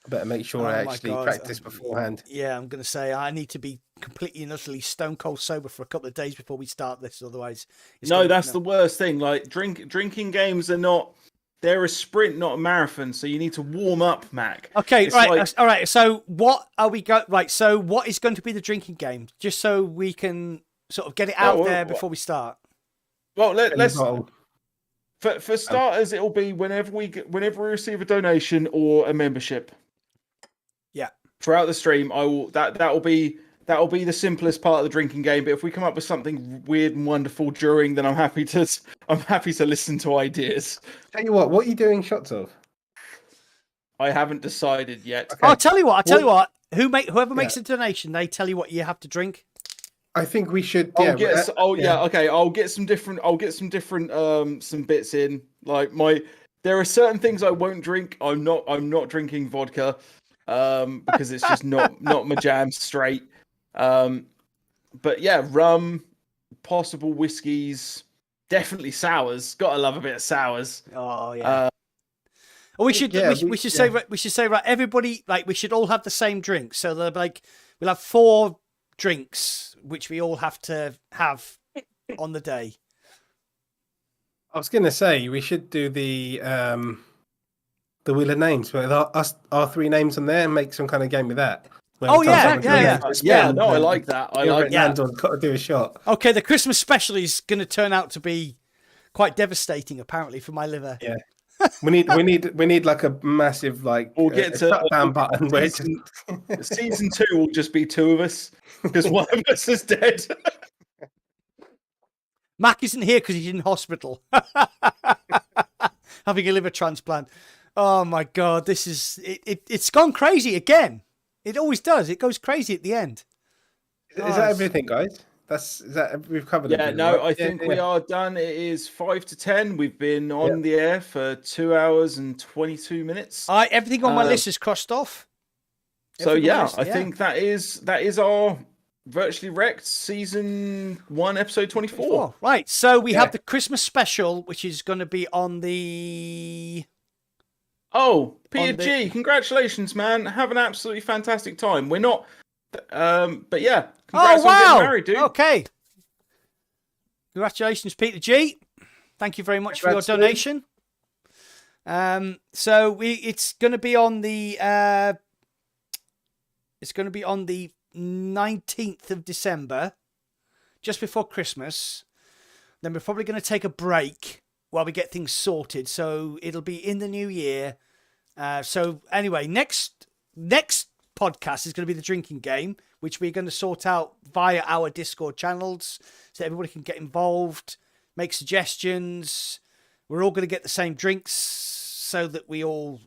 better make sure I actually practice beforehand. Yeah, I'm gonna say I need to be completely and utterly stone cold sober for a couple of days before we start this. Otherwise, that's the worst thing. Like drinking games are not. They're a sprint, not a marathon. So you need to warm up, Mac. Okay, right, all right. So what are we going? Right, so what is going to be the drinking game? Just so we can sort of get it out there before we start. Well, let's. For starters, it'll be whenever we receive a donation or a membership. Yeah. Throughout the stream, that'll be the simplest part of the drinking game. But if we come up with something weird and wonderful during, then I'm happy to listen to ideas. Tell you what are you doing shots of? I haven't decided yet. Okay. I'll tell you what. Whoever makes a donation, they tell you what you have to drink. I think we should. I'll get some different. Some bits in. Like there are certain things I won't drink. I'm not drinking vodka, because it's just not my jam straight. But yeah, rum, possible whiskeys, definitely sours. Gotta love a bit of sours. Oh yeah. We should say right. Everybody, like, we should all have the same drink. So they're like, we'll have 4 drinks which we all have to have on the day. I was going to say we should do the Wheel of Names with our 3 names on there and make some kind of game with that. Oh yeah. No, I like that. Got to do a shot. Okay, the Christmas special is going to turn out to be quite devastating, apparently, for my liver. Yeah. We need like a massive We'll get a to shutdown button where it's season 2 will just be 2 of us because one of us is dead. Mac isn't here because he's in hospital having a liver transplant. Oh my God, this is it's gone crazy again. It always does. It goes crazy at the end. Is that everything, guys? We've covered it. Yeah, no, I think we are done. It is 5 to 10. We've been on the air for 2 hours and 22 minutes. Everything on my list is crossed off. I think that is our Virtually Rek't season 1, episode 24. Right, so we have the Christmas special, which is going to be on the... Oh, Peter G, congratulations, man. Have an absolutely fantastic time. We're not... but yeah, congrats on getting married, dude. Okay. Congratulations, Peter G. Thank you very much for your donation. So it's going to be on the... it's going to be on the 19th of December, just before Christmas. Then we're probably going to take a break while we get things sorted. So it'll be in the new year. So anyway, next podcast is going to be the drinking game, which we're going to sort out via our Discord channels so everybody can get involved, make suggestions. We're all going to get the same drinks so that we all...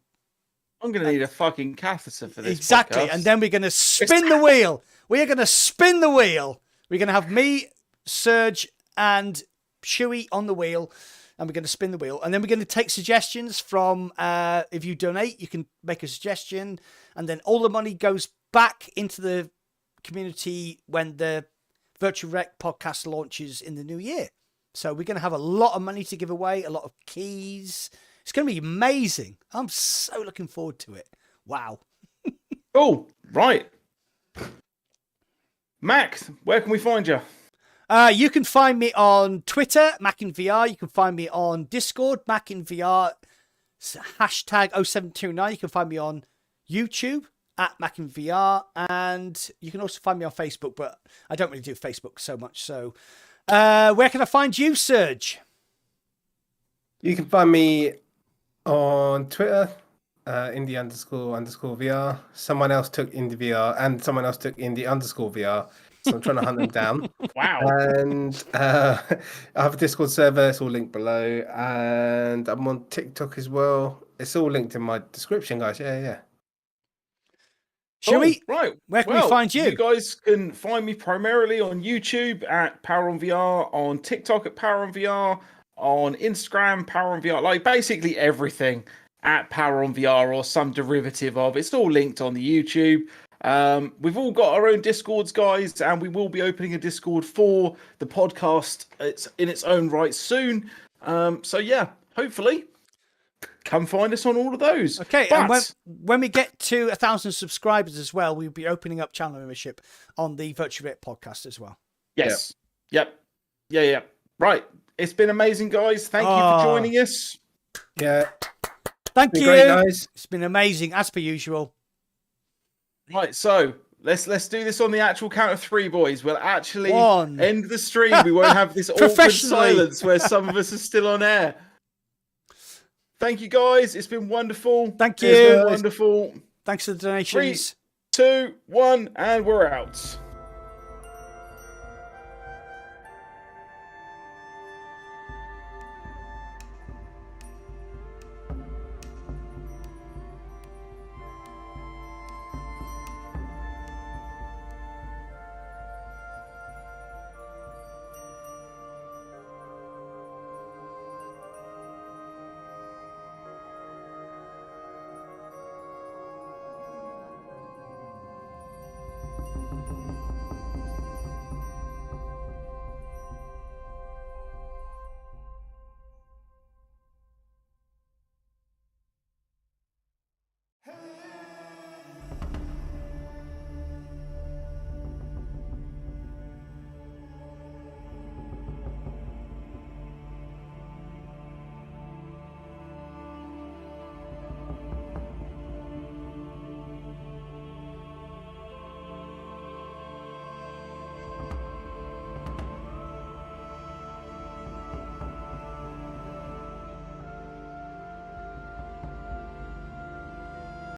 I'm going to need a fucking catheter for this. Exactly. Podcast. And then we're going to spin the wheel. We are going to spin the wheel. We're going to have me, Serge, and Shuey on the wheel. And we're going to spin the wheel. And then we're going to take suggestions from, if you donate, you can make a suggestion. And then all the money goes back into the community when the Virtualy Rek't podcast launches in the new year. So we're going to have a lot of money to give away, a lot of keys. It's going to be amazing. I'm so looking forward to it. Wow. Oh, right. Mac, where can we find you? You can find me on Twitter, Mac in VR. You can find me on Discord, Mac in VR, hashtag 0729. You can find me on YouTube at Mac in VR. And you can also find me on Facebook, but I don't really do Facebook so much. So where can I find you, Serge? You can find me on Twitter, indie__VR. Someone else took indie VR and someone else took indie_VR. So I'm trying to hunt them down. Wow. And I have a Discord server. It's all linked below. And I'm on TikTok as well. It's all linked in my description, guys. Yeah. Shuey, right. Where can we find you? You guys can find me primarily on YouTube at Power on VR, on TikTok at Power on VR, on Instagram, Power on VR, like basically everything at Power on VR or some derivative of. It's all linked on the YouTube. We've all got our own Discords, guys, and we will be opening a Discord for the podcast. It's in its own right soon. So yeah, hopefully come find us on all of those. Okay, and when we get to 1,000 subscribers as well, we'll be opening up channel membership on the Virtualy Rek't podcast as well. Yes. Yep. Yeah. Right. It's been amazing, guys. Thank you for joining us. Yeah. Thank you. Great, guys. It's been amazing, as per usual. Right, so let's do this on the actual count of 3, boys. We'll actually end the stream. We won't have this awkward silence where some of us are still on air. Thank you, guys. It's been wonderful. Thank you. It's been wonderful. Thanks for the donations. 3, 2, 1, and we're out.